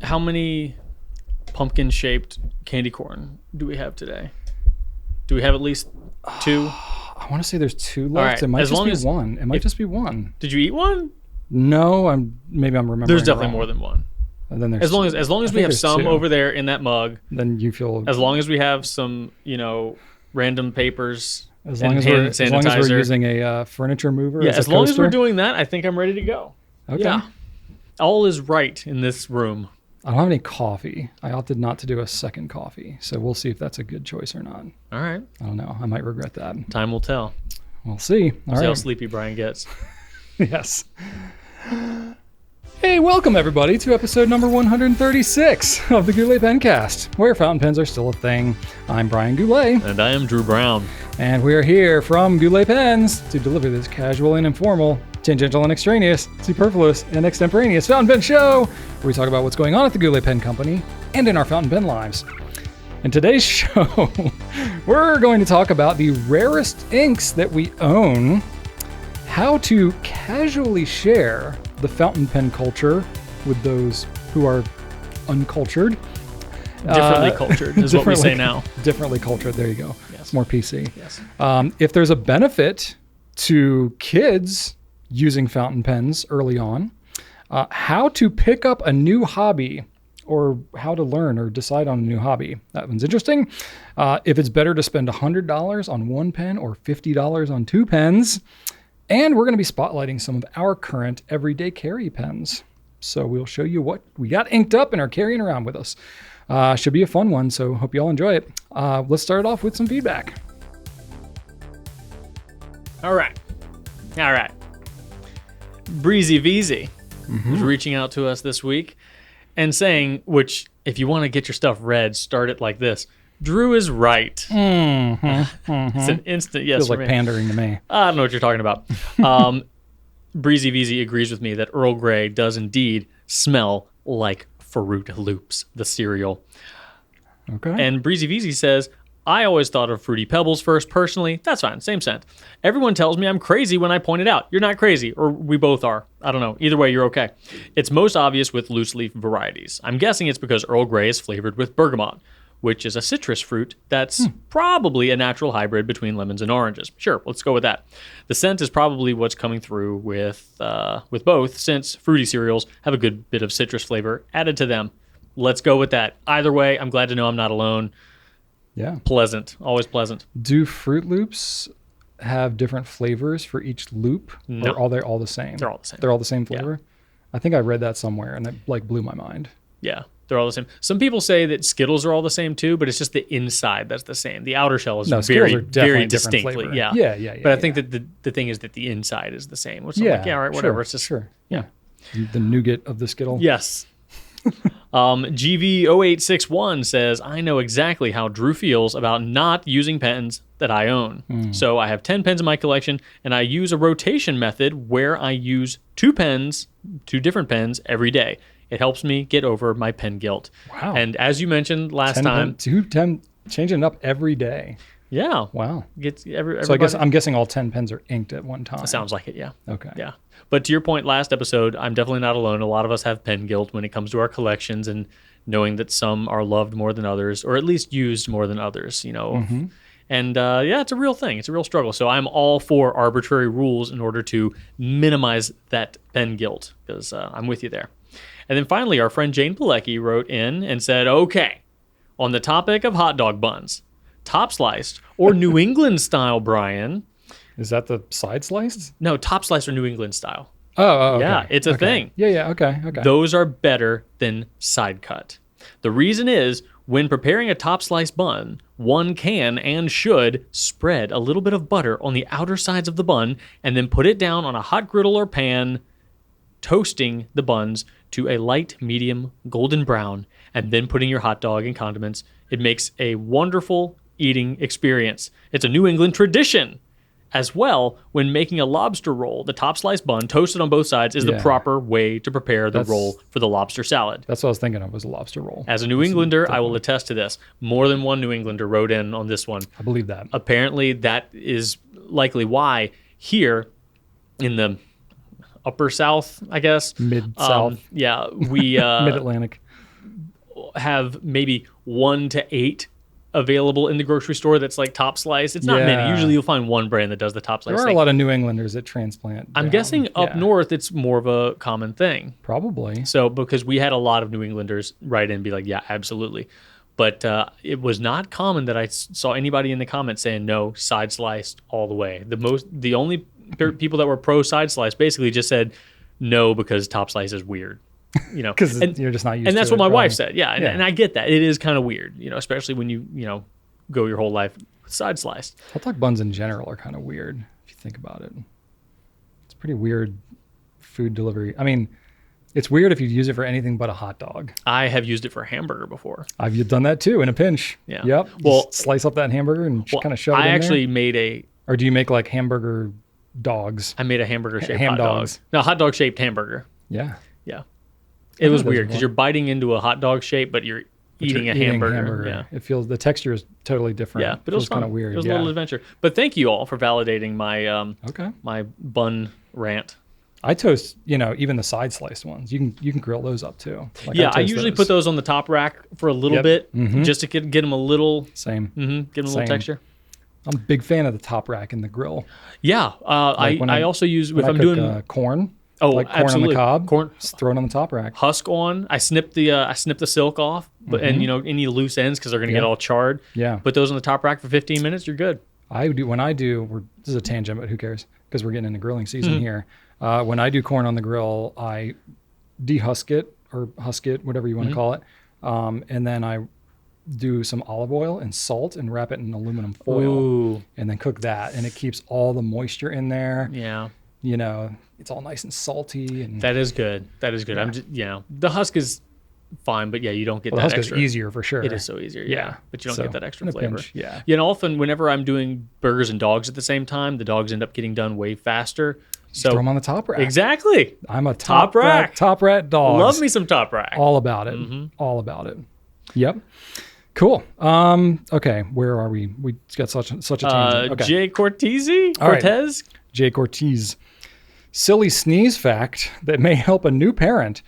How many pumpkin-shaped candy corn do we have today? Do we have at least 2? I want to say there's 2 left. Right. It might just be one. It might just be one. Did you eat one? No, maybe I'm remembering. There's definitely wrong. more than one. And then there's as long as we have some 2. over there in that mug. Then you feel. As long as we have some, random papers. As long as we're using a furniture mover. Yeah, as as long as we're doing that, I think I'm ready to go. Okay. Yeah. All is right in this room. I don't have any coffee. I opted not to do a second coffee, so we'll see if that's a good choice or not. All right. I don't know. I might regret that. Time will tell. We'll see. All right. See how sleepy Brian gets. Yes. Hey, welcome everybody to episode number 136 of the Goulet Pencast, where fountain pens are still a thing. I'm Brian Goulet. And I am Drew Brown. And we're here from Goulet Pens to deliver this casual and informal, tangential and extraneous, superfluous and extemporaneous fountain pen show, where we talk about what's going on at the Goulet Pen Company and in our fountain pen lives. In today's show, we're going to talk about the rarest inks that we own, how to casually share the fountain pen culture with those who are uncultured. Differently cultured is what we say now. Differently cultured, there you go. Yes. It's more PC. Yes. If there's a benefit to kids using fountain pens early on, how to pick up a new hobby or how to learn or decide on a new hobby. That one's interesting. If it's better to spend $100 on one pen or $50 on 2 pens. And we're going to be spotlighting some of our current everyday carry pens. So we'll show you what we got inked up and are carrying around with us. Should be a fun one, so hope you all enjoy it. Let's start off with some feedback. All right. Breezy Veezy was reaching out to us this week and saying, which if you want to get your stuff read, start it like this. Drew is right. It's an instant yes. Feels like pandering to me. I don't know what you're talking about. Breezy Veezy agrees with me that Earl Grey does indeed smell like Fruit Loops, the cereal. Okay. And Breezy Veezy says, I always thought of Fruity Pebbles first personally. That's fine, same scent. Everyone tells me I'm crazy when I point it out. You're not crazy, or we both are. I don't know. Either way, you're okay. It's most obvious with loose leaf varieties. I'm guessing it's because Earl Grey is flavored with bergamot, which is a citrus fruit that's probably a natural hybrid between lemons and oranges. Sure, let's go with that. The scent is probably what's coming through with both, since fruity cereals have a good bit of citrus flavor added to them. Let's go with that. Either way, I'm glad to know I'm not alone. Yeah. Pleasant, always pleasant. Do Fruit Loops have different flavors for each loop? No. Or are they all the same? They're all the same. They're all the same flavor? Yeah. I think I read that somewhere and it blew my mind. Yeah. They're all the same. Some people say that Skittles are all the same too, but it's just the inside that's the same. The outer shell is very distinctly. Flavor. Yeah. But I think that the thing is that the inside is the same. Which I'm like, all right, whatever. Sure, it's just, sure. Yeah. The nougat of the Skittle. Yes. GV0861 says, I know exactly how Drew feels about not using pens that I own. So I have 10 pens in my collection, and I use a rotation method where I use 2 different pens every day. It helps me get over my pen guilt. Wow. And as you mentioned last time, 10, changing it up every day. Yeah. Wow. So I'm guessing all 10 pens are inked at one time. Sounds like it, yeah. Okay. Yeah. But to your point last episode, I'm definitely not alone. A lot of us have pen guilt when it comes to our collections and knowing that some are loved more than others, or at least used more than others, Mm-hmm. And it's a real thing. It's a real struggle. So I'm all for arbitrary rules in order to minimize that pen guilt, because I'm with you there. And then finally, our friend Jane Pilecki wrote in and said, okay, on the topic of hot dog buns, top sliced or New England style, Brian. Is that the side sliced? No, top sliced or New England style. Oh, okay. Yeah, it's a thing. Yeah, okay. Those are better than side cut. The reason is, when preparing a top slice bun, one can and should spread a little bit of butter on the outer sides of the bun and then put it down on a hot griddle or pan, toasting the buns to a light medium golden brown, and then putting your hot dog and condiments. It makes a wonderful eating experience. It's a New England tradition. As well, when making a lobster roll, the top slice bun toasted on both sides is the proper way to prepare the roll for the lobster salad. That's what I was thinking of, was a lobster roll. As a New Englander, I will attest to this. More than one New Englander wrote in on this one. I believe that. Apparently, that is likely why here in the upper South, I guess. Mid-South. We... Mid-Atlantic. have maybe 1 to 8 available in the grocery store that's like top slice. It's not many. Usually you'll find one brand that does the top slice There are thing. a lot of New Englanders that transplant I'm down. guessing up north it's more of a common thing. Probably. So because we had a lot of New Englanders write in and be like, yeah, absolutely. But it was not common that I saw anybody in the comments saying no, side sliced all the way. The only people that were pro side slice basically just said no because top slice is weird. Because you're just not used to it. And that's what my probably. wife said. Yeah, and I get that. It is kind of weird, especially when you go your whole life with side sliced. Hot dog buns in general are kind of weird if you think about it. It's pretty weird food delivery. I mean, it's weird if you use it for anything but a hot dog. I have used it for a hamburger before. I've done that too in a pinch. Yeah. Yep. Well, just slice up that hamburger and kind of shove it in I actually there. made Or do you make like hamburger dogs? I made a hamburger shaped Ham hot dog. dogs. No, hot dog shaped hamburger. Yeah. Yeah. It was those weird are because fun. you're biting into a hot dog shape, but you're eating a hamburger. Yeah. It feels, the texture is totally different. Yeah, but it was kind fun. of weird. It was a little adventure. But thank you all for validating my Okay. my bun rant. I toast, even the side sliced ones. You can grill those up too. Like Yeah, I toast usually those. put those on the top rack for a little Yep. bit, Mhm. just to get them a little, Same. get them a little Same. texture. I'm a big fan of the top rack in the grill. Yeah, Like when I also use if When I I'm cook, doing corn. oh Like corn absolutely on the cob. corn Just throw it on the top rack. husk on. I snip the silk off, but and any loose ends because they're gonna get all charred. Yeah. Put those on the top rack for 15 minutes. You're good. This is a tangent, but who cares? Because we're getting into grilling season here. When I do corn on the grill, I dehusk it or husk it, whatever you want to call it. And then I do some olive oil and salt and wrap it in aluminum foil Ooh, and then cook that. And it keeps all the moisture in there. yeah, It's all nice and salty. And that is good. That is good. I'm just the husk is fine, but yeah, you don't get the that husk extra. is easier for sure. It is so easier, yeah. But you don't So, get that extra in a flavor. pinch, yeah. And often whenever I'm doing burgers and dogs at the same time, the dogs end up getting done way faster. So Throw them on the top rack. exactly. I'm a Top rack. top rack dog. Love me some top rack. All about it. All about it. Yep. Cool. Okay. Where are we? We got such a tangent. Okay. Jay Cortese? All right. Cortez? Jake Ortiz. Silly sneeze fact that may help a new parent.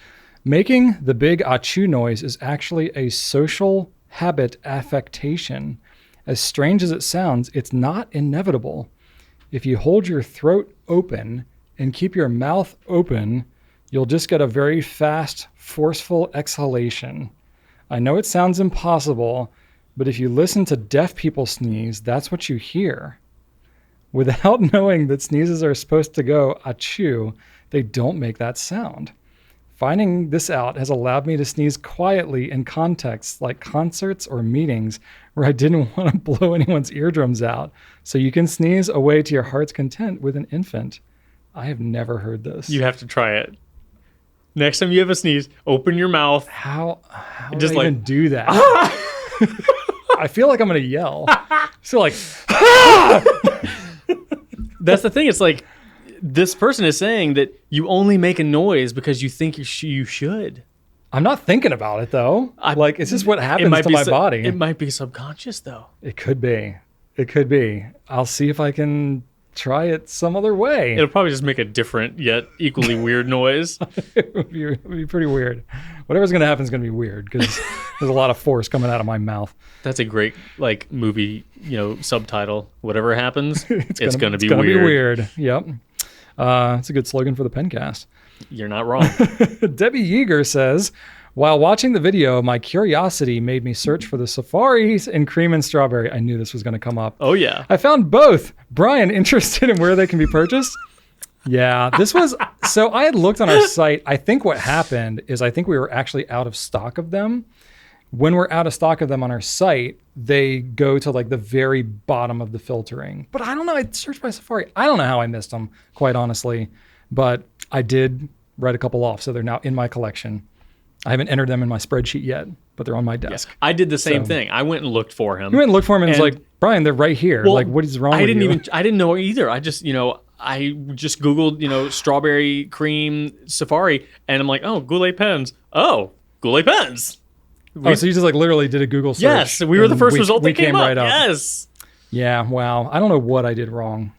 Making the big achoo noise is actually a social habit affectation. As strange as it sounds, it's not inevitable. If you hold your throat open and keep your mouth open, you'll just get a very fast, forceful exhalation. I know it sounds impossible, but if you listen to deaf people sneeze, that's what you hear. Without knowing that sneezes are supposed to go achoo, they don't make that sound. Finding this out has allowed me to sneeze quietly in contexts like concerts or meetings where I didn't want to blow anyone's eardrums out. So you can sneeze away to your heart's content with an infant. I have never heard this. You have to try it. Next time you have a sneeze, open your mouth. How Just do I like- even do that? I feel like I'm going to yell. So like, That's the thing. It's like this person is saying that you only make a noise because you think you should. I'm not thinking about it though. Like, it's just what happens to my body. It might be subconscious though. It could be. It could be. I'll see if I can try it some other way. It'll probably just make a different yet equally weird noise. It would be pretty weird. Whatever's going to happen is going to be weird because there's a lot of force coming out of my mouth. That's a great movie, subtitle. Whatever happens, it's gonna be It's gonna weird. be weird. Yep. It's a good slogan for the Pencast. You're not wrong. Debbie Yeager says, while watching the video, my curiosity made me search for the safaris in cream and strawberry. I knew this was going to come up. Oh yeah. I found both. Brian, interested in where they can be purchased? Yeah, this was, so I had looked on our site. I think what happened is I think we were actually out of stock of them. When we're out of stock of them on our site, they go to like the very bottom of the filtering. But I don't know. I searched by Safari. I don't know how I missed them, quite honestly. But I did write a couple off, so they're now in my collection. I haven't entered them in my spreadsheet yet, but they're on my desk. I did the same So- thing. I went and looked for him. You went and looked for them and was And- like, Brian, they're right here. Well, Like, what is wrong I with didn't you? I didn't know either. I just, I just Googled, strawberry cream safari, and I'm like, oh, Goulet pens. Oh, Goulet pens. Oh, so you just like literally did a Google search. Yes, we were the and first result we that came up. right up. Yes. Yeah, wow. I don't know what I did wrong.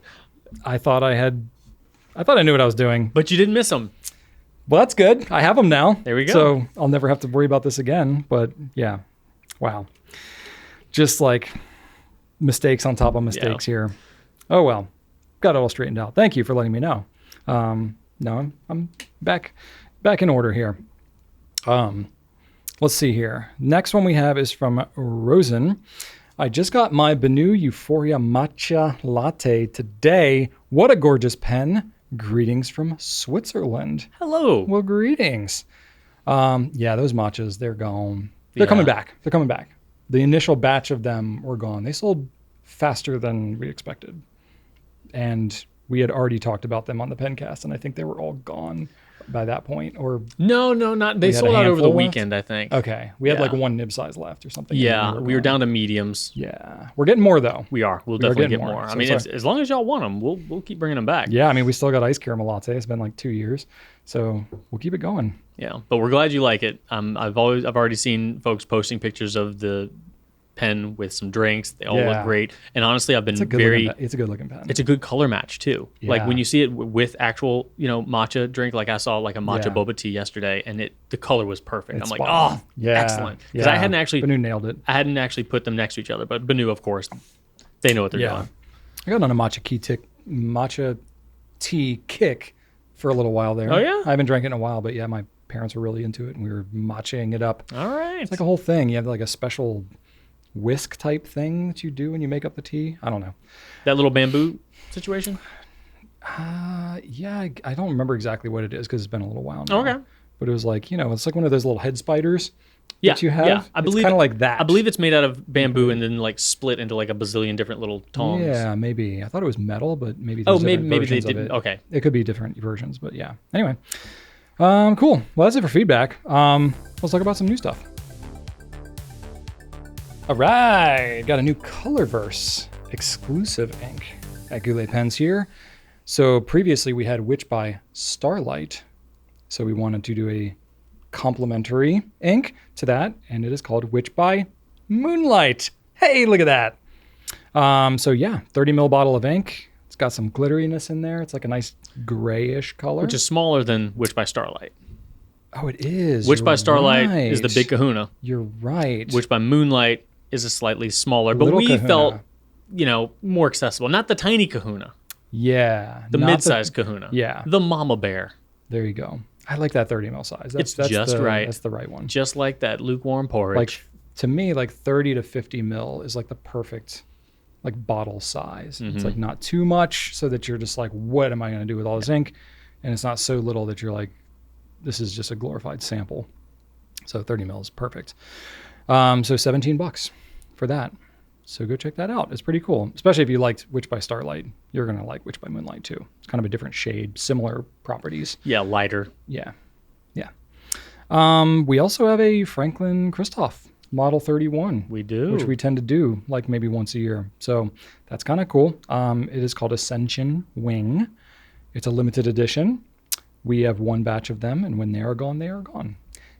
I thought I knew what I was doing. But you didn't miss them. Well, that's good. I have them now. There we go. So I'll never have to worry about this again. But yeah, wow. Just like mistakes on top of mistakes here. Oh, well, got it all straightened out. Thank you for letting me know. No, I'm back in order here. Let's see here. Next one we have is from Rosen. I just got my Benu Euphoria Matcha Latte today. What a gorgeous pen. Greetings from Switzerland. Hello. Well, greetings. Yeah, those matchas, they're gone. They're coming back. They're coming back. The initial batch of them were gone. They sold faster than we expected. And we had already talked about them on the Pencast, and I think they were all gone by that point. Or no, not. They sold out over the weekend, I think. Okay. We had like one nib size left or something. Yeah, we were down to mediums. Yeah. We're getting more, though. We are. We'll definitely get more. So I mean, as long as y'all want them, we'll keep bringing them back. Yeah, I mean, we still got ice caramel latte. It's been like 2 years. So we'll keep it going. Yeah, but we're glad you like it. I've already seen folks posting pictures of the pen with some drinks. They all look great. And honestly, I've been it's a good looking pen. It's a good color match too. Yeah. Like when you see it with actual, matcha drink, like I saw like a matcha boba tea yesterday, and the color was perfect. I'm like, excellent. Because I hadn't actually Benu nailed it. I hadn't actually put them next to each other, but Benu, of course, they know what they're doing. I got on a matcha tea kick for a little while there. Oh yeah? I haven't drank it in a while, but yeah, my parents were really into it and we were matchaing it up. All right. It's like a whole thing. You have like a special whisk type thing that you do when you make up the tea. I don't know. That little bamboo situation? Yeah, I don't remember exactly what it is because it's been a little while now. Okay. But it was like, it's like one of those little head spiders that you have. Yeah, I believe it's kind of like that. I believe it's made out of bamboo and then like split into like a bazillion different little tongs. Yeah, maybe. I thought it was metal, but maybe maybe they didn't. Okay. It could be different versions, but yeah. Anyway. Cool. Well, that's it for feedback. Let's talk about some new stuff. All right, got a new Colorverse exclusive ink at Goulet Pens here. So previously we had Witch by Starlight. So we wanted to do a complementary ink to that, and it is called Witch by Moonlight. Hey, look at that. 30 ml bottle of ink. It's got some glitteriness in there. It's like a nice grayish color. Which is smaller than Witch by Starlight. Oh, it is. Witch by Starlight is the big kahuna. You're right. Witch by Moonlight is a slightly smaller, but we felt, more accessible. Not the tiny kahuna. Yeah. The mid-sized kahuna. Yeah. The mama bear. There you go. I like that 30 ml size. That's just right. That's the right one. Just like that lukewarm porridge. Like, to me, like 30 to 50 mil is like the perfect like bottle size. Mm-hmm. It's like not too much so that you're just like, what am I going to do with all this ink? And it's not so little that you're like, this is just a glorified sample. So 30 mil is perfect. So $17 for that. So go check that out. It's pretty cool. Especially if you liked Witch by Starlight, you're going to like Witch by Moonlight too. It's kind of a different shade, similar properties. Yeah, lighter. Yeah. We also have a franklin-christoph Model 31. We do. Which we tend to do like maybe once a year. So that's kind of cool. It is called Ascension Wing. It's a limited edition. We have one batch of them, and when they are gone, they are gone.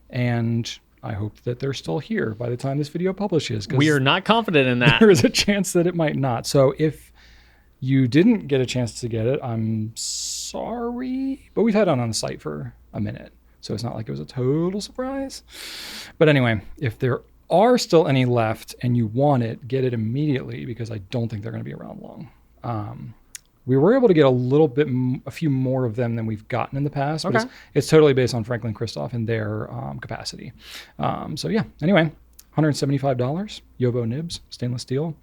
And I hope that they're still here by the time this video publishes. We are not confident in that. There is a chance that it might not. So if you didn't get a chance to get it, I'm sorry. But we've had it on the site for a minute. So it's not like it was a total surprise. But anyway, if there are still any left and you want it, get it immediately because I don't think they're going to be around long. We were able to get a few more of them than we've gotten in the past, but it's totally based on franklin-christoph and their capacity. Anyway, $175, Yobo nibs, stainless steel,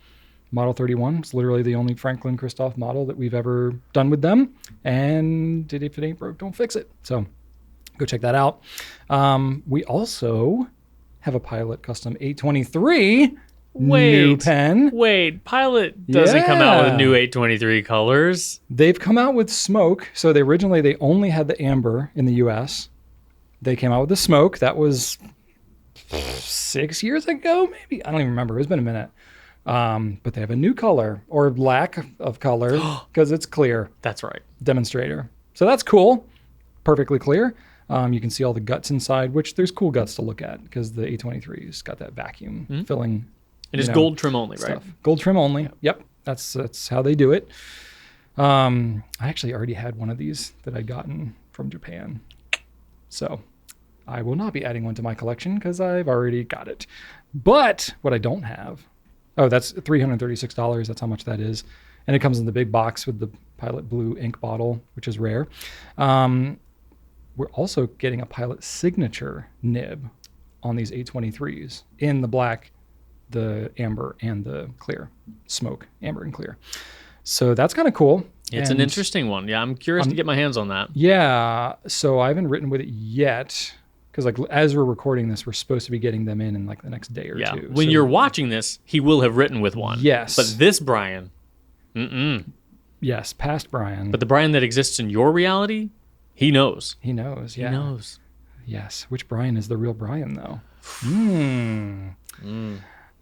Model 31. It's literally the only franklin-christoph model that we've ever done with them. And if it ain't broke, don't fix it. So go check that out. We also have a Pilot Custom 823 new pen. Wait, Pilot doesn't come out with new 823 colors. They've come out with smoke. So they only had the amber in the US. They came out with the smoke. That was 6 years ago, maybe. I don't even remember. It's been a minute. But they have a new color or lack of color because it's clear. That's right. Demonstrator. So that's cool. Perfectly clear. You can see all the guts inside, which there's cool guts to look at because the 823's got that vacuum filling. It is gold trim only, stuff. right? Gold trim only. Yep. That's how they do it. I actually already had one of these that I'd gotten from Japan. So I will not be adding one to my collection because I've already got it. But what I don't have, that's $336. That's how much that is. And it comes in the big box with the Pilot Blue ink bottle, which is rare. We're also getting a Pilot Signature nib on these 823s in the black, the amber, and the clear. Smoke, amber and clear. So that's kind of cool. It's an interesting one. Yeah, I'm curious to get my hands on that. Yeah, so I haven't written with it yet because like as we're recording this, we're supposed to be getting them in like the next day or two. When you're watching this, he will have written with one. Yes. But this Brian, Yes, past Brian. But the Brian that exists in your reality, he knows. He knows, yeah. He knows. Yes. Which Brian is the real Brian, though?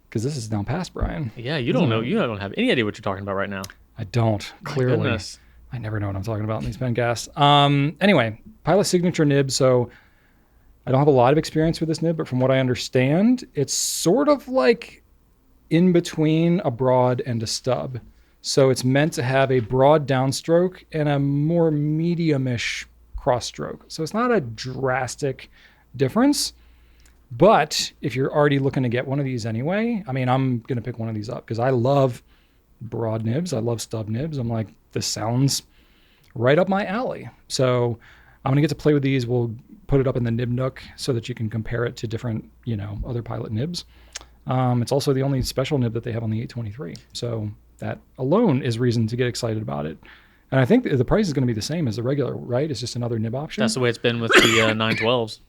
Because this is now past Brian. Yeah, you don't know. You don't have any idea what you're talking about right now. I don't, clearly. My goodness. I never know what I'm talking about in these pencasts. Anyway, Pilot Signature nib. So I don't have a lot of experience with this nib, but from what I understand, it's sort of like in between a broad and a stub. So it's meant to have a broad downstroke and a more medium-ish cross stroke. So it's not a drastic difference. But if you're already looking to get one of these anyway, I mean, I'm going to pick one of these up because I love broad nibs. I love stub nibs. I'm like, this sounds right up my alley. So I'm going to get to play with these. We'll put it up in the nib nook so that you can compare it to different, other Pilot nibs. It's also the only special nib that they have on the 823. So that alone is reason to get excited about it. And I think the price is going to be the same as the regular, right? It's just another nib option. That's the way it's been with the 912s.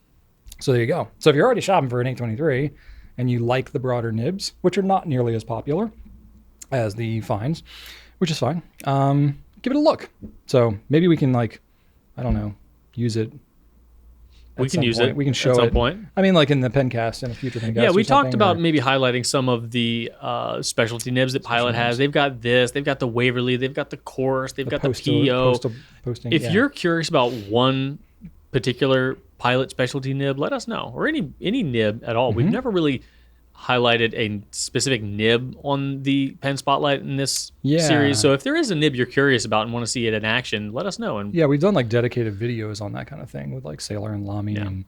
So there you go. So if you're already shopping for an 823 and you like the broader nibs, which are not nearly as popular as the fines, which is fine, give it a look. So maybe we can use it. We can use it. We can show it at some point. I mean, like in the pencast, in a future pencast. Yeah, we talked about maybe highlighting some of the specialty nibs that Pilot has. They've got this. They've got the Waverly. They've got the Course. They've got the PO. Posting, if you're curious about one particular Pilot specialty nib, let us know. Or any nib at all. We've never really highlighted a specific nib on the Pen Spotlight in this series. So if there is a nib you're curious about and want to see it in action, let us know. And yeah, we've done like dedicated videos on that kind of thing with like Sailor and Lamy. Yeah. And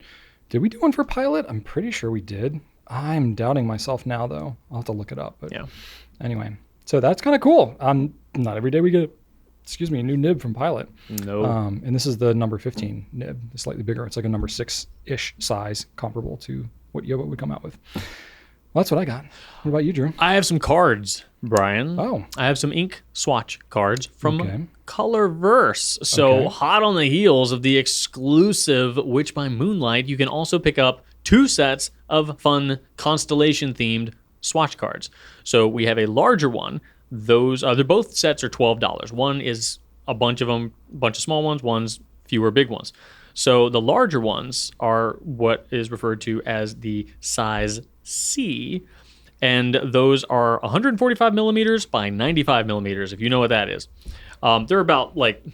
did we do one for Pilot? I'm pretty sure we did. I'm doubting myself now, though. I'll have to look it up. But anyway, so that's kind of cool. Not every day we get a new nib from Pilot. No. And this is the number 15 nib, slightly bigger. It's like a number 6-ish size, comparable to what Yoba would come out with. Well, that's what I got. What about you, Drew? I have some cards, Brian. Oh. I have some ink swatch cards from Colorverse. So hot on the heels of the exclusive Witch by Moonlight, you can also pick up 2 sets of fun constellation-themed swatch cards. So we have a larger one. They're both sets are $12. One is a bunch of them, a bunch of small ones, one's fewer big ones. So the larger ones are what is referred to as the size C, and those are 145 millimeters by 95 millimeters, if you know what that is. They're about like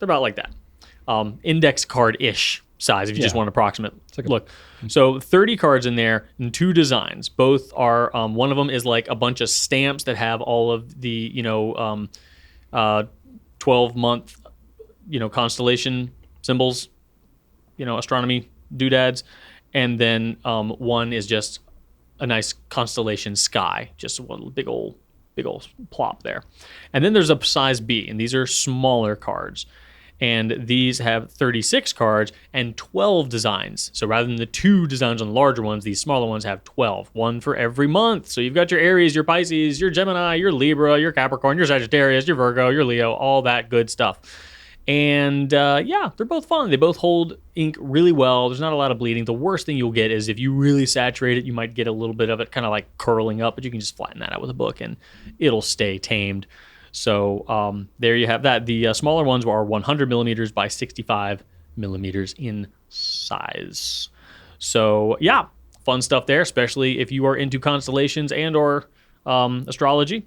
that. Index card-ish size, if you just want an approximate look. So 30 cards in there and 2 designs. Both are, one of them is like a bunch of stamps that have all of the, 12-month, constellation symbols, astronomy doodads. And then one is just a nice constellation sky, just one big old plop there. And then there's a size B, and these are smaller cards. And these have 36 cards and 12 designs. So rather than the 2 designs on the larger ones, these smaller ones have 12, one for every month. So you've got your Aries, your Pisces, your Gemini, your Libra, your Capricorn, your Sagittarius, your Virgo, your Leo, all that good stuff. And they're both fun. They both hold ink really well. There's not a lot of bleeding. The worst thing you'll get is if you really saturate it, you might get a little bit of it kind of like curling up, but you can just flatten that out with a book and it'll stay tamed. So there you have that. The smaller ones are 100 millimeters by 65 millimeters in size. So yeah, fun stuff there, especially if you are into constellations and or astrology.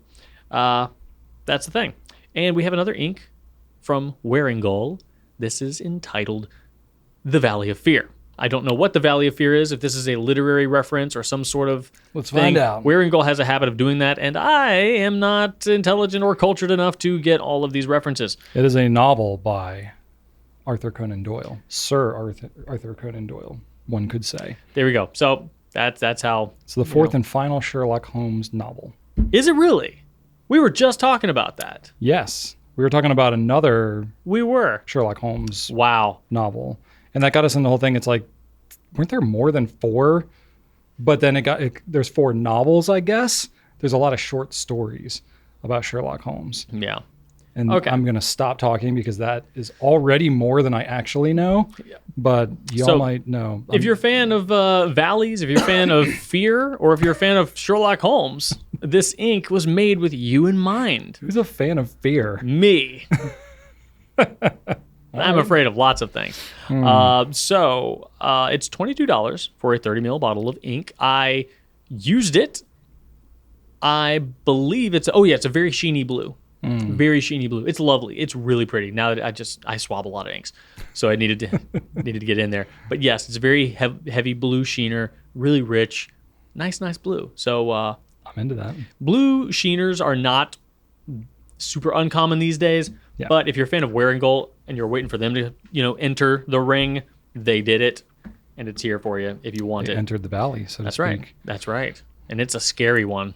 That's the thing. And we have another ink from Waringal. This is entitled The Valley of Fear. I don't know what the Valley of Fear is, if this is a literary reference or some sort of Let's thing. find out. Waringal has a habit of doing that, and I am not intelligent or cultured enough to get all of these references. It is a novel by Arthur Conan Doyle. Sir Arthur Conan Doyle, one could say. There we go. So that's how. So the fourth and final Sherlock Holmes novel. Is it really? We were just talking about that. Yes. We were talking about another We were. Sherlock Holmes Wow. novel. And that got us in the whole thing. It's like, weren't there more than 4? But then there's 4 novels, I guess. There's a lot of short stories about Sherlock Holmes. Yeah. And Okay. I'm going to stop talking because that is already more than I actually know. Yeah. But y'all So, might know. If you're a fan of valleys, if you're a fan of fear, or if you're a fan of Sherlock Holmes, this ink was made with you in mind. Who's a fan of fear? Me. I'm afraid of lots of things. So it's $22 for a 30 ml bottle of ink. I used it. I believe it's a very sheeny blue. Very sheeny blue. It's lovely. It's really pretty. Now that I swab a lot of inks, so I needed to get in there. But yes, it's a very heavy blue sheener, really rich, nice blue. So I'm into that. blue sheeners are not super uncommon these days. Yeah. But if you're a fan of Wearing Gold and you're waiting for them to enter the ring, they did it, and it's here for you if you want They it. entered the valley, so to That's speak. right. That's right. And it's a scary one.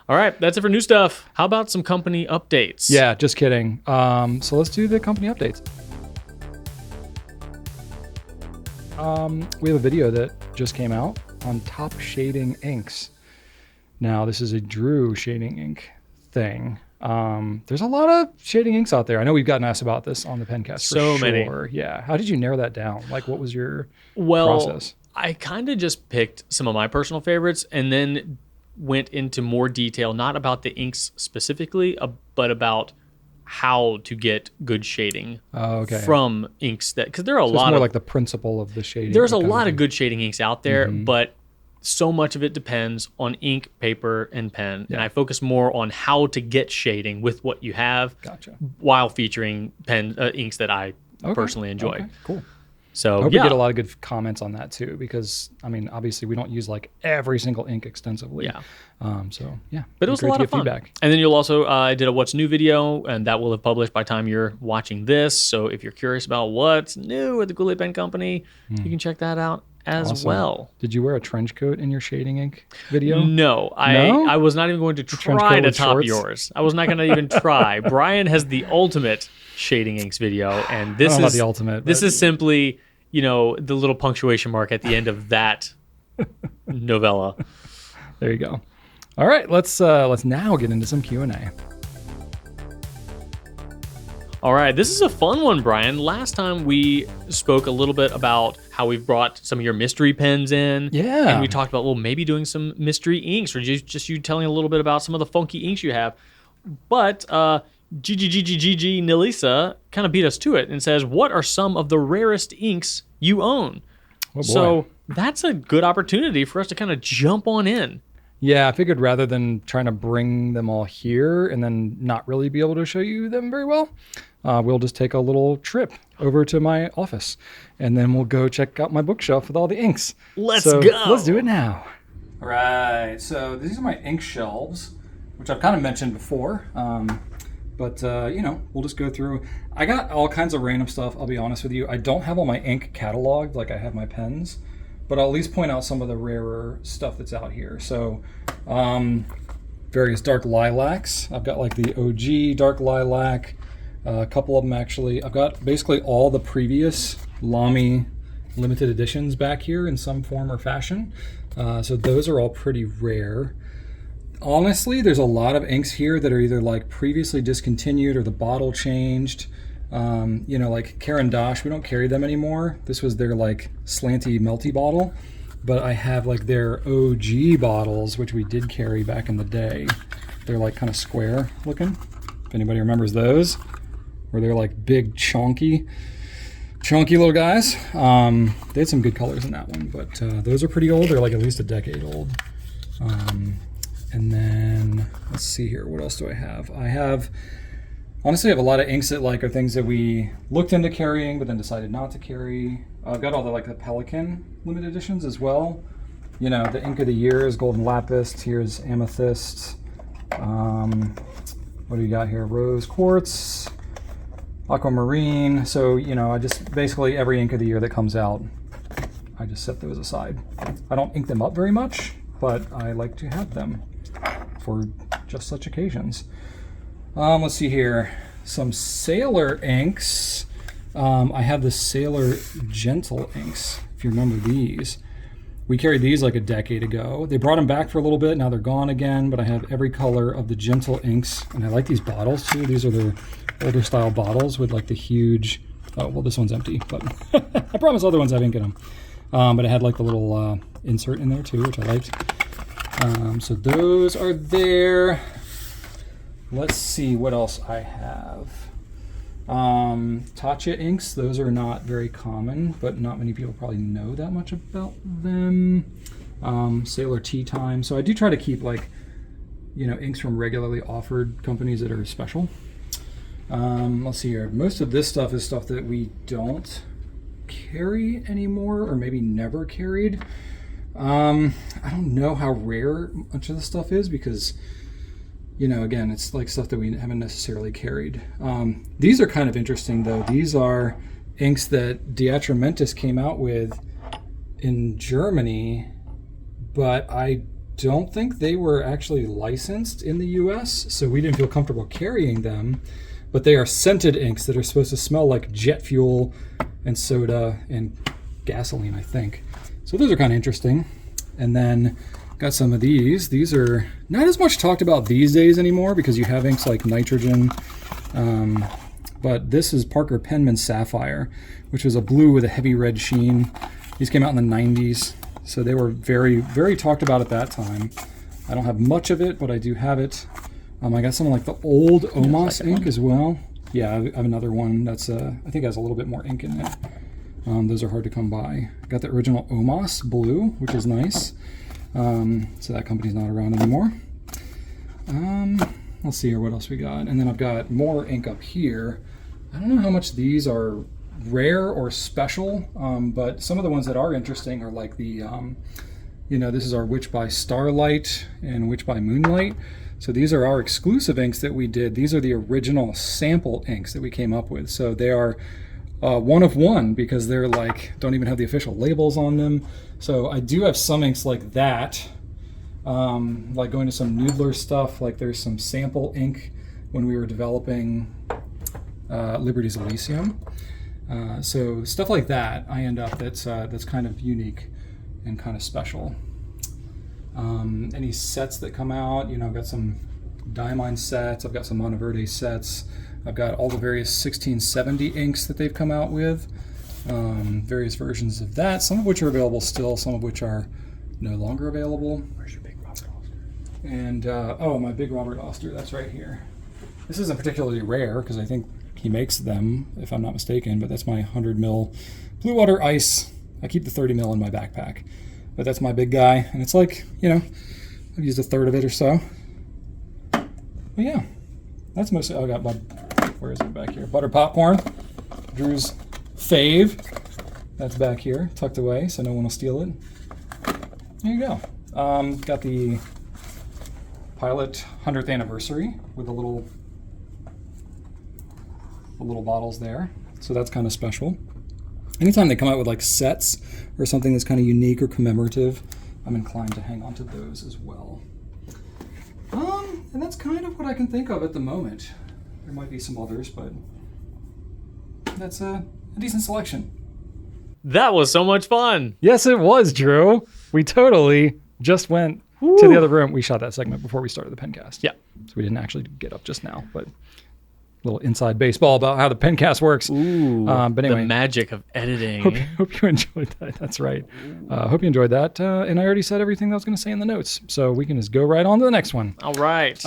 All right, that's it for new stuff. How about some company updates? Yeah, just kidding. So let's do the company updates. We have a video that just came out on top shading inks. Now, this is a Drew shading ink thing. There's a lot of shading inks out there. I know we've gotten asked about this on the Pencast. So for many. sure. Yeah. How did you narrow that down? Like, what was your Well, process? I kind of just picked some of my personal favorites and then went into more detail, not about the inks specifically, but about how to get good shading Okay. from inks because there are a So lot it's more of like the principle of the shading. there's a kind of lot of thing. good shading inks out there, but so much of it depends on ink, paper, and pen. And I focus more on how to get shading with what you have, Gotcha. while featuring inks that I personally enjoy. Okay, cool. So I hope yeah, we get a lot of good comments on that too, because I mean, obviously we don't use like every single ink extensively. Yeah. So yeah, but it was a great lot to of get fun. feedback. And then you'll also I did a what's new video, and that will have published by the time you're watching this. So if you're curious about what's new at the Goulet Pen Company, you can check that out as Awesome. well. Did you wear a trench coat in your shading ink video? No, No? I was not even going to trench try coat to with top shorts? yours. I was not going to even try. Brian has the ultimate shading inks video, and I this don't know is about the ultimate. This but is simply, the little punctuation mark at the end of that novella. there you go. All right, let's now get into some Q&A. All right, this is a fun one, Brian. Last time we spoke a little bit about how we've brought some of your mystery pens in. Yeah. And we talked about, maybe doing some mystery inks, or just you telling a little bit about some of the funky inks you have. But GGGGGG Nilisa kind of beat us to it and says, what are some of the rarest inks you own? Oh, boy. So that's a good opportunity for us to kind of jump on in. Yeah, I figured rather than trying to bring them all here and then not really be able to show you them very well, we'll just take a little trip over to my office, and then we'll go check out my bookshelf with all the inks. Let's So go. Let's do it now. All right, so these are my ink shelves, which I've kind of mentioned before, but we'll just go through. I got all kinds of random stuff, I'll be honest with you. I don't have all my ink cataloged like I have my pens, but I'll at least point out some of the rarer stuff that's out here. So various dark lilacs. I've got like the OG dark lilac, a couple of them actually. I've got basically all the previous Lamy limited editions back here in some form or fashion. So those are all pretty rare. Honestly, there's a lot of inks here that are either like previously discontinued or the bottle changed. Like Caran d'Ache, we don't carry them anymore. This was their like slanty melty bottle, but I have like their OG bottles, which we did carry back in the day. They're like kind of square looking, if anybody remembers those, where they're like big chunky little guys. They had some good colors in that one, but those are pretty old. They're like at least a decade old. And then let's see here, what else do I have? Honestly, I have a lot of inks that like are things that we looked into carrying but then decided not to carry. I've got all the Pelican limited editions as well. The ink of the year is Golden Lapis. Here's Amethyst. What do you got here? Rose Quartz. aquamarine. So, I just basically every ink of the year that comes out, I just set those aside. I don't ink them up very much, but I like to have them for just such occasions. Let's see here. Some Sailor inks. I have the Sailor Gentle inks, if you remember these. We carried these like a decade ago. They brought them back for a little bit. Now they're gone again, but I have every color of the Gentle inks. And I like these bottles too. These are their older style bottles with like the huge, oh, well, this one's empty, but I promise other ones have ink in them. But it had like the little insert in there too, which I liked. So those are there. Let's see what else I have. Tatcha inks, those are not very common, but not many people probably know that much about them. Sailor Tea Time. So I do try to keep like, inks from regularly offered companies that are special. Let's see here. Most of this stuff is stuff that we don't carry anymore, or maybe never carried. I don't know how rare much of this stuff is because again, it's like stuff that we haven't necessarily carried. These are kind of interesting, though. These are inks that Diatramentis came out with in Germany, but I don't think they were actually licensed in the US, so we didn't feel comfortable carrying them. But they are scented inks that are supposed to smell like jet fuel and soda and gasoline, I think. So those are kind of interesting. And then got some of these. These are not as much talked about these days anymore because you have inks like nitrogen. But this is Parker Penman Sapphire, which was a blue with a heavy red sheen. These came out in the 90s. So they were very, very talked about at that time. I don't have much of it, but I do have it. I got something like the old Omos ink as well. Yeah, I have another one that's, I think has a little bit more ink in it. Those are hard to come by. I got the original Omos blue, which is nice. So that company's not around anymore. Let's see here what else we got. And then I've got more ink up here. I don't know how much these are rare or special, but some of the ones that are interesting are like the, this is our Witch by Starlight and Witch by Moonlight. So these are our exclusive inks that we did. These are the original sample inks that we came up with. So they are one of one because they're like, don't even have the official labels on them. So I do have some inks like that, like going to some Noodler stuff, like there's some sample ink when we were developing Liberty's Elysium. So stuff like that I end up that's kind of unique and kind of special. Any sets that come out, I've got some Diamine sets, I've got some Monteverde sets, I've got all the various 1670 inks that they've come out with, various versions of that, some of which are available still, some of which are no longer available. Where's your big Robert Oster? And, my big Robert Oster, that's right here. This isn't particularly rare because I think he makes them, if I'm not mistaken, but that's my 100 mil Blue Water Ice. I keep the 30 mil in my backpack, but that's my big guy. And it's like, I've used a third of it or so. But yeah, that's mostly, I got where is it back here? Butter Popcorn, Drew's fave. That's back here, tucked away, so no one will steal it. There you go. Got the Pilot 100th anniversary with the little bottles there. So that's kind of special. Anytime they come out with like sets or something that's kind of unique or commemorative, I'm inclined to hang on to those as well. And that's kind of what I can think of at the moment. There might be some others, but that's a decent selection. That was so much fun. Yes, it was, Drew. We totally just went to the other room. We shot that segment before we started the Pencast. Yeah. So we didn't actually get up just now, but a little inside baseball about how the Pencast works. Ooh, but anyway, the magic of editing. Hope you enjoyed that. That's right. Hope you enjoyed that. And I already said everything that I was going to say in the notes. So we can just go right on to the next one. All right.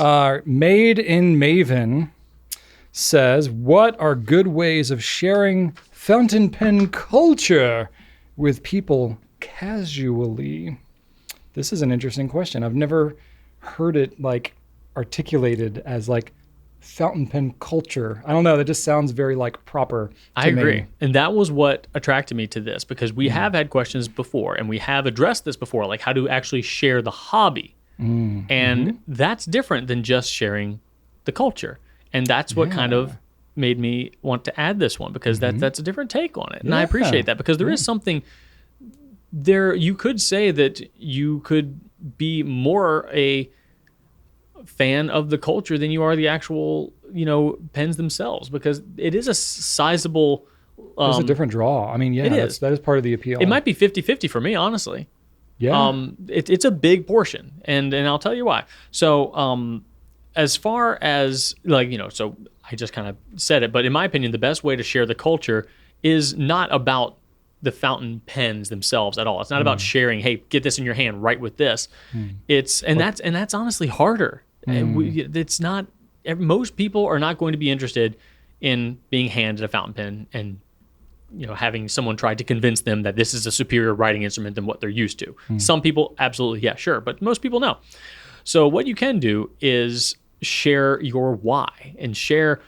Made in Maven says, what are good ways of sharing fountain pen culture with people casually? This is an interesting question. I've never heard it like articulated as like fountain pen culture. I don't know. That just sounds very like proper. I agree. And that was what attracted me to this because we have had questions before and we have addressed this before, like how to actually share the hobby. And that's different than just sharing the culture. And that's what kind of made me want to add this one because that's a different take on it. And I Yeah. appreciate that because there is something there. You could say that you could be more a fan of the culture than you are the actual, pens themselves, because it is a sizable. It's a different draw. I mean, yeah, it is. that is part of the appeal. It might be 50-50 for me, honestly. Yeah. It's a big portion, and I'll tell you why. So, as far as so I just kind of said it, but in my opinion, the best way to share the culture is not about the fountain pens themselves at all. It's not about sharing, hey, get this in your hand, write with this. That's honestly harder. And it's not. Most people are not going to be interested in being handed a fountain pen and having someone try to convince them that this is a superior writing instrument than what they're used to. Some people, absolutely, yeah, sure, but most people no. So what you can do is share your why, and share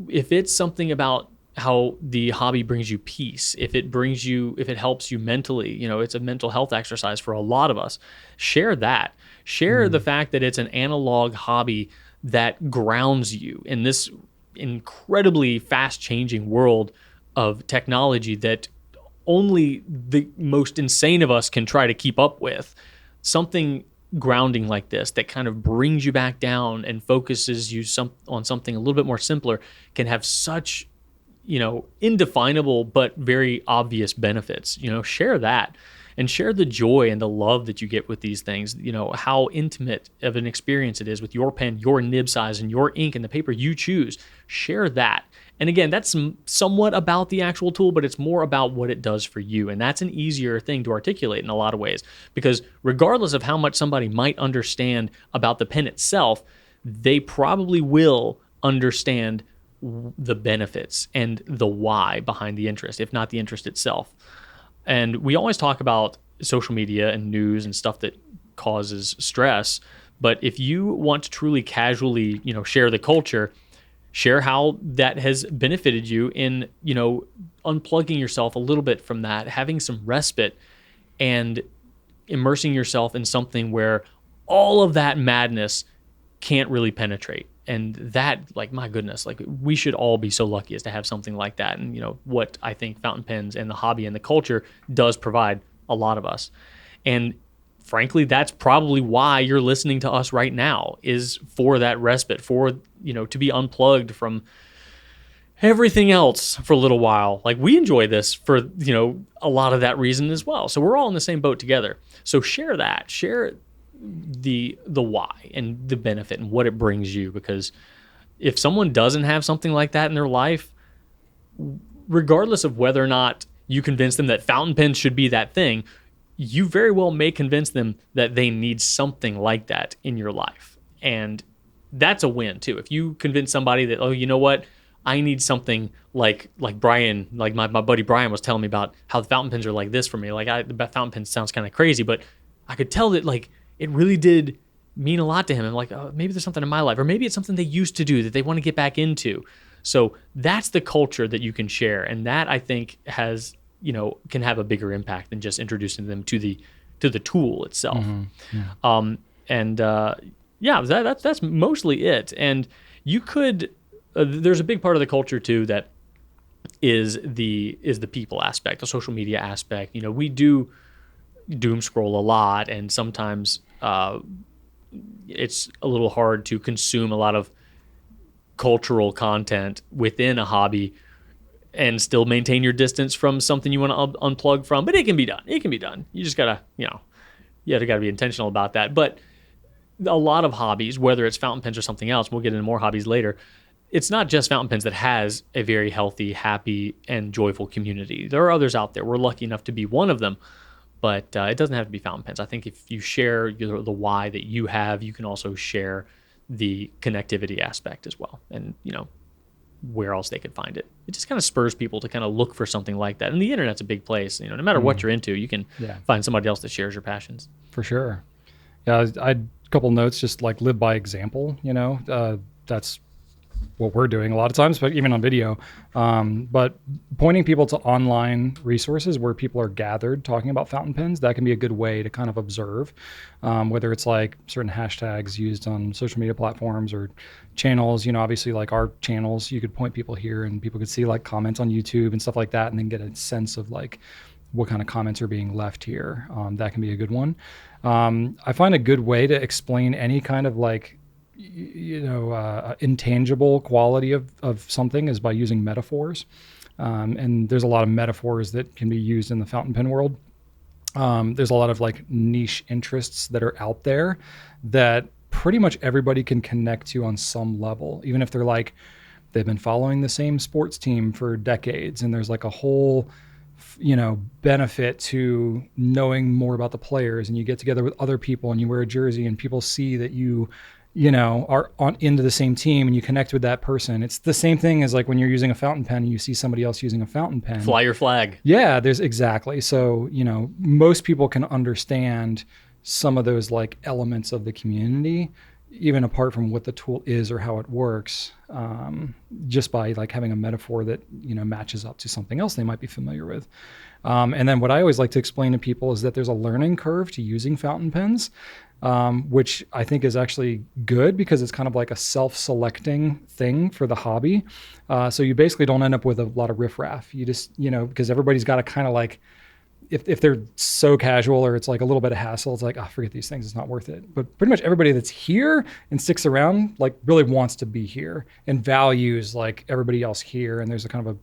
if it's something about how the hobby brings you peace, if it helps you mentally, it's a mental health exercise for a lot of us. Share that. Share the fact that it's an analog hobby that grounds you in this incredibly fast-changing world of technology that only the most insane of us can try to keep up with. Something grounding like this that kind of brings you back down and focuses you on something a little bit more simpler can have such, indefinable but very obvious benefits. Share that, and share the joy and the love that you get with these things. How intimate of an experience it is with your pen, your nib size, and your ink and the paper you choose. Share that. And again, that's somewhat about the actual tool, but it's more about what it does for you. And that's an easier thing to articulate in a lot of ways, because regardless of how much somebody might understand about the pen itself, they probably will understand the benefits and the why behind the interest, if not the interest itself. And we always talk about social media and news and stuff that causes stress. But if you want to truly casually, share the culture, share how that has benefited you in, unplugging yourself a little bit from that, having some respite, and immersing yourself in something where all of that madness can't really penetrate. And that, my goodness, we should all be so lucky as to have something like that. And, what I think fountain pens and the hobby and the culture does provide a lot of us. And frankly, that's probably why you're listening to us right now, is for that respite, for, to be unplugged from everything else for a little while. We enjoy this for, a lot of that reason as well. So we're all in the same boat together. So share that, share the why and the benefit and what it brings you, because if someone doesn't have something like that in their life, regardless of whether or not you convince them that fountain pens should be that thing, you very well may convince them that they need something like that in your life. And that's a win too. If you convince somebody that, oh, you know what, I need something like Brian, my buddy Brian was telling me about how the fountain pens are like this for me. The fountain pen sounds kind of crazy, but I could tell that it really did mean a lot to him. I'm like, oh, maybe there's something in my life, or maybe it's something they used to do that they want to get back into. So that's the culture that you can share. And that, I think, has, can have a bigger impact than just introducing them to the tool itself. That's mostly it. And you could, there's a big part of the culture too that is the people aspect, the social media aspect. We do doom scroll a lot, and sometimes it's a little hard to consume a lot of cultural content within a hobby and still maintain your distance from something you want to unplug from. But it can be done. You just gotta, gotta be intentional about that. But a lot of hobbies, whether it's fountain pens or something else, we'll get into more hobbies later, it's not just fountain pens that has a very healthy, happy, and joyful community. There are others out there. We're lucky enough to be one of them. But it doesn't have to be fountain pens. I think if you share the why that you have, you can also share the connectivity aspect as well, and where else they could find it. It just kind of spurs people to kind of look for something like that. And the internet's a big place. No matter what you're into, you can find somebody else that shares your passions. For sure. Yeah, I had a couple notes, just live by example. That's what we're doing a lot of times, but even on video. But pointing people to online resources where people are gathered talking about fountain pens, that can be a good way to kind of observe, whether it's like certain hashtags used on social media platforms or channels. Obviously like our channels, you could point people here and people could see like comments on YouTube and stuff like that, and then get a sense of like what kind of comments are being left here. That can be a good one. I find a good way to explain any kind of like, intangible quality of something is by using metaphors. And there's a lot of metaphors that can be used in the fountain pen world. There's a lot of like niche interests that are out there that pretty much everybody can connect to on some level, even if they're like, they've been following the same sports team for decades. And there's like a whole, benefit to knowing more about the players, and you get together with other people and you wear a jersey and people see that you are into the same team and you connect with that person. It's the same thing as like when you're using a fountain pen and you see somebody else using a fountain pen. Fly your flag. Yeah, there's exactly. So, most people can understand some of those like elements of the community, even apart from what the tool is or how it works, just by like having a metaphor that, matches up to something else they might be familiar with. And then what I always like to explain to people is that there's a learning curve to using fountain pens, which I think is actually good because it's kind of like a self-selecting thing for the hobby. So you basically don't end up with a lot of riffraff. You just, because everybody's got to kind of like, if they're so casual or it's like a little bit of hassle, it's like, forget these things, it's not worth it. But pretty much everybody that's here and sticks around like really wants to be here and values like everybody else here. And there's a kind of a,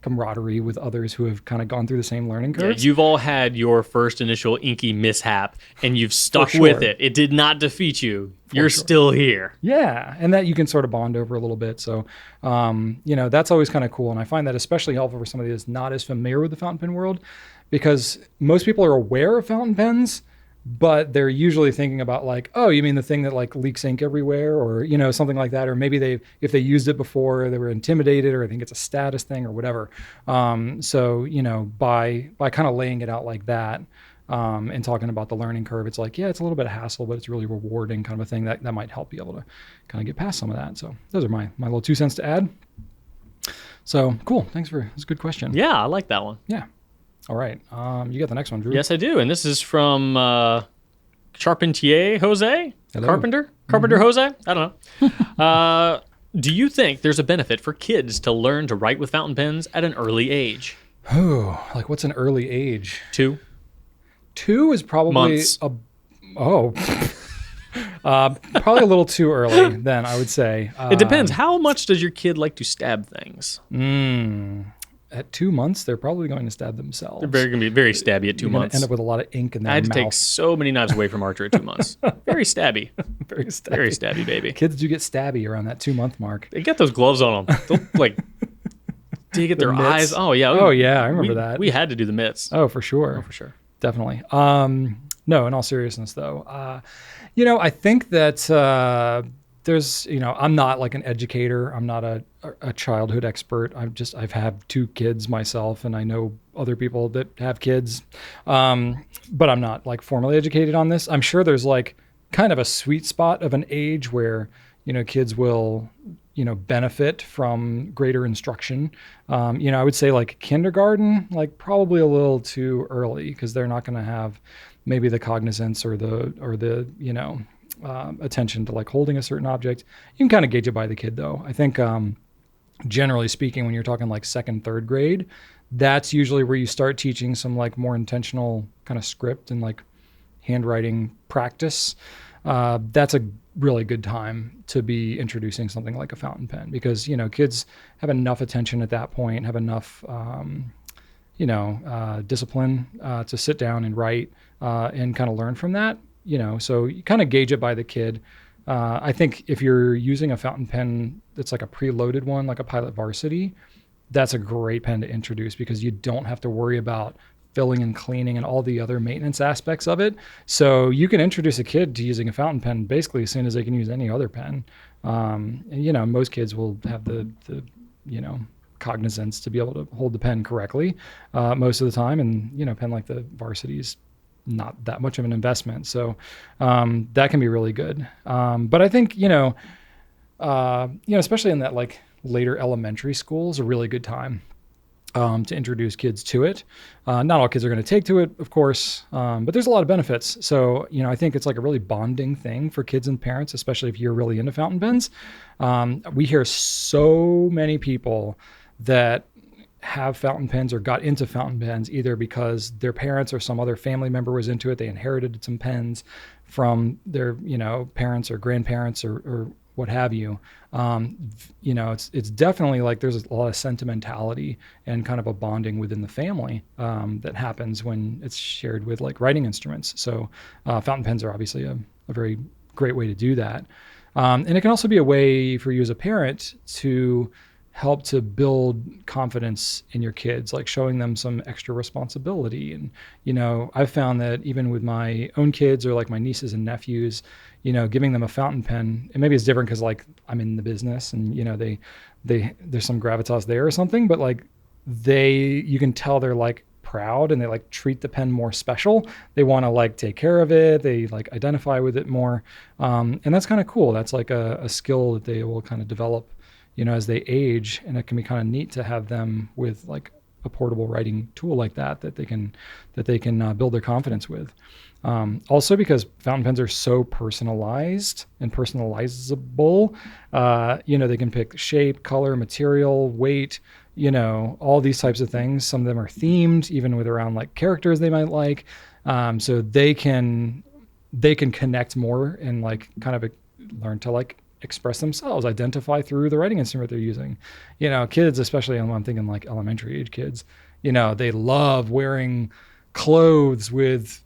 camaraderie with others who have kind of gone through the same learning curves. Yeah, you've all had your first initial inky mishap and you've stuck sure. with it. It did not defeat you. You're still here. Yeah. And that you can sort of bond over a little bit. So, that's always kind of cool. And I find that especially helpful for somebody that's not as familiar with the fountain pen world, because most people are aware of fountain pens, but they're usually thinking about like, oh, you mean the thing that like leaks ink everywhere, or, something like that. Or maybe if they used it before, they were intimidated, or I think it's a status thing or whatever. So, by kind of laying it out like that, and talking about the learning curve, it's like, yeah, it's a little bit of hassle, but it's really rewarding kind of a thing that might help be able to kind of get past some of that. So those are my little 2 cents to add. So cool. That's a good question. Yeah, I like that one. Yeah. All right. You got the next one, Drew. Yes, I do. And this is from Charpentier Jose? Hello. Carpenter Jose? I don't know. Do you think there's a benefit for kids to learn to write with fountain pens at an early age? Oh, like what's an early age? 2. 2 is probably months. Probably a little too early then, I would say. It depends. How much does your kid like to stab things? At 2 months, they're probably going to stab themselves. They're going to be very stabby at 2 months. End up with a lot of ink in their I had to mouth. take so many knives away from Archer at 2 months. Very stabby. Very stabby. Very stabby, baby. Kids do get stabby around that 2-month mark. They get those gloves on them. They'll like dig at their mitts. eyes. Oh, yeah. I remember that. We had to do the mitts. Oh, for sure. Oh, for sure. Definitely. No, in all seriousness, though, I think that there's, I'm not like an educator. I'm not a childhood expert. I've had 2 kids myself, and I know other people that have kids, but I'm not like formally educated on this. I'm sure there's like kind of a sweet spot of an age where, kids will, benefit from greater instruction. I would say like kindergarten, like probably a little too early, because they're not going to have maybe the cognizance or the attention to like holding a certain object. You can kind of gauge it by the kid, though. I think generally speaking, when you're talking like 2nd, 3rd grade, that's usually where you start teaching some like more intentional kind of script and like handwriting practice. That's a really good time to be introducing something like a fountain pen, because kids have enough attention at that point, have enough discipline to sit down and write and kind of learn from that. So you kind of gauge it by the kid. I think if you're using a fountain pen that's like a preloaded one, like a Pilot Varsity, that's a great pen to introduce, because you don't have to worry about filling and cleaning and all the other maintenance aspects of it. So you can introduce a kid to using a fountain pen basically as soon as they can use any other pen. And, most kids will have the cognizance to be able to hold the pen correctly most of the time. And, a pen like the Varsity's not that much of an investment. So that can be really good. But I think, especially in that like later elementary school is a really good time to introduce kids to it. Not all kids are going to take to it, of course, but there's a lot of benefits. So, I think it's like a really bonding thing for kids and parents, especially if you're really into fountain pens. We hear so many people that have fountain pens or got into fountain pens either because their parents or some other family member was into it. They inherited some pens from their, parents or grandparents or what have you. It's definitely like there's a lot of sentimentality and kind of a bonding within the family that happens when it's shared with like writing instruments. So fountain pens are obviously a very great way to do that. And it can also be a way for you as a parent to help to build confidence in your kids, like showing them some extra responsibility. And, I've found that even with my own kids or like my nieces and nephews, giving them a fountain pen, and maybe it's different because like I'm in the business and, there's some gravitas there or something, but like you can tell they're like proud and they like treat the pen more special. They want to like take care of it. They like identify with it more. And that's kind of cool. That's like a skill that they will kind of develop as they age, and it can be kind of neat to have them with like a portable writing tool like that they can build their confidence with. Also because fountain pens are so personalized and personalizable, they can pick shape, color, material, weight, all these types of things. Some of them are themed, even with around like characters they might like. So they can connect more and like kind of learn to like express themselves, identify through the writing instrument they're using. Kids, especially I'm thinking like elementary age kids, they love wearing clothes with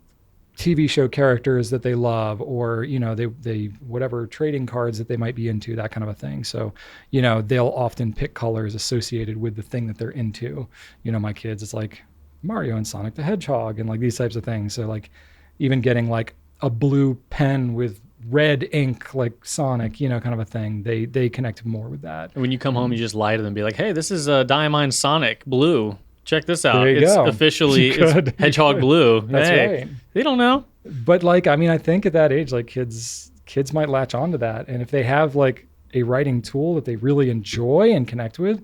TV show characters that they love, or, they whatever trading cards that they might be into, that kind of a thing. So, they'll often pick colors associated with the thing that they're into. My kids, it's like Mario and Sonic the Hedgehog and like these types of things. So like even getting like a blue pen with red ink like Sonic, kind of a thing. They connect more with that. And when you come home, you just lie to them and be like, hey, this is a Diamine Sonic Blue. Check this out. There you It's go. officially it's Hedgehog Blue. That's right. They don't know. But like, I think at that age, like kids might latch onto that. And if they have like a writing tool that they really enjoy and connect with,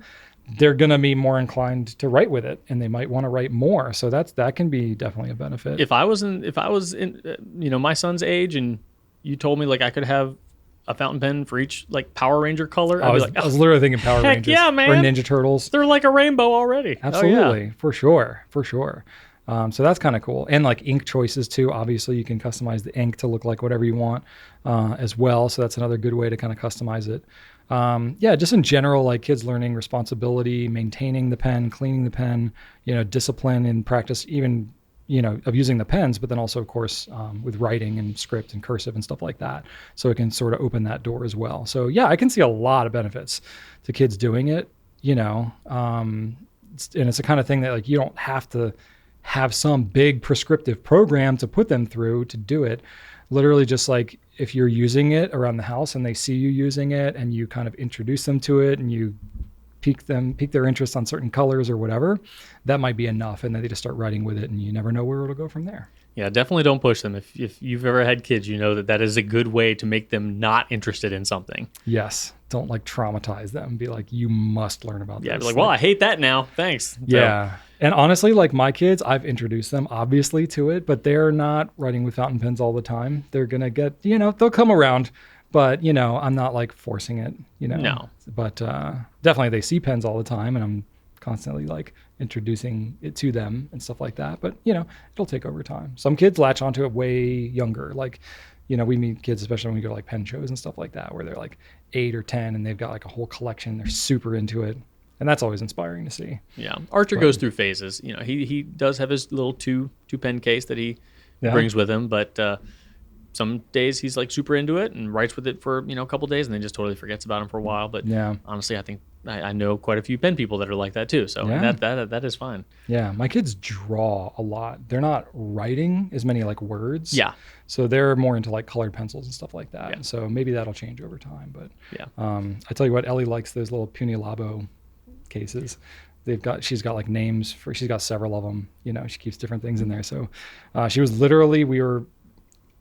they're going to be more inclined to write with it, and they might want to write more. So that can be definitely a benefit. If I was in my son's age and you told me like I could have a fountain pen for each like Power Ranger color, I was literally thinking Power heck Rangers yeah, man. or Ninja Turtles. They're like a rainbow already. Absolutely. Oh, yeah. For sure. So that's kind of cool. And like ink choices too. Obviously you can customize the ink to look like whatever you want as well. So that's another good way to kind of customize it. Just in general, like kids learning responsibility, maintaining the pen, cleaning the pen, discipline and practice, even of using the pens, but then also, of course, with writing and script and cursive and stuff like that. So it can sort of open that door as well. So yeah, I can see a lot of benefits to kids doing it, and it's the kind of thing that like you don't have to have some big prescriptive program to put them through to do it. Literally just like if you're using it around the house and they see you using it and you kind of introduce them to it and you pique their interest on certain colors or whatever, that might be enough. And then they just start writing with it and you never know where it'll go from there. Yeah, definitely don't push them. If you've ever had kids, you know that is a good way to make them not interested in something. Yes. Don't like traumatize them. Be like, you must learn about this. Yeah, be like, well, I hate that now. Thanks. Yeah. And honestly, like my kids, I've introduced them obviously to it, but they're not writing with fountain pens all the time. They're going to get, they'll come around. But, I'm not like forcing it, No. But definitely they see pens all the time and I'm constantly like introducing it to them and stuff like that. But, it'll take over time. Some kids latch onto it way younger. Like, we meet kids, especially when we go to like pen shows and stuff like that, where they're like 8 or 10 and they've got like a whole collection. They're super into it. And that's always inspiring to see. Yeah. Archer goes through phases. He does have his little two pen case that he brings with him, but some days he's like super into it and writes with it for a couple days and then just totally forgets about him for a while. But honestly, I think I know quite a few pen people that are like that too. So that is fine. Yeah, my kids draw a lot. They're not writing as many like words. Yeah. So they're more into like colored pencils and stuff like that. Yeah. So maybe that'll change over time. But I tell you what, Ellie likes those little Puny Labo cases. She's got like names she's got several of them. She keeps different things in there. So she was literally, we were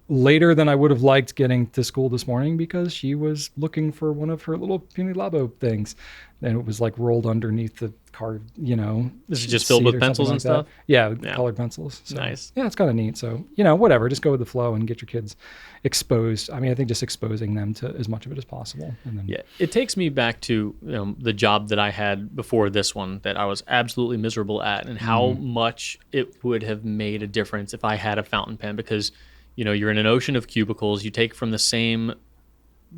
later than I would have liked getting to school this morning because she was looking for one of her little Puny Labo things. And it was like rolled underneath the car, This is just filled with pencils and stuff? Yeah, colored pencils. So, Nice. Yeah, it's kind of neat. So, whatever, just go with the flow and get your kids exposed. I mean, I think just exposing them to as much of it as possible. And then, Yeah, it takes me back to the job that I had before this one that I was absolutely miserable at, and how much it would have made a difference if I had a fountain pen, because you're in an ocean of cubicles. You take from the same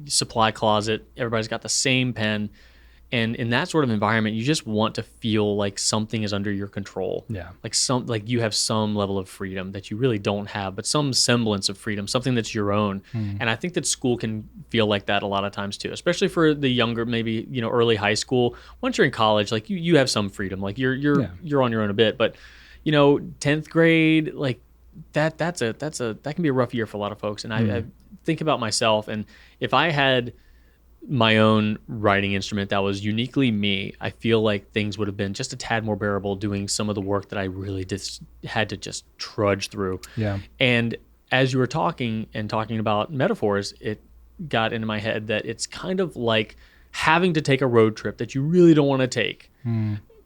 supply closet. Everybody's got the same pen. And in that sort of environment, you just want to feel like something is under your control. Yeah. Like you have some level of freedom that you really don't have, but some semblance of freedom, something that's your own. And I think that school can feel like that a lot of times too, especially for the younger, maybe, early high school. Once you're in college, like you have some freedom. Like you're on your own a bit, but 10th grade, like that can be a rough year for a lot of folks. And I think about myself, and if I had my own writing instrument that was uniquely me, I feel like things would have been just a tad more bearable doing some of the work that I really just had to just trudge through. Yeah. And as you were talking about metaphors, it got into my head that it's kind of like having to take a road trip that you really don't want to take,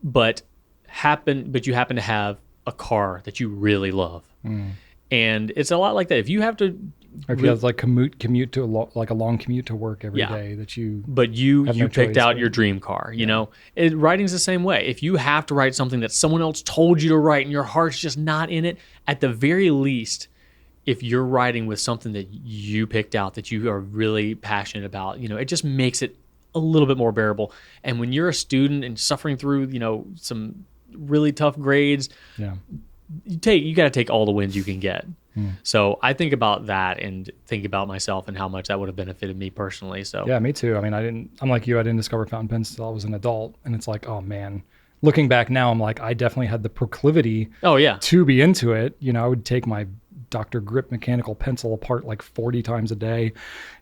but you happen to have a car that you really love. And it's a lot like that. If you have to, or if you have like commute to a long commute to work every day but you have no picked choice, out your dream car, writing's the same way. If you have to write something that someone else told you to write and your heart's just not in it, at the very least, if you're writing with something that you picked out that you are really passionate about, it just makes it a little bit more bearable. And when you're a student and suffering through, some really tough grades, you got to take all the wins you can get. So I think about that and think about myself and how much that would have benefited me personally. So yeah, me too. I mean, I'm like you, I didn't discover fountain pens until I was an adult, and it's like, oh man, looking back now, I'm like, I definitely had the proclivity to be into it. I would take my Dr. Grip mechanical pencil apart like 40 times a day,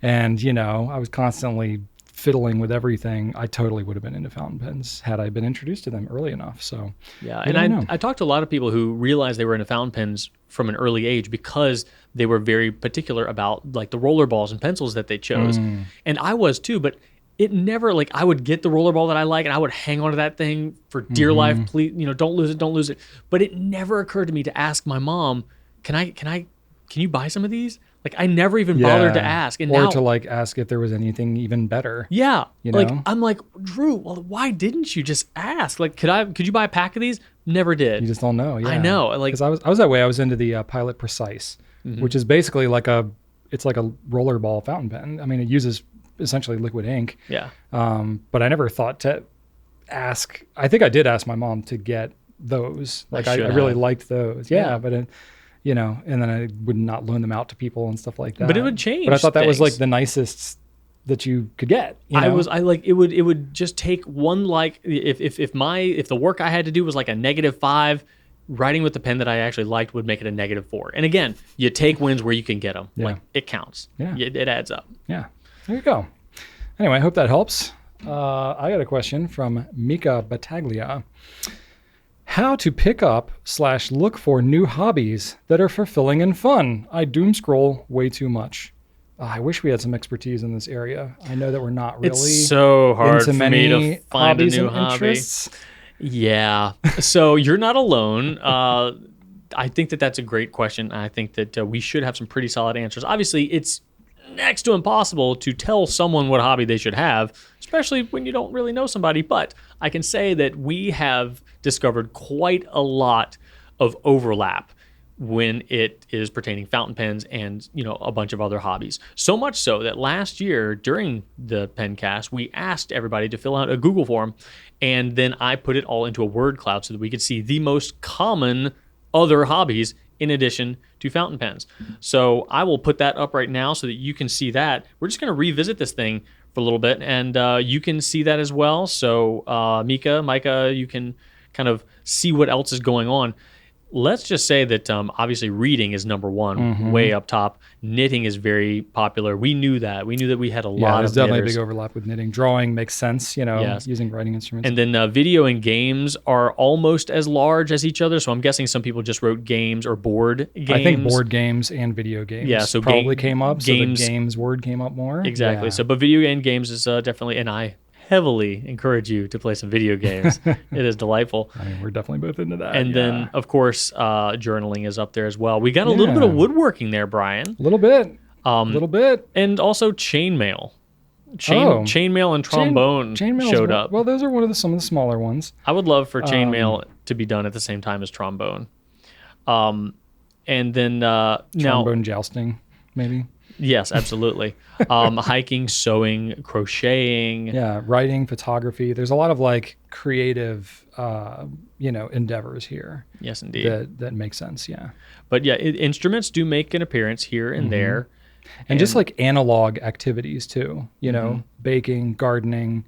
and I was constantly fiddling with everything. I totally would have been into fountain pens had I been introduced to them early enough. So yeah, and I talked to a lot of people who realized they were into fountain pens from an early age because they were very particular about like the roller balls and pencils that they chose. And I was too, but it never, like, I would get the roller ball that I like and I would hang on to that thing for dear life. Please, don't lose it. But it never occurred to me to ask my mom, can you buy some of these? Like, I never even bothered to ask. And or now, to like ask if there was anything even better. Yeah. Like, I'm like, Drew, well, why didn't you just ask? Like, could you buy a pack of these? Never did. You just don't know. Yeah. I know. Like, 'cause I was that way. I was into the Pilot Precise, which is basically like a rollerball fountain pen. I mean, it uses essentially liquid ink. Yeah. But I never thought to ask. I think I did ask my mom to get those. Like, I really liked those. Yeah. But and then I would not loan them out to people and stuff like that. But it would change. But I thought that was like the nicest that you could get. It would just take one, like, if the work I had to do was like a -5, writing with the pen that I actually liked would make it a -4. And again, you take wins where you can get them. Yeah. Like, it counts. Yeah. It adds up. Yeah. There you go. Anyway, I hope that helps. I got a question from Mika Battaglia. How to pick up / look for new hobbies that are fulfilling and fun. I doom scroll way too much. I wish we had some expertise in this area. I know that we're not really It's so hard into for me to find a new and hobby. interests. Yeah. So you're not alone. I think that's a great question. I think that we should have some pretty solid answers. Obviously, it's next to impossible to tell someone what hobby they should have, especially when you don't really know somebody. But I can say that we have discovered quite a lot of overlap when it is pertaining fountain pens and a bunch of other hobbies. So much so that last year during the Pencast, we asked everybody to fill out a Google form, and then I put it all into a word cloud so that we could see the most common other hobbies in addition to fountain pens. So I will put that up right now so that you can see that. We're just going to revisit this thing for a little bit, and you can see that as well. So Micah, you can kind of see what else is going on. let's just say that obviously reading is number one, way up top. Knitting is very popular. We knew that. We knew that we had a lot there's of definitely knitters. a big overlap with knitting. Drawing makes sense, Yes. using writing instruments. And then video and games are almost as large as each other. So I'm guessing some people just wrote games or board games. I think board games and video games so probably came up. games, so the games word came up more. Exactly. Yeah. So, but video game games is definitely, and I heavily encourage you to play some video games. It is delightful. I mean, we're definitely both into that. And then, of course, journaling is up there as well. We got a little bit of woodworking there, Brian. A little bit. A little bit. And also chainmail. Chainmail and trombone showed up. Well, those are one of some of the smaller ones. I would love for chainmail to be done at the same time as trombone. And then trombone jousting, maybe. Yes, absolutely. Hiking, sewing, crocheting. Yeah, writing, photography. There's a lot of like creative, endeavors here. Yes, indeed. That makes sense. Yeah. But yeah, instruments do make an appearance here and there. And just like analog activities too, baking, gardening,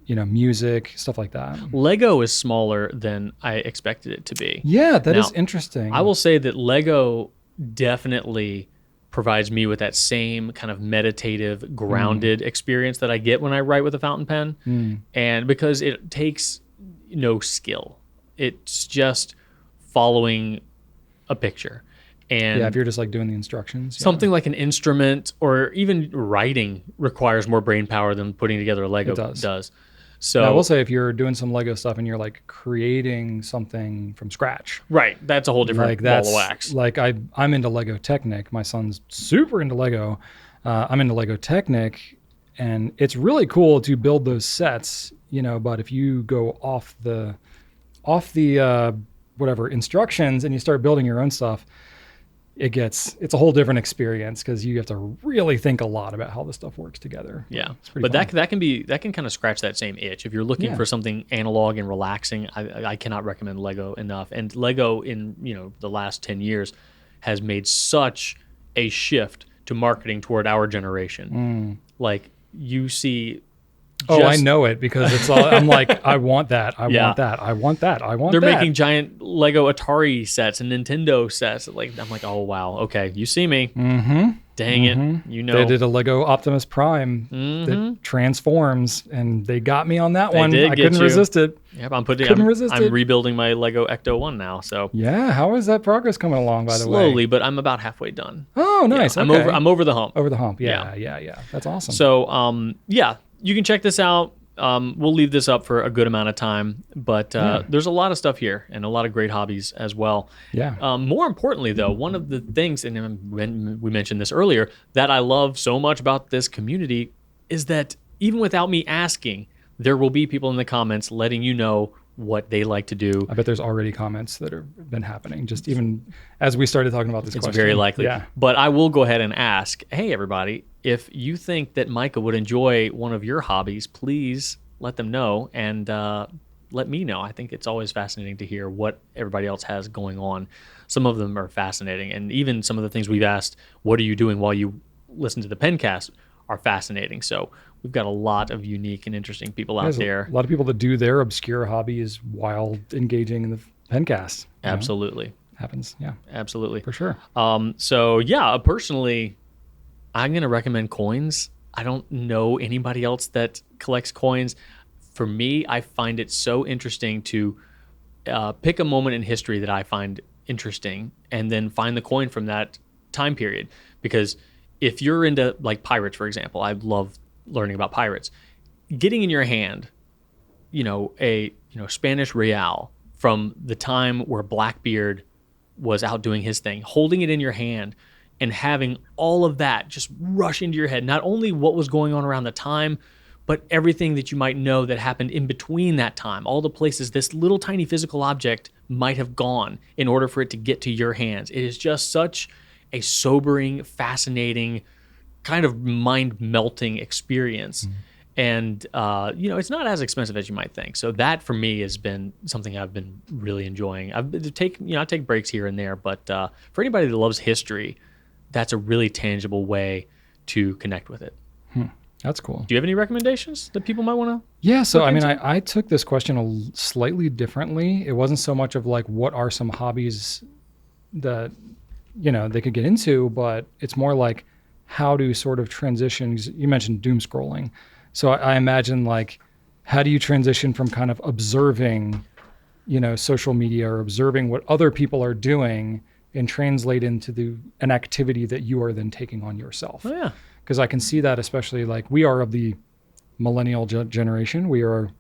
music, stuff like that. Lego is smaller than I expected it to be. Yeah, that is interesting. I will say that Lego definitely provides me with that same kind of meditative, grounded experience that I get when I write with a fountain pen. And because it takes no skill, it's just following a picture. And if you're just like doing the instructions. Something like an instrument or even writing requires more brain power than putting together a Lego does. So I will say if you're doing some Lego stuff and you're like creating something from scratch. Right. That's a whole different ball of wax. Like I'm into Lego Technic. My son's super into Lego. I'm into Lego Technic, and it's really cool to build those sets, but if you go off the whatever instructions and you start building your own stuff, it's a whole different experience because you have to really think a lot about how this stuff works together. Yeah, but fun. that can kind of scratch that same itch. If you're looking for something analog and relaxing, I cannot recommend Lego enough. And Lego in the last 10 years has made such a shift to marketing toward our generation. Like you see. I know it because it's all. I'm like, I want that. I want that. I want that. I want They're that. making giant Lego Atari sets and Nintendo sets. I'm like, oh wow, okay, you see me. Dang it, They did a Lego Optimus Prime that transforms, and they got me on that one. I couldn't resist it. Yep, I'm rebuilding my Lego Ecto 1 now. So yeah, how is that progress coming along? By the way, slowly, but I'm about halfway done. Oh, nice. Yeah, okay. I'm over the hump. Over the hump. Yeah. That's awesome. So you can check this out. We'll leave this up for a good amount of time, but there's a lot of stuff here and a lot of great hobbies as well. Yeah. More importantly, though, one of the things, and when we mentioned this earlier, that I love so much about this community is that even without me asking, there will be people in the comments letting you know what they like to do. I bet there's already comments that have been happening just even as we started talking about this question. It's very likely. Yeah. But I will go ahead and ask, hey, everybody, if you think that Micah would enjoy one of your hobbies, please let them know and let me know. I think it's always fascinating to hear what everybody else has going on. Some of them are fascinating. And even some of the things we've asked, what are you doing while you listen to the Pencast, are fascinating. So we've got a lot of unique and interesting people out there. A lot of people that do their obscure hobbies while engaging in the Pencast. Absolutely. Happens. Yeah. Absolutely. For sure. So yeah, personally, I'm going to recommend coins. I don't know anybody else that collects coins. For me, I find it so interesting to pick a moment in history that I find interesting and then find the coin from that time period. Because if you're into like pirates, for example, I love learning about pirates. Getting in your hand, a Spanish real from the time where Blackbeard was out doing his thing, holding it in your hand and having all of that just rush into your head. Not only what was going on around the time, but everything that you might know that happened in between that time, all the places this little tiny physical object might have gone in order for it to get to your hands. It is just such a sobering, fascinating, kind of mind-melting experience. And, it's not as expensive as you might think. So that, for me, has been something I've been really enjoying. I take breaks here and there, but for anybody that loves history, that's a really tangible way to connect with it. That's cool. Do you have any recommendations that people might want to? Yeah, so look I mean, into? I took this question slightly differently. It wasn't so much of like what are some hobbies that they could get into, but it's more like how to sort of transition. 'Cause you mentioned doom scrolling, so I imagine like how do you transition from kind of observing, social media or observing what other people are doing and translate into an activity that you are then taking on yourself. Oh yeah. Because I can see that, especially like we are of the millennial generation. We are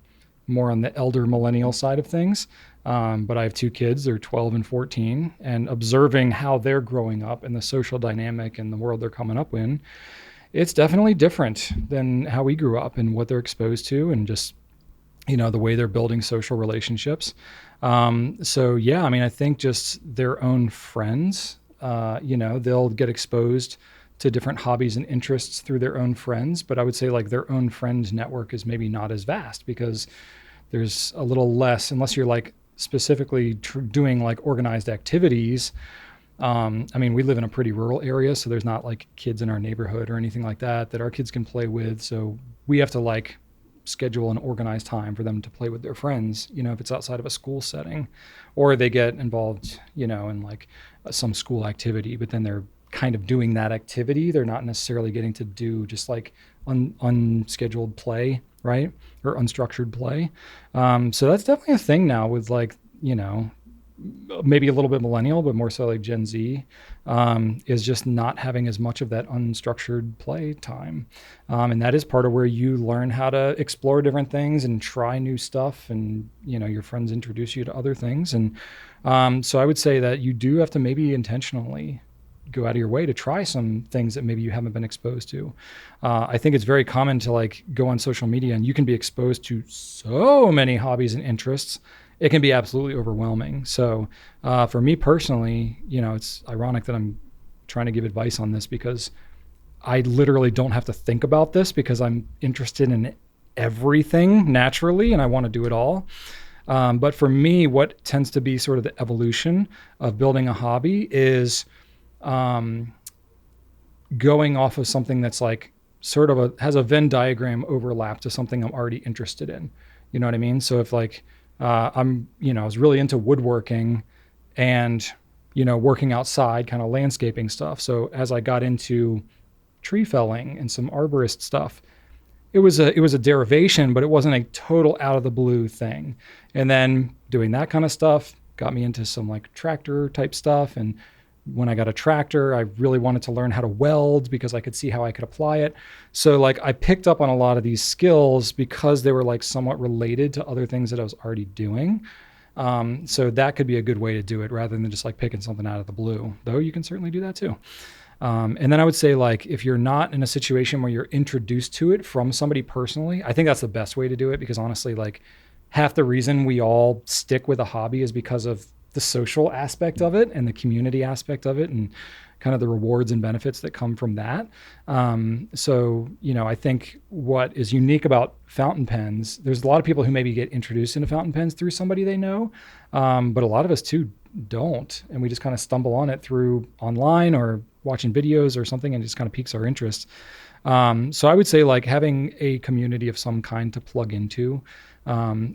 more on the elder millennial side of things. But I have two kids, they're 12 and 14, and observing how they're growing up and the social dynamic and the world they're coming up in, it's definitely different than how we grew up and what they're exposed to and just, the way they're building social relationships. So yeah, I mean, I think just their own friends, they'll get exposed to different hobbies and interests through their own friends. But I would say like their own friend network is maybe not as vast because there's a little less, unless you're like specifically doing like organized activities. I mean, we live in a pretty rural area, so there's not like kids in our neighborhood or anything like that our kids can play with. So we have to like schedule an organized time for them to play with their friends, if it's outside of a school setting, or they get involved, in like some school activity, but then they're kind of doing that activity. They're not necessarily getting to do just like unscheduled play, right? Or unstructured play. So that's definitely a thing now with like, maybe a little bit millennial, but more so like Gen Z, is just not having as much of that unstructured play time. And that is part of where you learn how to explore different things and try new stuff. And, your friends introduce you to other things. And so I would say that you do have to maybe intentionally go out of your way to try some things that maybe you haven't been exposed to. I think it's very common to like go on social media and you can be exposed to so many hobbies and interests. It can be absolutely overwhelming. So for me personally, it's ironic that I'm trying to give advice on this because I literally don't have to think about this because I'm interested in everything naturally and I want to do it all. But for me, what tends to be sort of the evolution of building a hobby is going off of something that's like sort of has a Venn diagram overlap to something I'm already interested in. You know what I mean? So if like I was really into woodworking and, working outside, kind of landscaping stuff. So as I got into tree felling and some arborist stuff, it was a derivation, but it wasn't a total out of the blue thing. And then doing that kind of stuff got me into some like tractor type stuff. And when I got a tractor, I really wanted to learn how to weld because I could see how I could apply it. So like I picked up on a lot of these skills because they were like somewhat related to other things that I was already doing. So that could be a good way to do it rather than just like picking something out of the blue, though you can certainly do that too. And then I would say like, if you're not in a situation where you're introduced to it from somebody personally, I think that's the best way to do it because honestly, like half the reason we all stick with a hobby is because of the social aspect of it and the community aspect of it and kind of the rewards and benefits that come from that. So, I think what is unique about fountain pens, there's a lot of people who maybe get introduced into fountain pens through somebody they know, but a lot of us too don't. And we just kind of stumble on it through online or watching videos or something and it just kind of piques our interest. So I would say like having a community of some kind to plug into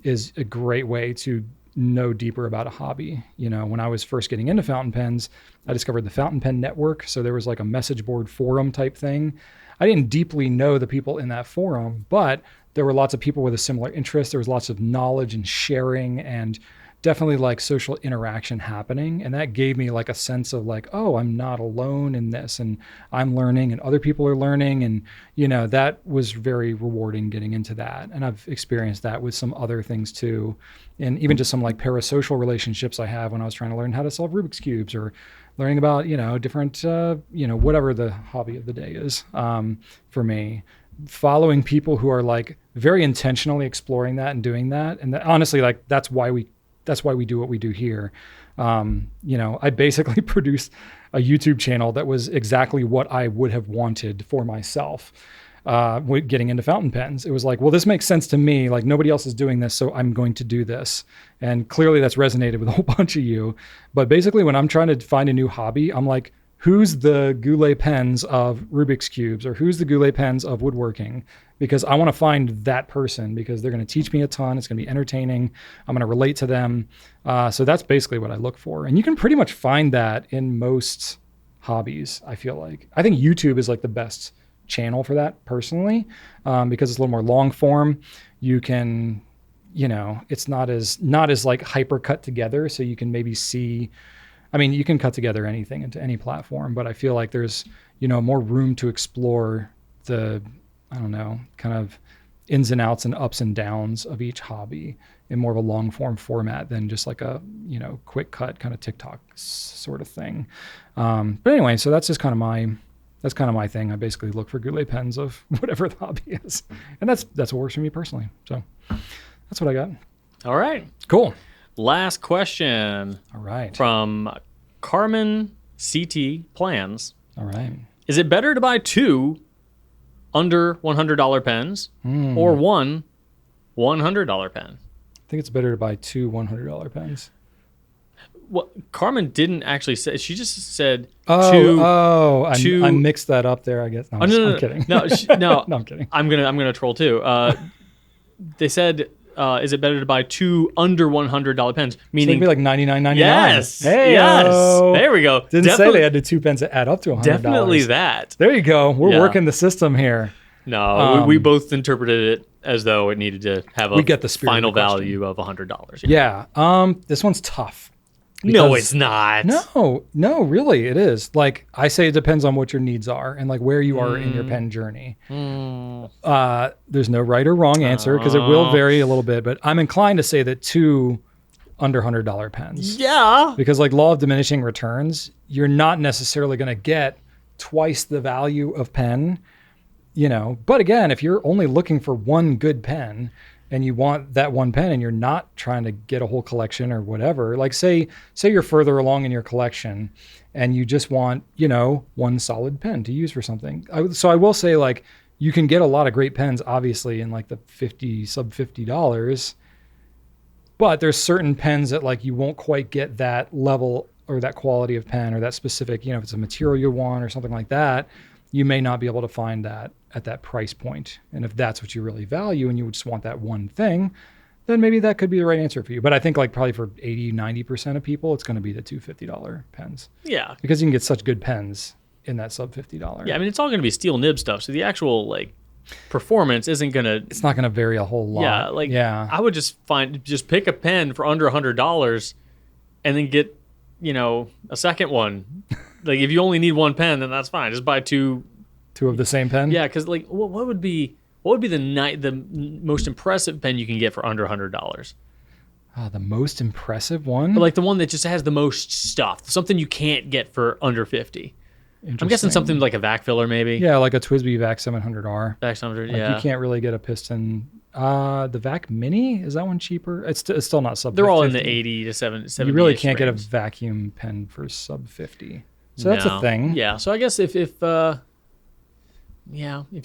is a great way to know deeper about a hobby. When I was first getting into fountain pens, I discovered the Fountain Pen Network. So there was like a message board forum type thing. I didn't deeply know the people in that forum, but there were lots of people with a similar interest. There was lots of knowledge and sharing and definitely like social interaction happening. And that gave me like a sense of like, oh, I'm not alone in this and I'm learning and other people are learning. And, that was very rewarding getting into that. And I've experienced that with some other things too. And even just some like parasocial relationships I have when I was trying to learn how to solve Rubik's Cubes or learning about, different, whatever the hobby of the day is for me. Following people who are like very intentionally exploring that and doing that. And honestly, like that's why we do what we do here. I basically produced a YouTube channel that was exactly what I would have wanted for myself. Getting into fountain pens, it was like, well, this makes sense to me. Like nobody else is doing this, so I'm going to do this. And clearly that's resonated with a whole bunch of you. But basically when I'm trying to find a new hobby, I'm like, who's the Goulet pens of Rubik's Cubes, or who's the Goulet pens of woodworking, because I want to find that person because they're going to teach me a ton. It's going to be entertaining. I'm going to relate to them. So that's basically what I look for. And you can pretty much find that in most hobbies, I feel like. I think YouTube is like the best channel for that personally, because it's a little more long form. You can, it's not as like hyper cut together. So you can maybe see, you can cut together anything into any platform, but I feel like there's, more room to explore the, kind of ins and outs and ups and downs of each hobby in more of a long form format than just like a, quick cut kind of TikTok sort of thing. But anyway, so that's just kind of my thing. I basically look for Goulet pens of whatever the hobby is. And that's what works for me personally. So that's what I got. All right. Cool. Last question. All right. From Carmen CT Plans. All right. Is it better to buy 2 under $100 pens or 1 $100 pen? I think it's better to buy 2 $100 pens. Well, Carmen didn't actually say. She just said I mixed that up there, I guess. No, I'm kidding. No, no, I'm kidding. I'm gonna troll too. They said, is it better to buy 2 under $100 pens? Meaning, so it'd be like $99.99. Yes. Hey, yes. There we go. Didn't say they had the 2 pens that add up to $100. Definitely that. There you go. We're working the system here. No, we both interpreted it as though it needed to have we get the final value of $100. Yeah. This one's tough. No, it's not. No, really, it is. Like I say, it depends on what your needs are and like where you are in your pen journey. There's no right or wrong answer because it will vary a little bit, but I'm inclined to say that 2 under $100 pens. Yeah. Because like law of diminishing returns, you're not necessarily going to get twice the value of pen, But again, if you're only looking for one good pen, and you want that one pen and you're not trying to get a whole collection or whatever, like say you're further along in your collection and you just want, one solid pen to use for something. So I will say like you can get a lot of great pens, obviously in like the sub $50, but there's certain pens that like you won't quite get that level or that quality of pen or that specific, if it's a material you want or something like that, you may not be able to find that at that price point. And if that's what you really value and you just want that one thing, then maybe that could be the right answer for you. But I think like probably for 80-90% of people, it's going to be the $250 pens. Yeah. Because you can get such good pens in that sub $50. Yeah, it's all going to be steel nib stuff. So the actual like performance isn't going to... It's not going to vary a whole lot. Yeah. I would just pick a pen for under $100 and then get, a second one. Like if you only need one pen, then that's fine. Just buy 2 of the same pen. Yeah, because like what would be the most impressive pen you can get for under $100? The most impressive one? Like the one that just has the most stuff, something you can't get for under $50. I'm guessing something like a vac filler, maybe. Yeah, like a TWSBI VAC 700R. VAC 700, like yeah. You can't really get a piston. The VAC Mini, is that one cheaper? It's still not sub. They're all in the 80 to 70. You really can't range. Get a vacuum pen for sub 50. So that's a thing. Yeah. So I guess if you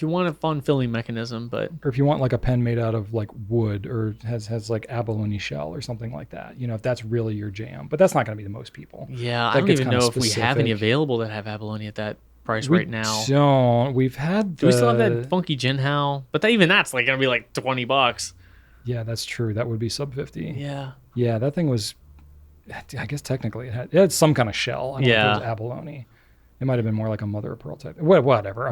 want a fun filling mechanism, or if you want like a pen made out of like wood or has like abalone shell or something like that, if that's really your jam. But that's not going to be the most people. Yeah, I don't even know if we have any available that have abalone at that price right now. Don't. We've had. Do we still have that funky Jinhao? But that's like going to be like $20. Yeah, that's true. That would be sub 50. Yeah. Yeah, that thing was. I guess technically it had some kind of shell. I don't know if it was abalone. It might have been more like a mother of pearl type. Whatever.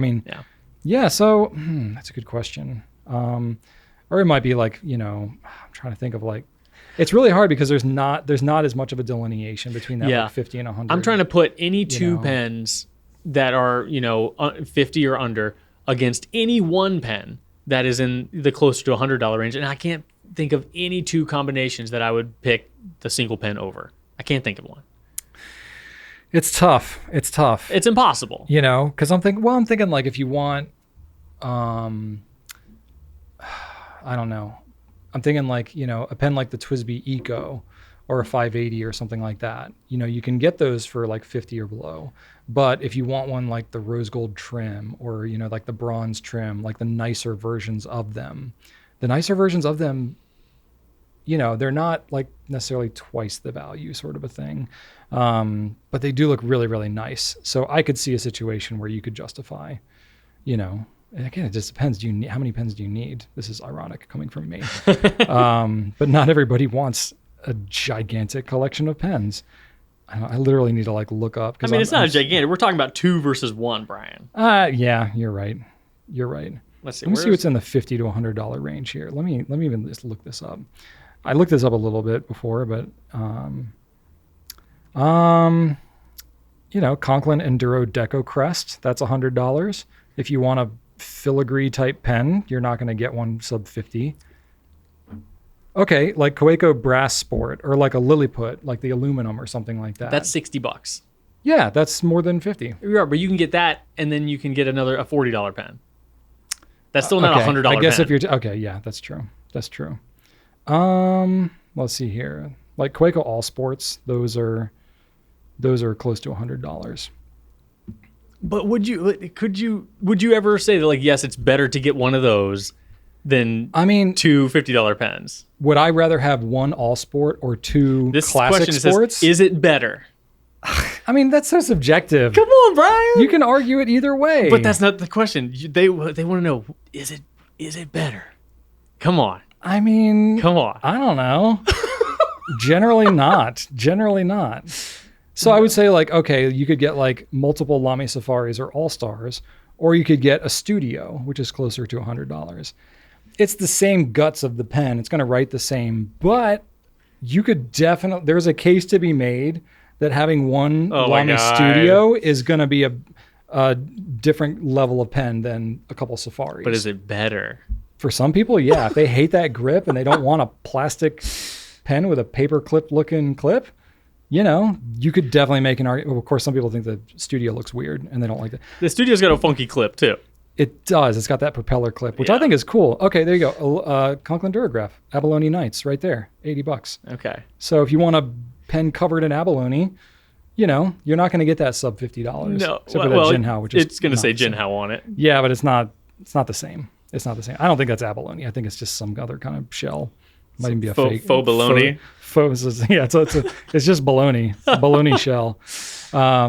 Yeah. So that's a good question. Or it might be like, I'm trying to think of like, it's really hard because there's not as much of a delineation between that like 50 and 100. I'm trying to put any 2 pens that are 50 or under against any one pen that is in the closer to $100 range, and I can't think of any 2 combinations that I would pick the single pen over. I can't think of one. It's tough. It's impossible. Because I'm thinking like if you want, I don't know. I'm thinking like, a pen like the TWSBI Eco or a 580 or something like that. You can get those for like 50 or below. But if you want one like the rose gold trim or, like the bronze trim, like the nicer versions of them they're not like necessarily twice the value sort of a thing. But they do look really, really nice. So I could see a situation where you could justify, and again, it just depends. How many pens do you need? This is ironic coming from me. But not everybody wants a gigantic collection of pens. I literally need to like look up. I mean, it's not gigantic. We're talking about 2 versus 1, Brian. Yeah, you're right. Let's see. Let me see what's in the $50 to $100 range here. Let me even just look this up. I looked this up a little bit before, but Conklin Enduro Deco Crest, that's $100. If you want a filigree type pen, you're not going to get one sub 50. Okay, like Kaweco Brass Sport or like a Lilliput, like the aluminum or something like that. That's $60. Yeah, that's more than 50. Yeah, but you can get that, and then you can get a $40 pen. That's still not a $100 pen. I guess if you're okay, yeah, that's true. Let's see here. Like Kaweco All Sports, those are close to $100. But would you ever say that, like, yes, it's better to get one of those than two $50 pens? Would I rather have one All Sport or two classic sports? Is it better? I mean, that's so subjective. Come on, Brian. You can argue it either way. But that's not the question. They want to know, is it better? Come on. I mean, come on. I don't know. Generally not. So I would say, like, okay, you could get like multiple Lamy Safaris or All Stars, or you could get a Studio, which is closer to $100. It's the same guts of the pen. It's going to write the same, but you could definitely, there's a case to be made that having one Lamy Studio is going to be a different level of pen than a couple Safaris. But is it better? For some people, yeah. If they hate that grip and they don't want a plastic pen with a paper clip looking clip, you could definitely make an argument. Well, of course, some people think the Studio looks weird and they don't like it. The Studio's got a funky clip too. It does. It's got that propeller clip, which I think is cool. Okay, there you go. Conklin Durograph, Abalone Nights, right there, $80. Okay. So if you want a pen covered in abalone, you're not going to get that sub $50. No, except for that Jinhao, which is it's going to say Jinhao on it. Yeah, but it's not the same. It's not the same. I don't think that's abalone. I think it's just some other kind of shell. Might even be a fake faux bologna. Yeah, it's just bologna, bologna shell. Yeah,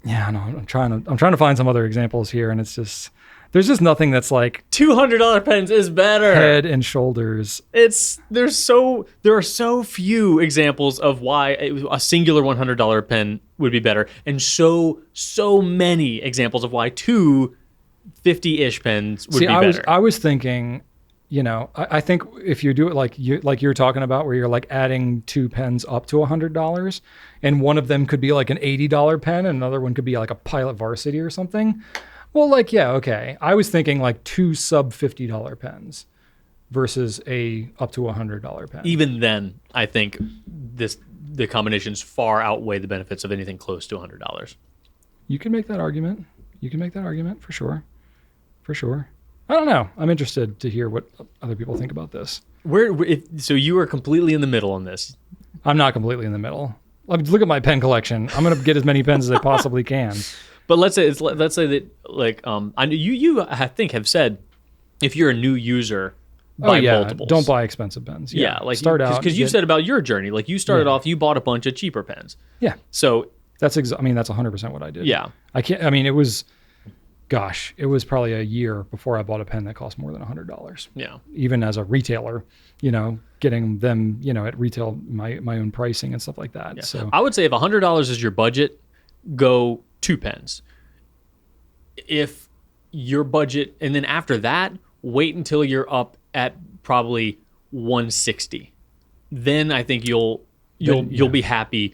no, I'm trying to find some other examples here, and it's just there's just nothing that's like $200 pens is better. Head and shoulders. There are so few examples of why a singular $100 pen would be better, and so many examples of why two 50-ish pens would be better. I was thinking, I think if you do it like you're talking about, where you're like adding two pens up to $100, and one of them could be like an $80 pen, and another one could be like a Pilot Varsity or something. Well, like, yeah, okay. I was thinking like two sub $50 pens versus a up to $100 pen. Even then, I think the combinations far outweigh the benefits of anything close to $100. You can make that argument. For sure. I don't know. I'm interested to hear what other people think about this. So you are completely in the middle on this. I'm not completely in the middle. Look at my pen collection. I'm going to get as many pens as I possibly can. But let's say that like you I think have said, if you're a new user, buy multiples. Don't buy expensive pens. Yeah, like start out because you said about your journey. Like you started off, you bought a bunch of cheaper pens. Yeah. So that's 100% what I did. Yeah. It was probably a year before I bought a pen that cost more than $100. Yeah. Even as a retailer, getting them, at retail, my own pricing and stuff like that. Yeah. So I would say if $100 is your budget, go 2 pens. If your budget, and then after that, wait until you're up at probably 160. Then I think you'll be happy.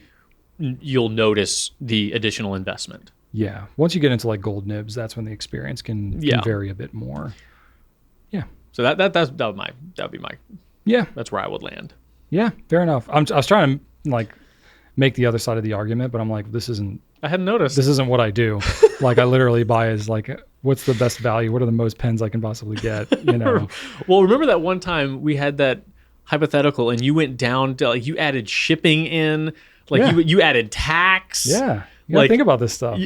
You'll notice the additional investment. Yeah. Once you get into like gold nibs, that's when the experience can vary a bit more. Yeah. So that would be my. Yeah. That's where I would land. Yeah. Fair enough. I was trying to like make the other side of the argument, but I'm like, I hadn't noticed. This isn't what I do. Like I literally buy is like, what's the best value? What are the most pens I can possibly get? Well, remember that one time we had that hypothetical, and you went down to like you added shipping in, like you added tax. Yeah. You gotta think about this stuff.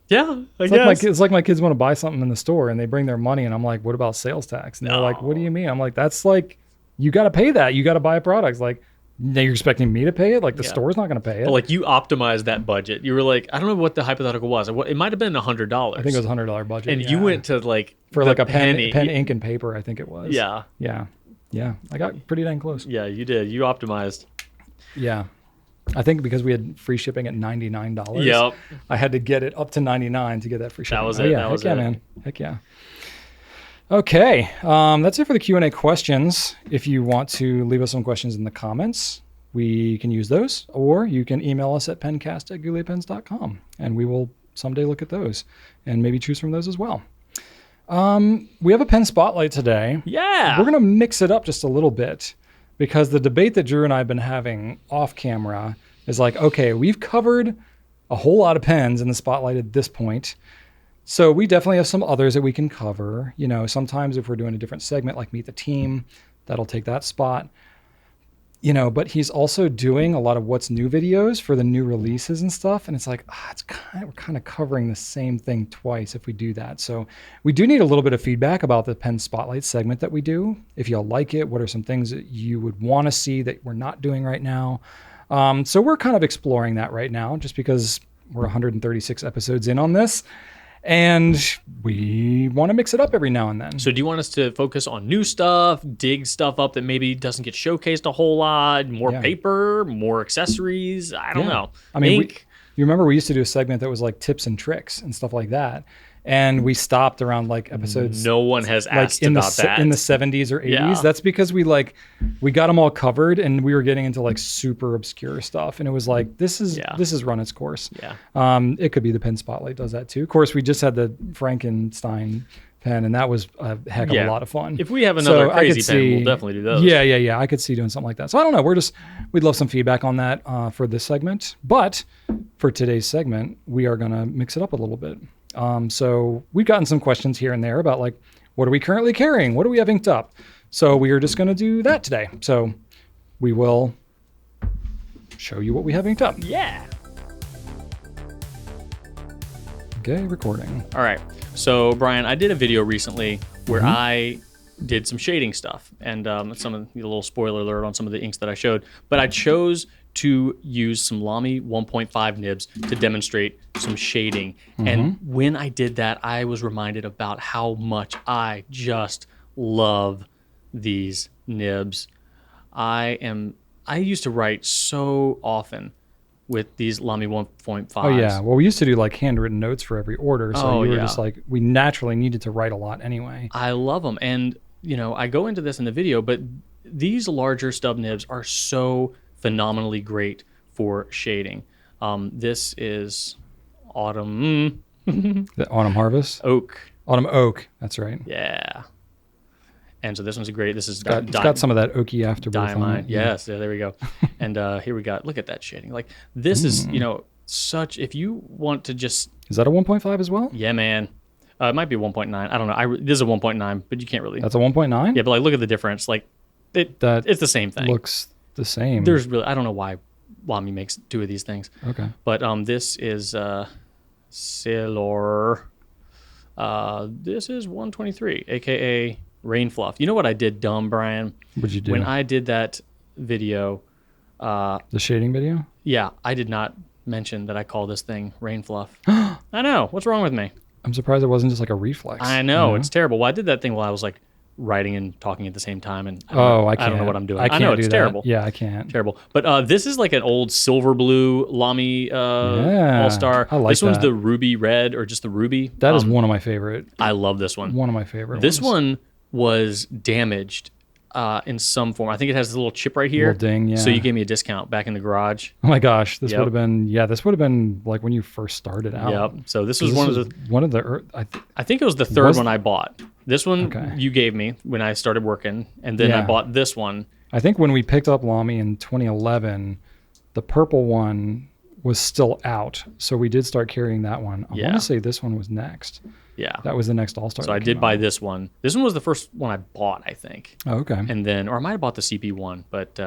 Yeah, it's like my kids want to buy something in the store and they bring their money and I'm like, what about sales tax? And they're like, what do you mean? I'm like, that's like you got to pay that. You got to buy a product. Like, now you're expecting me to pay it? Like, the store's not going to pay it. But like, you optimized that budget. You were like, I don't know what the hypothetical was. It might have been $100. I think it was $100 budget. And you went to like for like a penny. pen, ink, and paper. I think it was. Yeah. I got pretty dang close. Yeah, you did. You optimized. Yeah. I think because we had free shipping at $99. Yep. I had to get it up to $99 to get that free shipping. That was it. Yeah. That was Heck yeah, it. man. Heck yeah. Okay. That's it for the Q&A questions. If you want to leave us some questions in the comments, we can use those, or you can email us at pencast@gouletpens.com, and we will someday look at those and maybe choose from those as well. We have a pen spotlight today. Yeah. We're going to mix it up just a little bit, because the debate that Drew and I have been having off camera is like, okay, we've covered a whole lot of pens in the spotlight at this point. So we definitely have some others that we can cover. You know, sometimes if we're doing a different segment like Meet the Team, that'll take that spot. You know, but he's also doing a lot of what's new videos for the new releases and stuff. And it's like, we're kind of covering the same thing twice if we do that. So we do need a little bit of feedback about the Pen Spotlight segment that we do. If y'all like it, what are some things that you would want to see that we're not doing right now? So we're kind of exploring that right now, just because we're 136 episodes in on this. And we want to mix it up every now and then. So do you want us to focus on new stuff, dig stuff up that maybe doesn't get showcased a whole lot, more paper, more accessories? I don't know. I mean, Ink. you remember we used to do a segment that was like tips and tricks and stuff like that. And we stopped around like episodes. No one has asked like about that. In the 70s or 80s. Yeah. That's because we got them all covered, and we were getting into like super obscure stuff. And it was like, this is run its course. Yeah. It could be the Pen Spotlight does that too. Of course, we just had the Frankenstein pen, and that was a heck of a lot of fun. If we have another crazy pen, we'll definitely do those. Yeah. I could see doing something like that. So I don't know. We'd love some feedback on that for this segment. But for today's segment, we are going to mix it up a little bit. So we've gotten some questions here and there about like, what are we currently carrying? What do we have inked up? So we are just going to do that today. So we will show you what we have inked up. Yeah. Okay, recording. All right. So Brian, I did a video recently where I did some shading stuff, and some of the little spoiler alert on some of the inks that I showed, but I chose to use some Lamy 1.5 nibs to demonstrate some shading. And when I did that, I was reminded about how much I just love these nibs. I used to write so often with these Lamy 1.5s. Oh yeah. Well, we used to do like handwritten notes for every order. So you were just like, we naturally needed to write a lot anyway. I love them. And, you know, I go into this in the video, but these larger stub nibs are so phenomenally great for shading. This is Autumn. The Autumn Harvest? Oak. Autumn Oak. That's right. Yeah. And so this one's great. This is It's got some of that oaky afterbirth on diamond. it. Yes. Yeah, there we go. And here we got, look at that shading. Like this is, you know, if you want to just. Is that a 1.5 as well? Yeah, man. It might be 1.9. I don't know. This is a 1.9, but you can't really. That's a 1.9? Yeah, but like, look at the difference. Like it's the same thing. Looks the same. There's really, I don't know why Lamy makes two of these things. Okay. But this is Sailor. This is 123, aka Rain Fluff. You know what I did dumb, Brian? What'd you do? When I did that video, the shading video? yeah, I did not mention that I call this thing Rain Fluff. I know. What's wrong with me? I'm surprised it wasn't just like a reflex. I know. you It's terrible. Well, I did that thing while I was like writing and talking at the same time, and I don't know what I'm doing. I know can't it's do terrible. That. Yeah, I can't. Terrible. But this is like an old silver blue Lamy All-Star. I like this one's that. the ruby red, or just the ruby. That is one of my favorite. I love this one. One of my favorite This ones. one was damaged in some form. I think it has a little chip right here. Little ding, yeah. So you gave me a discount back in the garage. Oh my gosh, this Yep. would have been like when you first started out. Yep. So this was one of the. I think it was the third one I bought. This one you gave me when I started working, and then I bought this one. I think when we picked up Lamy in 2011, the purple one was still out, so we did start carrying that one. I want to say this one was next. Yeah. That was the next All-Star. So I did buy this one. This one was the first one I bought, I think. Oh, okay. And then, or I might have bought the CP one, but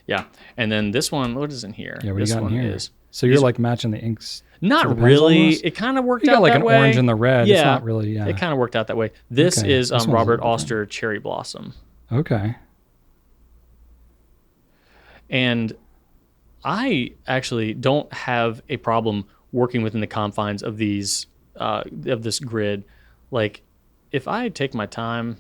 yeah. And then this one, what is in here? Yeah, what this do you got one in here? is. So you're like matching the inks. Not to the pens really. almost? It kind of worked You out got like that an way. orange and the red. Yeah. It's not really, yeah. It kind of worked out that way. This Okay. is This one's a Robert little Oster Cherry Blossom. Okay. And I actually don't have a problem working within the confines of these of this grid. Like, if I take my time,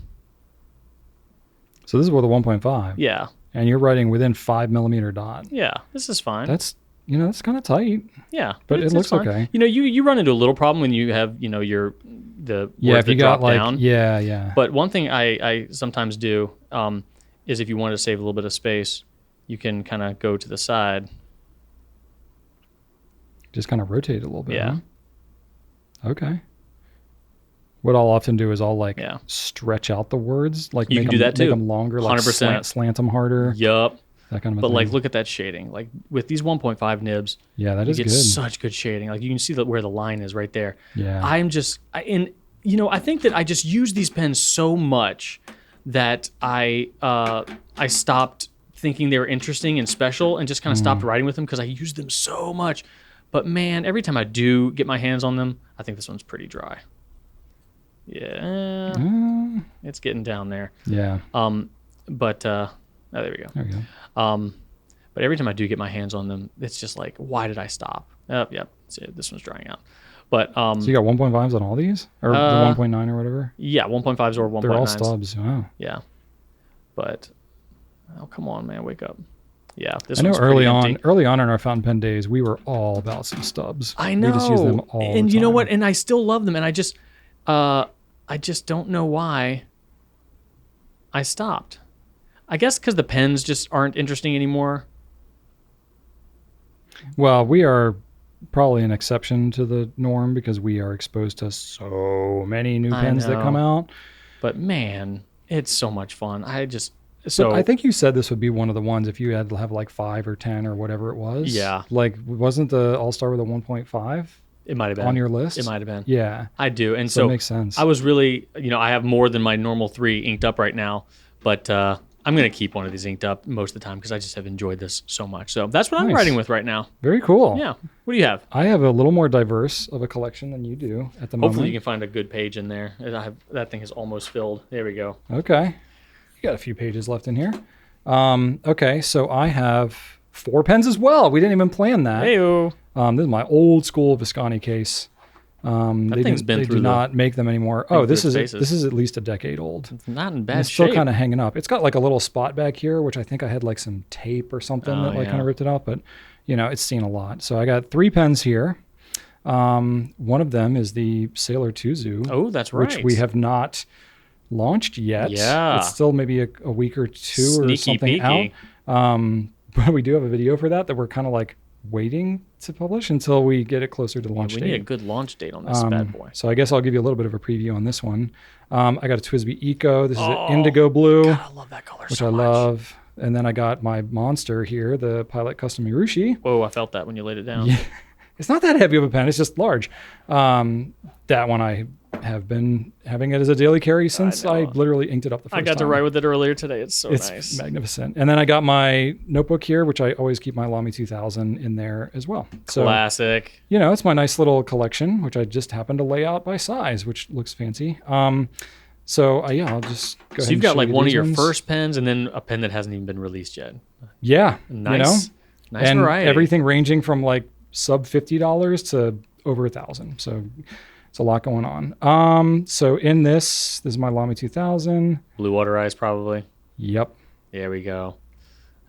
So this is with a 1.5. yeah, And you're writing within 5 millimeter dot. yeah, this is fine. That's that's kind of tight. Yeah, But it it's looks fine. okay. You know, you run into a little problem when you have the Yeah, words if you that got drop like down. yeah. But one thing I sometimes do is if you want to save a little bit of space, you can kind of go to the side. Just kind of rotate it a little bit. Yeah. Huh? Okay. What I'll often do is I'll like Yeah. stretch out the words, like You make can do them, that too. make them longer, like 100%. slant them harder, Yup. that kind of a But thing. like, look at that shading. Like with these 1.5 nibs, Yeah, that you is get good. such good shading. Like you can see where the line is right there. Yeah. I think that I just use these pens so much that I stopped thinking they were interesting and special and just kind of stopped writing with them because I used them so much. But man, every time I do get my hands on them, I think this one's pretty dry. Yeah, it's getting down there. Yeah. But oh, there we go. There you go. But every time I do get my hands on them, it's just like, why did I stop? Yep, this one's drying out. But So you got 1.5s on all these, or the 1.9 or whatever. yeah, 1.5s or 1.9s. They're all stubs. Wow. Yeah, but oh, come on, man, wake up. Yeah, this I know one's pretty early empty. on in our fountain pen days, we were all about some stubs. I know, We just used them all and the you know time. what? And I still love them, and I just don't know why I stopped. I guess because the pens just aren't interesting anymore. Well, we are probably an exception to the norm because we are exposed to so many new I pens that come know. out. But man, it's so much fun. So I think you said this would be one of the ones if you had to have like 5 or 10 or whatever it was. Yeah. Like, wasn't the All-Star with a 1.5 it might have been on your list? It might have been. Yeah. I do, and So so it makes sense. I was really, I have more than my normal 3 inked up right now, but I'm gonna keep one of these inked up most of the time because I just have enjoyed this so much. So that's what I'm Nice. writing with right now. Very cool. Yeah. What do you have? I have a little more diverse of a collection than you do at the Hopefully you moment. can find a good page in there. That thing is almost filled. There we go. Okay. You got a few pages left in here. Okay, so I have 4 pens as well. We didn't even plan that. Heyo. This is my old school Visconti case. thing's been they through do the- not make them anymore. Oh, this through is its paces. this is at least a decade old. It's not in And bad it's still shape. kind of hanging up. It's got like a little spot back here, which I think I had like some tape or something Oh, that like yeah. kind of ripped it out. But it's seen a lot. So I got 3 pens here. One of them is the Sailor Tuzu, Oh, that's right. which we have not launched yet. Yeah. It's still maybe a week or 2 or Sneaky something peeky. out. But we do have a video for that we're kind of like waiting to publish until we get it closer to the launch We date. need a good launch date on this bad boy. So I guess I'll give you a little bit of a preview on this one. I got a TWSBI Eco. This is Oh, an indigo blue, God, I love that color which so I much. love. And then I got my monster here, the Pilot Custom Urushi. Whoa, I felt that when you laid it down. Yeah. It's not that heavy of a pen. It's just large. That one I have been having it as a daily carry since I know. literally inked it up the first I got to time. write with it earlier today. It's so It's nice. magnificent. And then I got my notebook here, which I always keep my Lamy 2000 in there as well. So, Classic. it's my nice little collection, which I just happened to lay out by size, which looks fancy. I'll just go ahead So and you've got show like you one of these your ones. first pens and then a pen that hasn't even been released yet. Yeah. Nice. Nice and variety. everything ranging from like sub $50 to over $1,000. So it's a lot going on. So in this is my Lamy 2000. Blue water eyes, probably. Yep. There we go.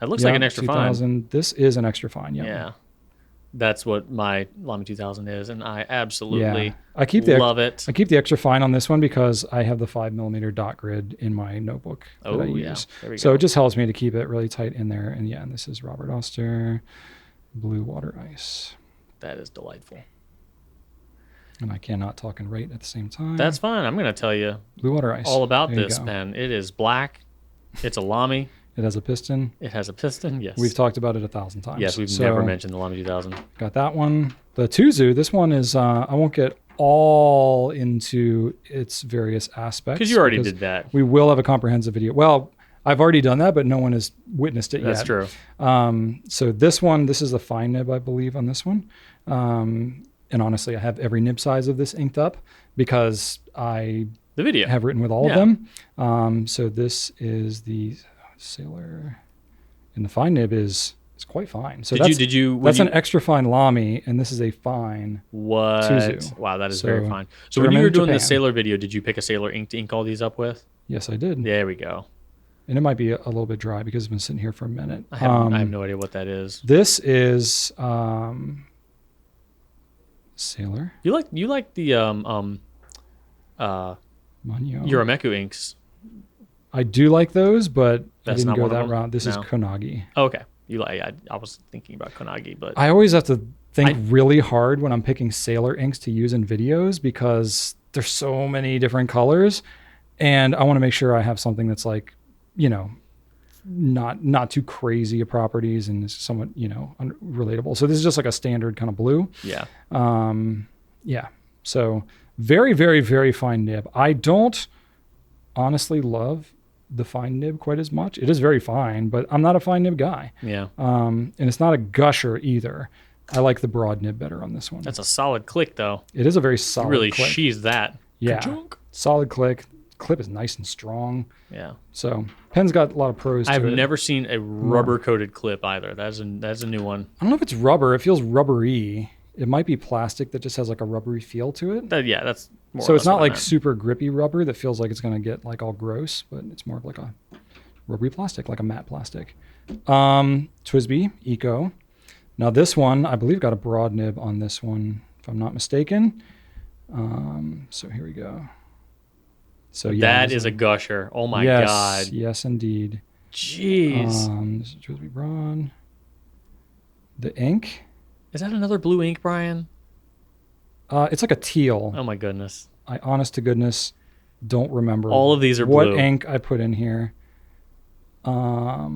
That looks like an extra fine. 2000. This is an extra fine. Yep. Yeah. That's what my Lamy 2000 is, and I absolutely I keep the love it. I keep the extra fine on this one because I have the 5mm dot grid in my notebook that I Oh, yeah. use. There we So go. it just helps me to keep it really tight in there. And this is Robert Oster, Blue Water Ice. That is delightful. And I cannot talk and write at the same time. That's fine. I'm going to tell you Blue Water Ice. all about There you this go. pen. It is black. It's a Lamy. It has a piston. It has a piston. Yes. We've talked about it 1,000 times. Yes, we've So, never mentioned the Lamy 2000. Got that one. The Tuzu, this one is, I won't get all into its various aspects. Because you already did that. We will have a comprehensive video. Well, I've already done that, but no one has witnessed it yet. That's true. So this is a fine nib, I believe, on this one. And honestly, I have every nib size of this inked up because I The video. have written with all Yeah. of them. So this is the Sailor And the fine nib is quite fine. So That's an extra fine Lamy, and this is a fine what? Tuzu. Wow, that is So, very fine. So when you German, were doing the Japan. Sailor video, did you pick a Sailor ink to ink all these up with? Yes, I did. There we go. And it might be a little bit dry because it's been sitting here for a minute. I have no idea what that is. This is Sailor You like the Manyo. Urameku inks? I do like those, but That's I not didn't go one of that them? route. This is No. Konagi. Oh, okay. You like? I was thinking about Konagi, but I always have to think really hard when I'm picking Sailor inks to use in videos because there's so many different colors, and I want to make sure I have something that's like, not too crazy of properties and is somewhat, relatable. So this is just like a standard kind of blue. yeah. Yeah. So very, very, very fine nib. I don't honestly love the fine nib quite as much. It is very fine, but I'm not a fine nib guy. Yeah. And it's not a gusher either. I like the broad nib better on this one. That's a solid click, though. It is a very You solid really click. sheathed that. Yeah. Ka-chunk. Solid click. Clip is nice and strong. Yeah. So pen's got a lot of pros to I've it. never seen a rubber coated clip either. That's a new one. I don't know if it's rubber. It feels rubbery. It might be plastic that just has like a rubbery feel to it. That's more. So or it's less not what I like meant. super grippy rubber that feels like it's going to get like all gross, but it's more of like a rubbery plastic, like a matte plastic. TWSBI Eco. Now this one, I believe, got a broad nib on this one, if I'm not mistaken. So here we go. So yeah, That is a gusher. Oh my yes, god. yes, indeed. Jeez. This is TWSBI broad. The ink, Is that another blue ink, Brian? it's like a teal. Oh my goodness. I honest to goodness don't remember All of these are what blue. ink I put in here. I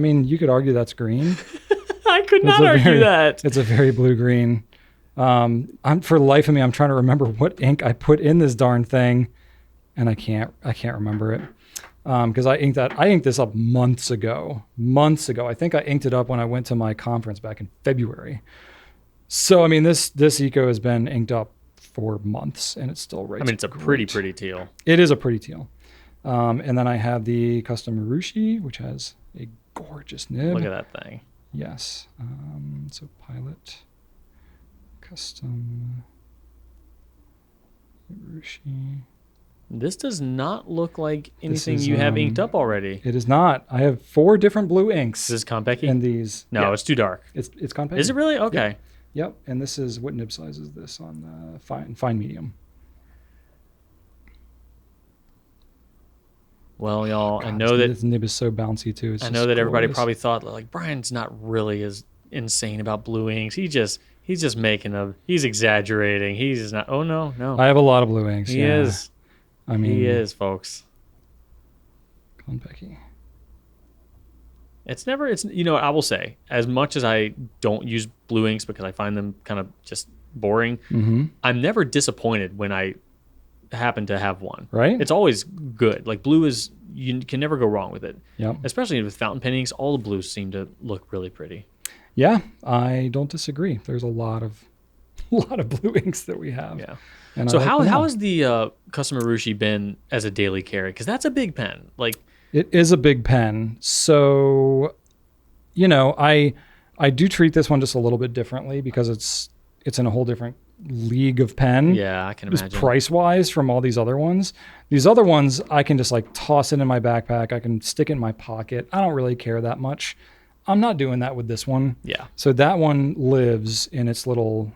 mean, you could argue that's green. I could It's not a argue very- that. It's a very blue green. I'm for the life of me, I'm trying to remember what ink I put in this darn thing, and I can't remember it. Because I inked this up months ago. I think I inked it up when I went to my conference back in February. So I mean, this Eco has been inked up for months, and it's still right. I mean, it's a pretty teal. It is a pretty teal. And then I have the custom Marushi, which has a gorgeous nib. Look at that thing. Yes. So Pilot, custom Marushi. This does not look like anything is, you have inked up already. It is not. I have 4 different blue inks This is Konpeki? in these. No, Yeah, it's too dark. it's Konpeki. Is it really? Okay. Yep. And this is, what nib size is this on the fine medium? Well, y'all, I God, know that this nib is so bouncy too. It's I just know that everybody glorious. probably thought like Brian's not really as insane about blue inks. He's just he's exaggerating. He's just not. Oh no. I have a lot of blue inks. He yeah. is. I mean, He is, folks. Konpeki. It's I will say, as much as I don't use blue inks because I find them kind of just boring, I'm never disappointed when I happen to have one. Right? It's always good. Like blue is, you can never go wrong with it. Yep. Especially with fountain pen inks, all the blues seem to look really pretty. Yeah, I don't disagree. There's a lot of blue inks that we have. Yeah. And So I like how them all. has the Custom Marushi been as a daily carry? Because that's a big pen. Like, It is a big pen. So, I do treat this one just a little bit differently because it's in a whole different league of pen. yeah, I can Just imagine. price wise from all these other ones. These other ones I can just like toss it in my backpack. I can stick it in my pocket. I don't really care that much. I'm not doing that with this one. Yeah. So that one lives in its little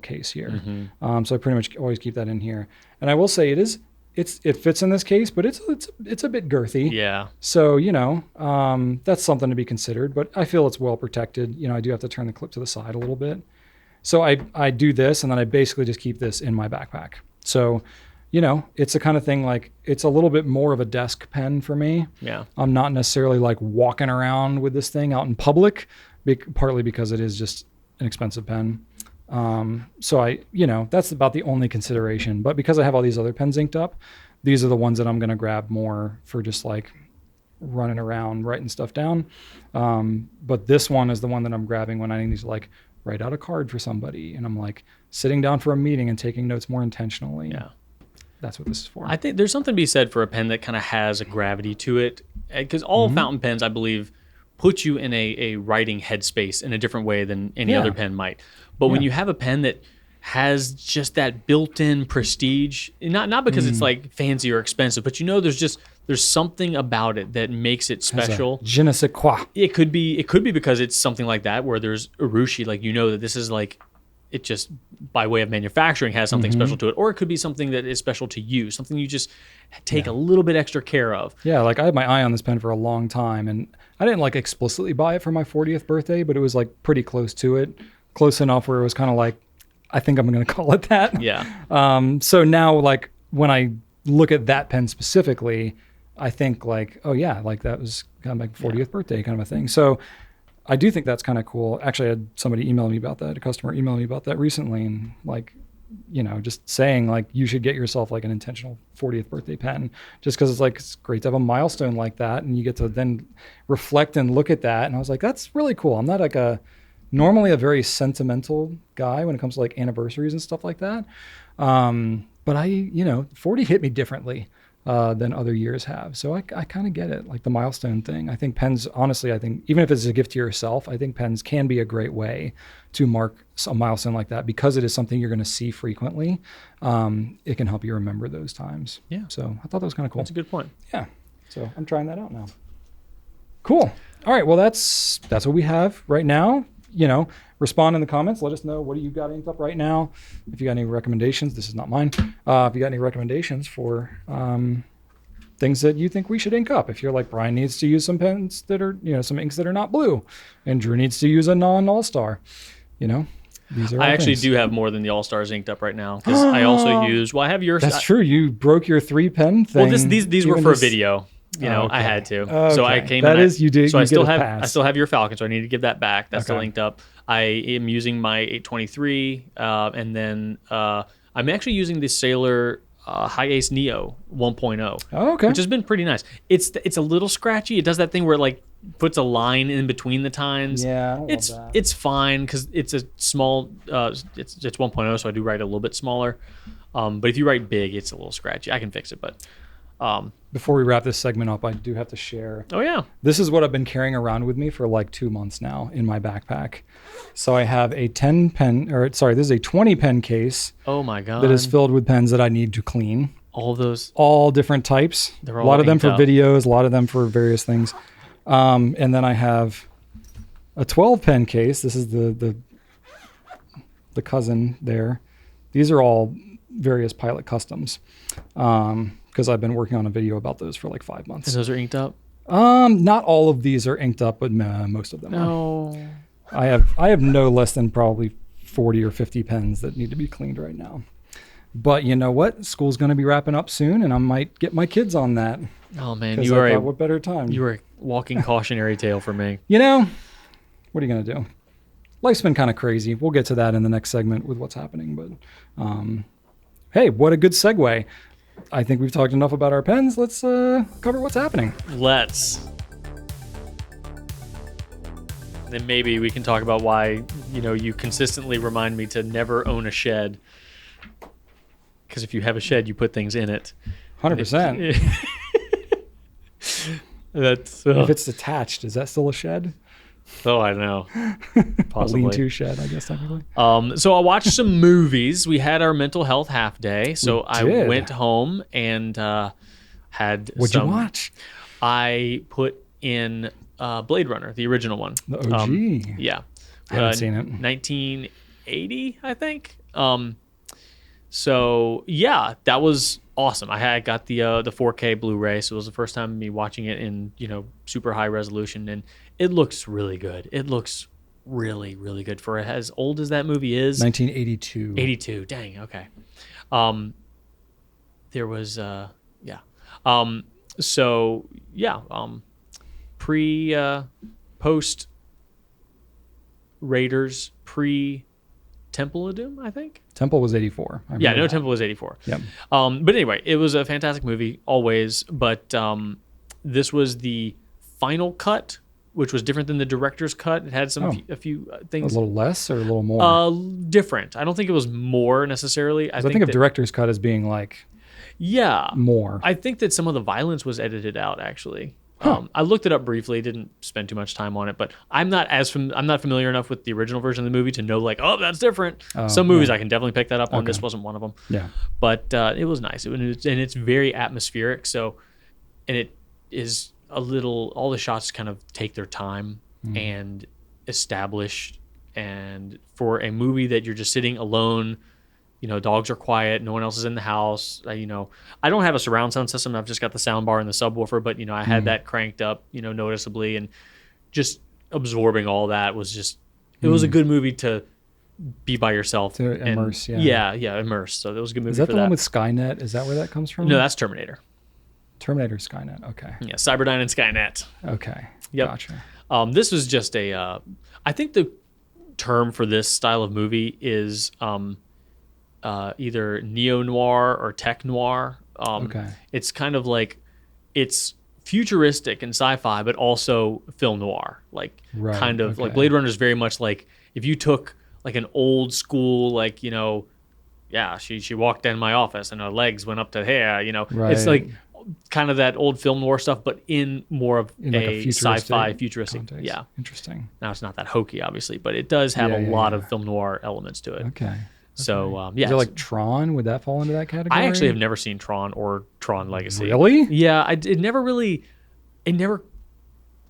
case here. Mm-hmm. So I pretty much always keep that in here. And I will say it fits in this case, but it's a bit girthy. Yeah. So, that's something to be considered, but I feel it's well protected. I do have to turn the clip to the side a little bit. So I do this, and then I basically just keep this in my backpack. So, it's a kind of thing like it's a little bit more of a desk pen for me. Yeah. I'm not necessarily like walking around with this thing out in public, partly because it is just an expensive pen. So that's about the only consideration. But because I have all these other pens inked up, these are the ones that I'm going to grab more for just like running around, writing stuff down. But this one is the one that I'm grabbing when I need to like write out a card for somebody. And I'm like sitting down for a meeting and taking notes more intentionally. Yeah. that's what this is for. I think there's something to be said for a pen that kind of has a gravity to it, because all fountain pens, I believe, put you in a writing headspace in a different way than any other pen might. But when you have a pen that has just that built-in prestige, not because it's like fancy or expensive, but there's something about it that makes it special. Je ne sais quoi. It could be because it's something like that, where there's urushi, like that this is like, it just by way of manufacturing has something special to it, or it could be something that is special to you, something you just take a little bit extra care of. Yeah, like I had my eye on this pen for a long time, and I didn't like explicitly buy it for my 40th birthday, but it was like pretty close to it, close enough where it was kind of like, I think I'm going to call it that. Yeah. So now, like when I look at that pen specifically, I think like, oh yeah, like that was kind of my 40th birthday kind of a thing. So I do think that's kind of cool. Actually, I had somebody email me about that, a customer emailed me about that recently, and like, just saying like you should get yourself like an intentional 40th birthday pen, just because it's great to have a milestone like that, and you get to then reflect and look at that. And I was like, that's really cool. I'm not like normally a very sentimental guy when it comes to like anniversaries and stuff like that. But 40 hit me differently than other years have. So I kind of get it, like the milestone thing. I think pens, honestly, even if it's a gift to yourself, I think pens can be a great way to mark a milestone like that, because it is something you're going to see frequently. It can help you remember those times. Yeah. So I thought that was kind of cool. That's a good point. Yeah. So I'm trying that out now. Cool. All right. Well, that's what we have right now. Respond in the comments. Let us know, what do you got inked up right now? If you got any recommendations, this is not mine. If you got any recommendations for things that you think we should ink up. If you're like, Brian needs to use some pens that are, some inks that are not blue, and Drew needs to use a non-all-star, these are I actually things. do have more than the All-Stars inked up right now, because I also use, I have yours. That's true. You broke your 3-pen thing. Well, these were for a video. Okay. I had to. Okay. So I came that in. Is, you did. So you I still get a have pass. I still have your Falcon, so I need to give that back. That's still Okay. linked up. I am using my 823, and then I'm actually using the Sailor High Ace Neo 1.0. Oh, okay. Which has been pretty nice. It's a little scratchy. It does that thing where it like puts a line in between the tines. Yeah, I don't it's love that. it's fine because it's a small. It's 1.0, so I do write a little bit smaller. But if you write big, it's a little scratchy. I can fix it, but. Before we wrap this segment up, I do have to share. Oh yeah. This is what I've been carrying around with me for like 2 months now in my backpack. So I have a this is a 20 pen case. Oh my god. That is filled with pens that I need to clean. All those. All different types. They're a all lot of them inked for up. videos, a lot of them for various things. And then I have a 12 pen case. This is the cousin there. These are all various Pilot Customs. Because I've been working on a video about those for like 5 months. And those are inked up? Not all of these are inked up, but most of them are. No. I have no less than probably 40 or 50 pens that need to be cleaned right now. But you know what? School's going to be wrapping up soon, and I might get my kids on that. Oh man, what better time? You were a walking cautionary tale for me. What are you going to do? Life's been kind of crazy. We'll get to that in the next segment with what's happening. But hey, what a good segue. I think we've talked enough about our pens. Let's cover what's happening. Let's. Then maybe we can talk about why, you consistently remind me to never own a shed. Because if you have a shed, you put things in it. 100%. That's if it's detached, is that still a shed? Oh, I know. Possibly. A lean-to shed, I guess, technically. So I watched some movies. We had our mental health half day. So I did. went home and had What'd you watch? I put in Blade Runner, the original one. The OG. Yeah. I haven't seen it. 1980, I think. So yeah, that was awesome. I got the 4K Blu-ray, so it was the first time me watching it in super high resolution, and it looks really good. It looks really, really good for as old as that movie is. 1982. 82. Dang. Okay. There was post Raiders, pre Temple of Doom, I think. Temple was 84. Temple was 84. Yep. But anyway, it was a fantastic movie, always. But this was the final cut, which was different than the director's cut. It had a few things. A little less or a little more? Different. I don't think it was more necessarily. I think of director's cut as being like Yeah. more. I think that some of the violence was edited out, actually. Huh. I looked it up briefly, didn't spend too much time on it, but I'm not familiar enough with the original version of the movie to know like, oh, that's different. Some movies I can definitely pick that up on. Okay. This wasn't one of them. Yeah. But it was nice. And it's very atmospheric. So, and it is a little, all the shots kind of take their time and establish. And for a movie that you're just sitting alone, dogs are quiet, no one else is in the house. I don't have a surround sound system. I've just got the sound bar and the subwoofer, but I had that cranked up, noticeably, and just absorbing all that was just, it was a good movie to be by yourself. To immerse, yeah, immerse. So that was a good movie. Is that for the one with Skynet? Is that where that comes from? No, that's Terminator. Terminator Skynet. Okay. Yeah, Cyberdyne and Skynet. Okay. Yep. Gotcha. This was just I think the term for this style of movie is either neo-noir or tech-noir. Okay. It's kind of like, it's futuristic and sci-fi, but also film noir. Like, Right, kind of, like okay. Blade Runner is very much like, if you took like an old school, like, she walked in my office and her legs went up to hair, Right. It's like kind of that old film noir stuff, but in more of In like a futuristic sci-fi, futuristic. context. Yeah. Interesting. Now it's not that hokey, obviously, but it does have a lot of film noir elements to it. Okay. So, Is it like Tron? Would that fall into that category? I actually have never seen Tron or Tron Legacy. Really? Yeah, it never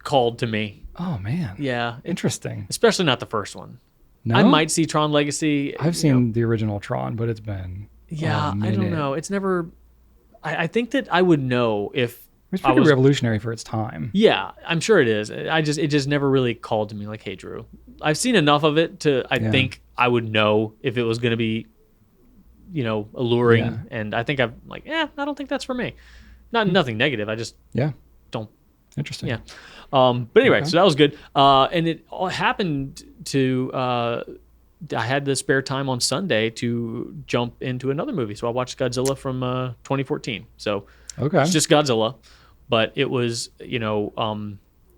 called to me. Oh man. Yeah, Interesting. especially not the first one. No? I might see Tron Legacy. I've seen the original Tron, but it's been Yeah, a I minute. don't know. It's never. I think that I would know if It's I pretty was. revolutionary for its time. Yeah, I'm sure it is. It just never really called to me like, hey, Drew. I've seen enough of it to think I would know if it was going to be, alluring. Yeah. And I think I'm like, I don't think that's for me. Nothing negative. I just Yeah. don't. Interesting. Yeah. But anyway, Okay. so that was good. And it all happened to. I had the spare time on Sunday to jump into another movie, so I watched Godzilla from 2014. So Okay. it's just Godzilla, but it was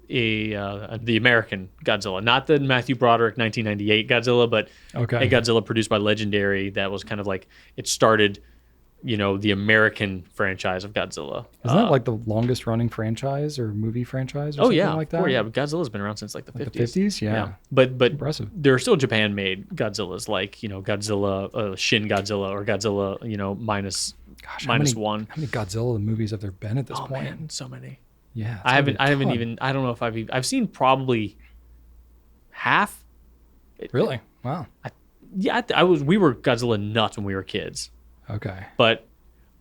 the American Godzilla, not the Matthew Broderick 1998 Godzilla, but Okay. a Godzilla produced by Legendary that was kind of like, it started the American franchise of Godzilla. Isn't that like the longest running franchise or movie franchise or something like that? Yeah, but Godzilla's been around since like the 50s. The 50s? Yeah. But Impressive. there are still Japan-made Godzillas, like Godzilla, Shin Godzilla, or Godzilla, minus Gosh, one. How many Godzilla movies have there been at this Oh point? man, so many. Yeah. I haven't even. I don't know if I've seen probably half. Really? Wow. We were Godzilla nuts when we were kids, Okay. but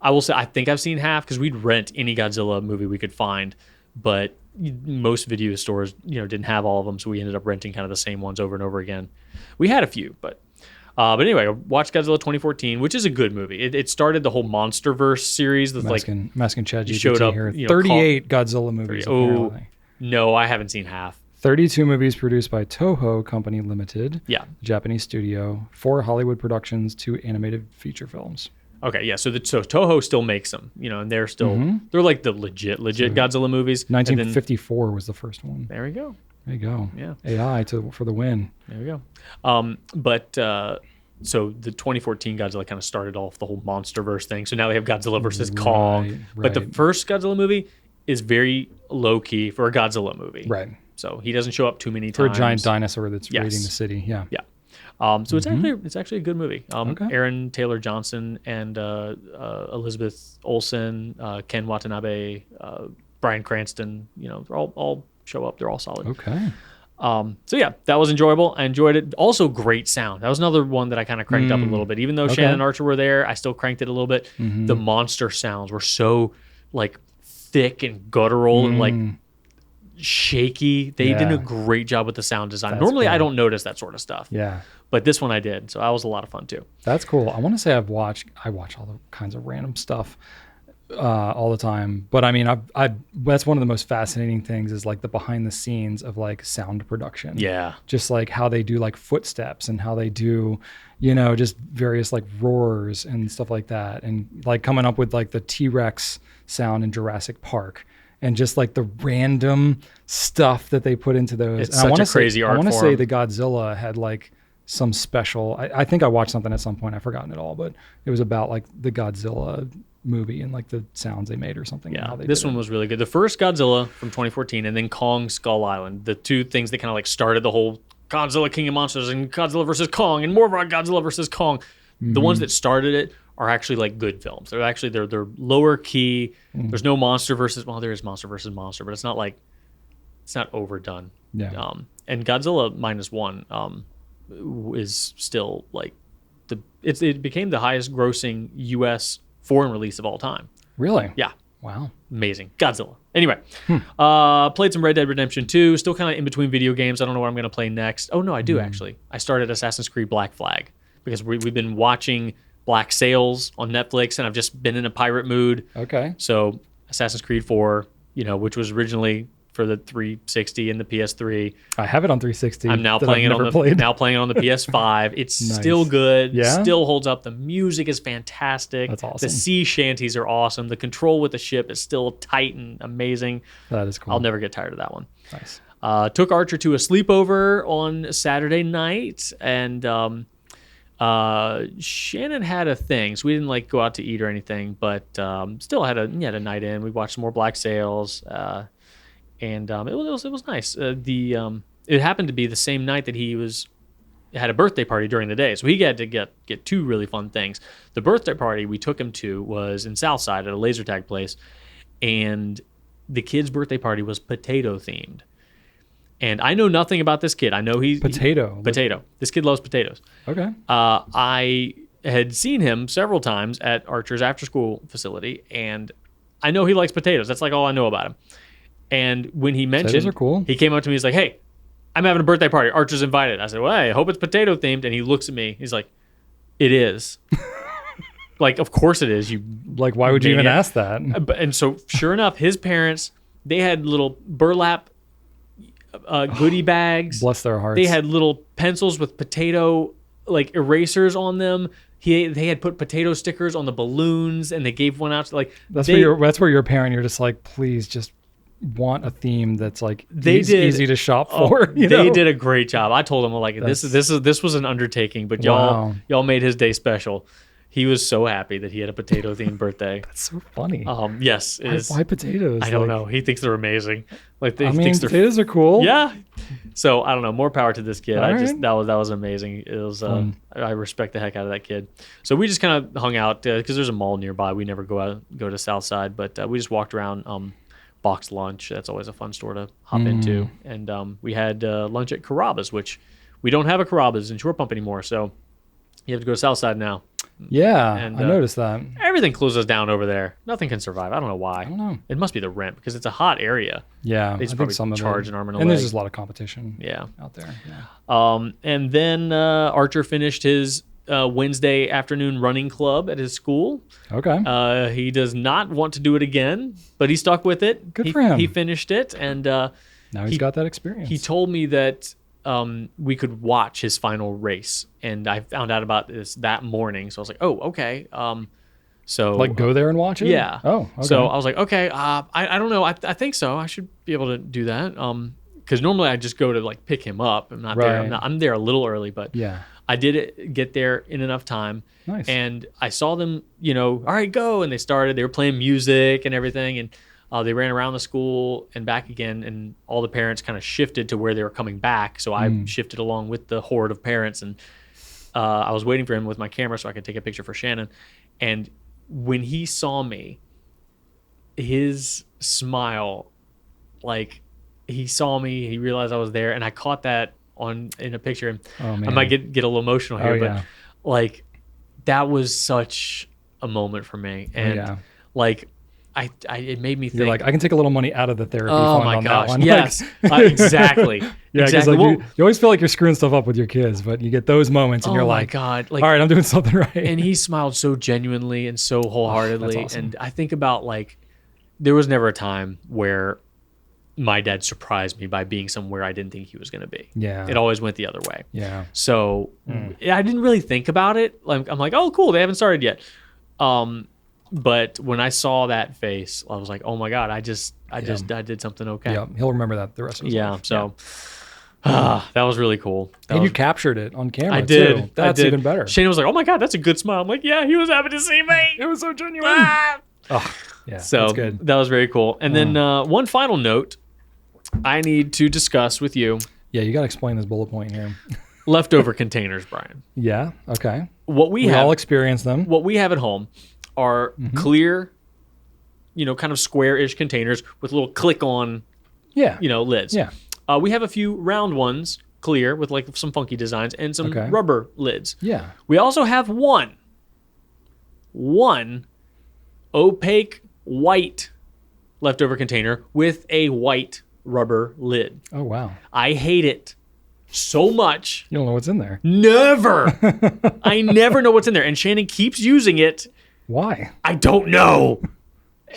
I will say I think I've seen half because we'd rent any Godzilla movie we could find, but most video stores didn't have all of them, so we ended up renting kind of the same ones over and over again. We had a few, but anyway, I watched Godzilla 2014, which is a good movie. It started the whole MonsterVerse series with I'm asking ChatGPT showed up, here. you know, 38 Godzilla movies. Oh, Apparently. no, I haven't seen half. 32 movies produced by Toho Company Limited, Yeah. Japanese studio, 4 Hollywood productions, 2 animated feature films. Okay, yeah. So Toho still makes them, and they're still they're like the legit Godzilla movies. And then- 1954 was the first one. there we go. There you go. Yeah. AI for the win. There we go. So the 2014 Godzilla kind of started off the whole MonsterVerse thing. So now they have Godzilla versus Kong. But the right. first Godzilla movie is very low key for a Godzilla movie. Right. So he doesn't show up too many For times. a giant dinosaur that's Yes. raiding the city. Yeah. Yeah. So it's actually a good movie. Okay. Aaron Taylor Johnson and Elizabeth Olsen, Ken Watanabe, Bryan Cranston. They all show up. They're all solid. Okay. So yeah, that was enjoyable. I enjoyed it. Also, great sound. That was another one that I kind of cranked up a little bit. Even though Okay. Shannon and Archer were there, I still cranked it a little bit. The monster sounds were so like thick and guttural and like shaky. They did a great job with the sound design. That's Normally, I cool. don't notice that sort of stuff. Yeah. But this one I did, so that was a lot of fun too. That's cool. I want to say I watch all the kinds of random stuff all the time. But I mean, that's one of the most fascinating things is like the behind the scenes of like sound production. Yeah. Just like how they do like footsteps and how they do, just various like roars and stuff like that. And like coming up with like the T-Rex sound in Jurassic Park. And just like the random stuff that they put into those. It's And such a crazy art I want to say form. the Godzilla had like some special. I think I watched something at some point. I've forgotten it all, but it was about like the Godzilla movie and like the sounds they made or something. and Yeah, how they this did one it. was really good. The first Godzilla from 2014 and then Kong Skull Island, the two things that kind of like started the whole Godzilla King of Monsters and Godzilla versus Kong and more of Godzilla versus Kong. The ones that started it are actually like good films. They're actually they're lower key. There's no monster versus, well, there is monster versus monster, but it's not like, it's not overdone. Yeah. And Godzilla minus one is still like it became the highest grossing U.S. foreign release of all time. Really? Yeah. Wow. Amazing. Godzilla. Anyway, played some Red Dead Redemption 2. Still kind of in between video games. I don't know what I'm going to play next. Oh, no, I do actually. I started Assassin's Creed Black Flag because we've been watching Black Sails on Netflix, and I've just been in a pirate mood. Okay. So Assassin's Creed 4, which was originally for the 360 and the PS3. I have it on 360. I'm now that playing I've it on never played. now playing it on the PS5. It's Nice. still good. Yeah? Still holds up. The music is fantastic. That's awesome. The sea shanties are awesome. The control with the ship is still tight and amazing. That is cool. I'll never get tired of that one. Nice. Took Archer to a sleepover on Saturday night, and Shannon had a thing, so we didn't like go out to eat or anything, but still had a night in. We watched some more Black Sails, and it was nice. It happened to be the same night that he had a birthday party during the day, so he had to get two really fun things. The birthday party we took him to was in Southside at a laser tag place, and the kid's birthday party was potato themed. And I know nothing about this kid. I know Potato. This kid loves potatoes. Okay. I had seen him several times at Archer's after school facility, and I know he likes potatoes. That's like all I know about him. And when he mentioned, Potatoes are cool. he came up to me. He's like, "Hey, I'm having a birthday party. Archer's invited." I said, "Well, I hope it's potato themed." And he looks at me. He's like, "It is." Like, of course it is. You Like, why would you even maniac. ask that? And so, sure enough, his parents, they had little burlap goodie bags. Bless their hearts. They had little pencils with potato like erasers on them. They had put potato stickers on the balloons, and they gave one out to like. That's where you're a parent. You're just like, please just want a theme that's like easy to shop for. They did a great job. I told them like this was an undertaking, but y'all made his day special. He was so happy that he had a potato themed birthday. That's so funny. Yes, it is. Why potatoes? I don't know. He thinks they're amazing. Like potatoes are cool. Yeah. So I don't know. More power to this kid. All That was amazing. It was. I respect the heck out of that kid. So we just kind of hung out because there's a mall nearby. We never go to Southside, but we just walked around. Boxed lunch. That's always a fun store to hop into. And we had lunch at Carrabba's, which we don't have a Carrabba's in Shore Pump anymore. So you have to go to Southside now. Yeah, And, I noticed that. Everything closes down over there. Nothing can survive. I don't know why. I don't know. It must be the rent because it's a hot area. Yeah, They just I think probably some of charge it. an arm and a And there's leg. just a lot of competition. Yeah. Out there. Yeah. And then Archer finished his Wednesday afternoon running club at his school. Okay. He does not want to do it again, but he stuck with it. Good for him. He finished it, and Now he's got that experience. he told me that we could watch his final race, and I found out about this that morning. So I was like, "Oh, okay." So like go there and watch it. yeah. Oh. Okay. So I was like, "Okay, I don't know. I think so. I should be able to do that." Because normally I just go to like pick him up. I'm not there. Right. I'm there a little early, but yeah. I did get there in enough time. Nice. And I saw them, all right, go. And they started. They were playing music and everything, and they ran around the school and back again, and all the parents kind of shifted to where they were coming back. So I shifted along with the horde of parents, and I was waiting for him with my camera so I could take a picture for Shannon. And when he saw me, his smile, like he saw me, he realized I was there, and I caught that in a picture. And Oh, man. I might get a little emotional here, yeah. but like that was such a moment for me, and yeah. like. It made me think. You're like, I can take a little money out of the therapy Oh fund my on gosh! that one. Yes, Like, exactly. yeah, because exactly. like, you always feel like you're screwing stuff up with your kids, but you get those moments and oh you're my like, god! all right, I'm doing something right. And he smiled so genuinely and so wholeheartedly. That's awesome. And I think about like, there was never a time where my dad surprised me by being somewhere I didn't think he was going to be. Yeah. It always went the other way. Yeah. So I didn't really think about it. Like, I'm like, oh, cool, they haven't started yet. But when I saw that face, I was like, oh my god, I did something okay. Yeah. He'll remember that the rest of his Yeah. life. So That was really cool. And you captured it on camera, I did. too. That's even better. Shane was like, "Oh my God, that's a good smile." I'm like, "Yeah, he was happy to see me. It was so genuine. Oh, yeah, So that's good. that was very cool. And then one final note I need to discuss with you. Yeah, you got to explain this bullet point here. Leftover containers, Brian. Yeah, okay. What we have, all experience them. What we have at home are clear, kind of square-ish containers with little click-on, lids. Yeah. We have a few round ones, clear, with like some funky designs and some rubber lids. Yeah. We also have one opaque white leftover container with a white rubber lid. Oh, wow. I hate it so much. You don't know what's in there. Never. I never know what's in there. And Shannon keeps using it. Why? I don't know.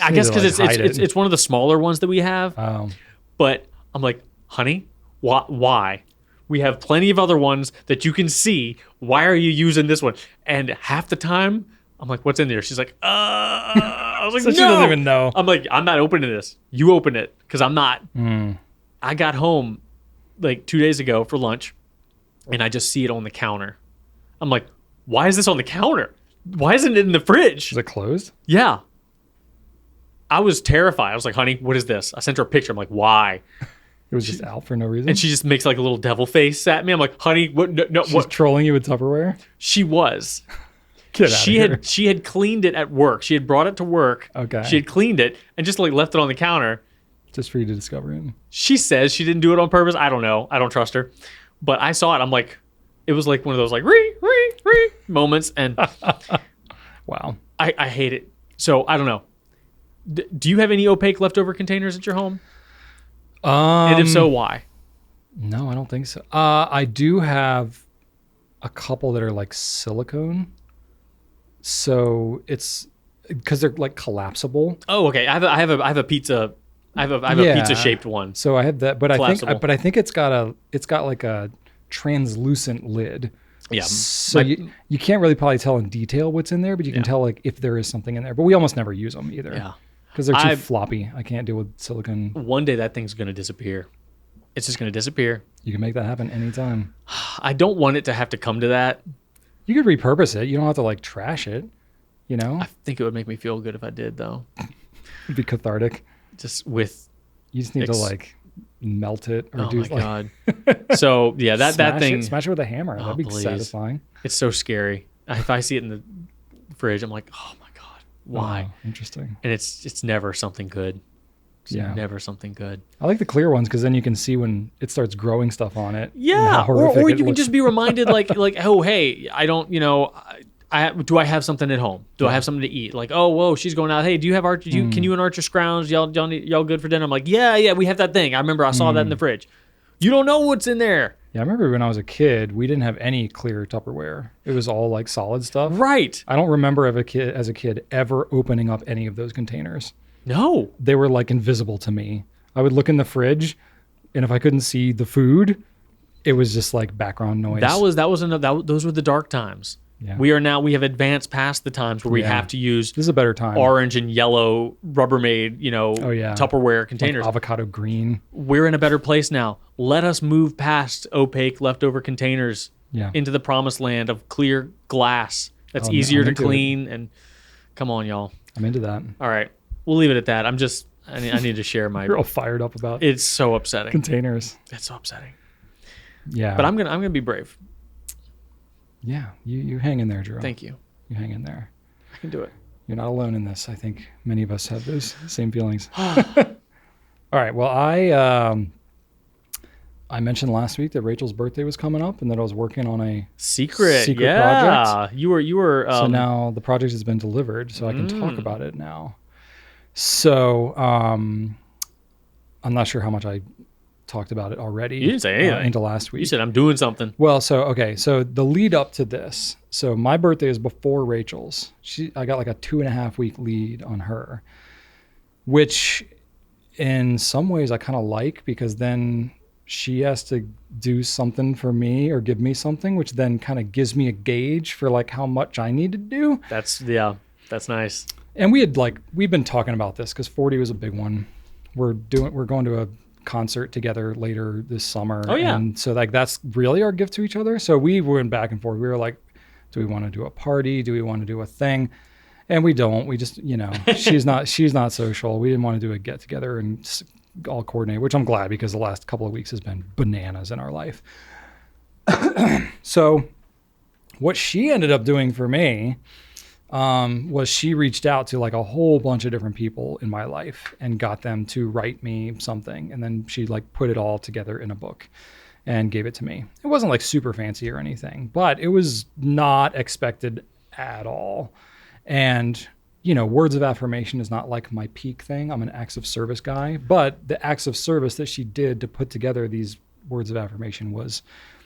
I guess because hide it's one of the smaller ones that we have. Oh. But I'm like, honey, why? We have plenty of other ones that you can see. Why are you using this one? And half the time, I'm like, what's in there? She's like, I was like, So no. she doesn't even know. I'm like, I'm not opening this. You open it because I'm not. I got home like 2 days ago for lunch and I just see it on the counter. I'm like, why is this on the counter? Why isn't it in the fridge? Is it closed? Yeah. I was terrified. I was like, honey, what is this? I sent her a picture. I'm like, why? It was just out for no reason? And she just makes like a little devil face at me. I'm like, honey, what? No, She's what? trolling you with Tupperware? She was. Get out of here. She had cleaned it at work. She had brought it to work. Okay. She had cleaned it and just like left it on the counter. Just for you to discover it. She says she didn't do it on purpose. I don't know. I don't trust her. But I saw it. I'm like, it was like one of those like ree moments. And Wow. I hate it. So I don't know. Do you have any opaque leftover containers at your home? And if so, why? No, I don't think so. I do have a couple that are like silicone. So it's because they're like collapsible. Oh, okay. I have a pizza. I have a pizza shaped one. So I have that, but Collapsible. I think it's got like a translucent lid. Yeah. So you can't really probably tell in detail what's in there, but you can tell like if there is something in there. But we almost never use them either. Yeah. Because they're too floppy. I can't deal with silicone. One day that thing's going to disappear. It's just going to disappear. You can make that happen anytime. I don't want it to have to come to that. You could repurpose it. You don't have to like trash it. You know? I think it would make me feel good if I did, though. It'd be cathartic. Just with... You just need to like melt it or oh do my like... God. So yeah, that thing... Smash it with a hammer. Oh, That'd be please. satisfying. It's so scary. If I see it in the fridge, I'm like, oh my God, why? Oh, interesting. And it's never something good. It's Yeah. never something good. I like the clear ones because then you can see when it starts growing stuff on it. and Yeah, how horrific or it you can looks. just be reminded, like, oh, hey, I don't, do I have something at home? Do I have something to eat? Like, oh, whoa, she's going out. Hey, do you have Archer? Can you and Archer scrounge? Y'all good for dinner? I'm like, yeah, we have that thing. I remember I saw that in the fridge. You don't know what's in there, Yeah, I remember when I was a kid, we didn't have any clear Tupperware. It was all like solid stuff. right? I don't remember as a kid ever opening up any of those containers. No, They were like invisible to me. I would look in the fridge, and if I couldn't see the food, it was just like background noise. those were the dark times. Yeah. We have advanced past the times where we have to use This is a better time. orange and yellow Rubbermaid, Oh, yeah. Tupperware Like containers. avocado green. We're in a better place now. Let us move past opaque leftover containers Yeah. into the promised land of clear glass that's Oh, easier I'm to into it. clean. And come on, y'all. I'm into that. All right, we'll leave it at that. I need to share my. You're all fired up about It's so upsetting. containers. It's so upsetting. Yeah. But I'm gonna be brave. Yeah. You hang in there, Drew. Thank you. You hang in there. I can do it. You're not alone in this. I think many of us have those same feelings. All right. Well, I mentioned last week that Rachel's birthday was coming up and that I was working on a Secret project. project. You were. So now the project has been delivered, so I can talk about it now. So I'm not sure how much I talked about it already. You didn't say anything. Into last week. You said I'm doing something. Well, so the lead up to this. So my birthday is before Rachel's. I got like a 2.5 week lead on her, which in some ways I kind of like because then she has to do something for me or give me something, which then kind of gives me a gauge for like how much I need to do. That's nice. And we've been talking about this because 40 was a big one. We're going to a concert together later this summer. Oh, yeah. And so like, that's really our gift to each other. So we went back and forth. We were like, do we want to do a party? Do we want to do a thing? And we don't. We just, she's not social. We didn't want to do a get together and all coordinate, which I'm glad because the last couple of weeks has been bananas in our life. So what she ended up doing for me was she reached out to like a whole bunch of different people in my life and got them to write me something. And then she like put it all together in a book and gave it to me. It wasn't like super fancy or anything, but it was not expected at all. And, words of affirmation is not like my peak thing. I'm an acts of service guy, but the acts of service that she did to put together these words of affirmation was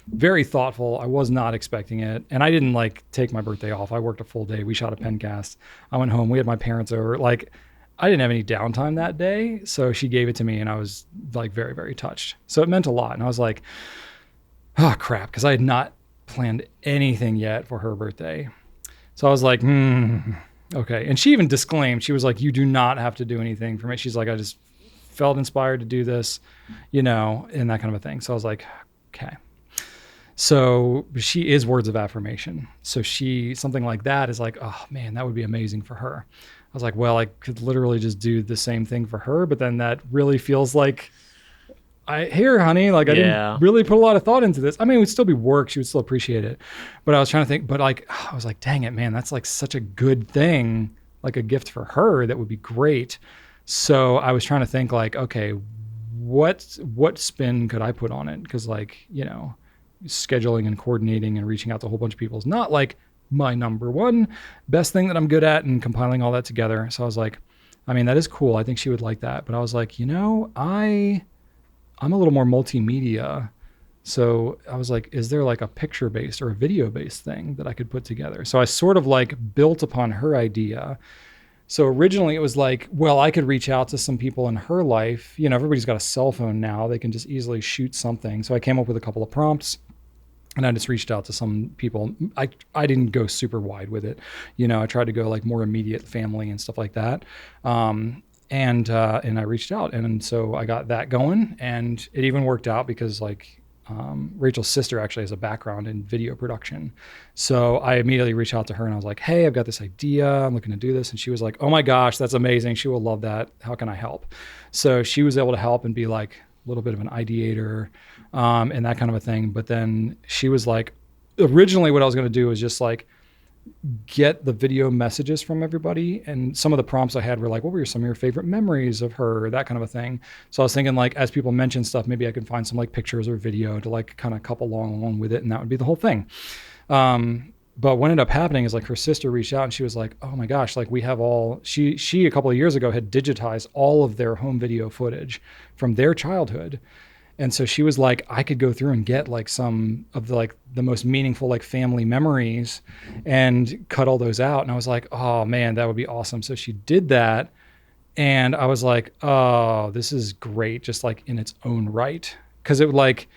very thoughtful. I was not expecting it. And I didn't like take my birthday off. I worked a full day. We shot a pencast. I went home. We had my parents over. Like, I didn't have any downtime that day. So she gave it to me and I was like very, very touched. So it meant a lot. And I was like, oh crap. Cause I had not planned anything yet for her birthday. So I was like, okay. And she even disclaimed, she was like, you do not have to do anything for me. She's like, I just felt inspired to do this, and that kind of a thing. So I was like, okay. So she is words of affirmation. So something like that is like, oh man, that would be amazing for her. I was like, well, I could literally just do the same thing for her, but then that really feels like, here, honey, like I didn't really put a lot of thought into this. I mean, it would still be work. She would still appreciate it. But I was trying to think, but like, I was like, dang it, man, that's like such a good thing, like a gift for her that would be great. So I was trying to think like, okay, what spin could I put on it? Because like, scheduling and coordinating and reaching out to a whole bunch of people is not like my number one best thing that I'm good at, and compiling all that together. So I was like, I mean, that is cool. I think she would like that. But I was like, I'm a little more multimedia. So I was like, is there like a picture-based or a video-based thing that I could put together? So I sort of like built upon her idea. So originally it was like, well, I could reach out to some people in her life. Everybody's got a cell phone now. They can just easily shoot something. So I came up with a couple of prompts and I just reached out to some people. I didn't go super wide with it. I tried to go like more immediate family and stuff like that. And I reached out, and so I got that going, and it even worked out because like Rachel's sister actually has a background in video production. So I immediately reached out to her and I was like, hey, I've got this idea. I'm looking to do this. And she was like, oh my gosh, that's amazing. She will love that. How can I help? So she was able to help and be like a little bit of an ideator and that kind of a thing. But then she was like, originally what I was going to do was just like get the video messages from everybody. And some of the prompts I had were like, what were some of your favorite memories of her? That kind of a thing. So I was thinking like, as people mention stuff, maybe I could find some like pictures or video to like kind of couple along with it. And that would be the whole thing. But what ended up happening is like her sister reached out and she was like, oh my gosh, like we have she a couple of years ago had digitized all of their home video footage from their childhood. And so she was like, I could go through and get like some of the most meaningful like family memories and cut all those out. And I was like, oh man, that would be awesome. So she did that. And I was like, oh, this is great. Just like in its own right. Cause it would like,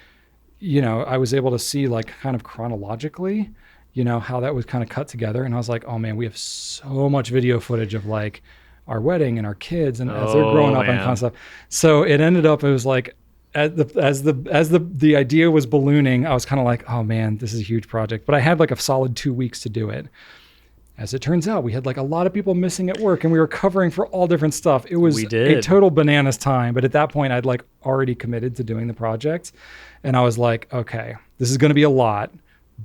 I was able to see like kind of chronologically, how that was kind of cut together. And I was like, oh man, we have so much video footage of like our wedding and our kids and as they're growing up and kind of stuff. So it ended up, it was like, as the idea was ballooning, I was kind of like, oh man, this is a huge project. But I had like a solid 2 weeks to do it. As it turns out, we had like a lot of people missing at work and we were covering for all different stuff. It was a total bananas time. But at that point, I'd like already committed to doing the project. And I was like, okay, this is going to be a lot.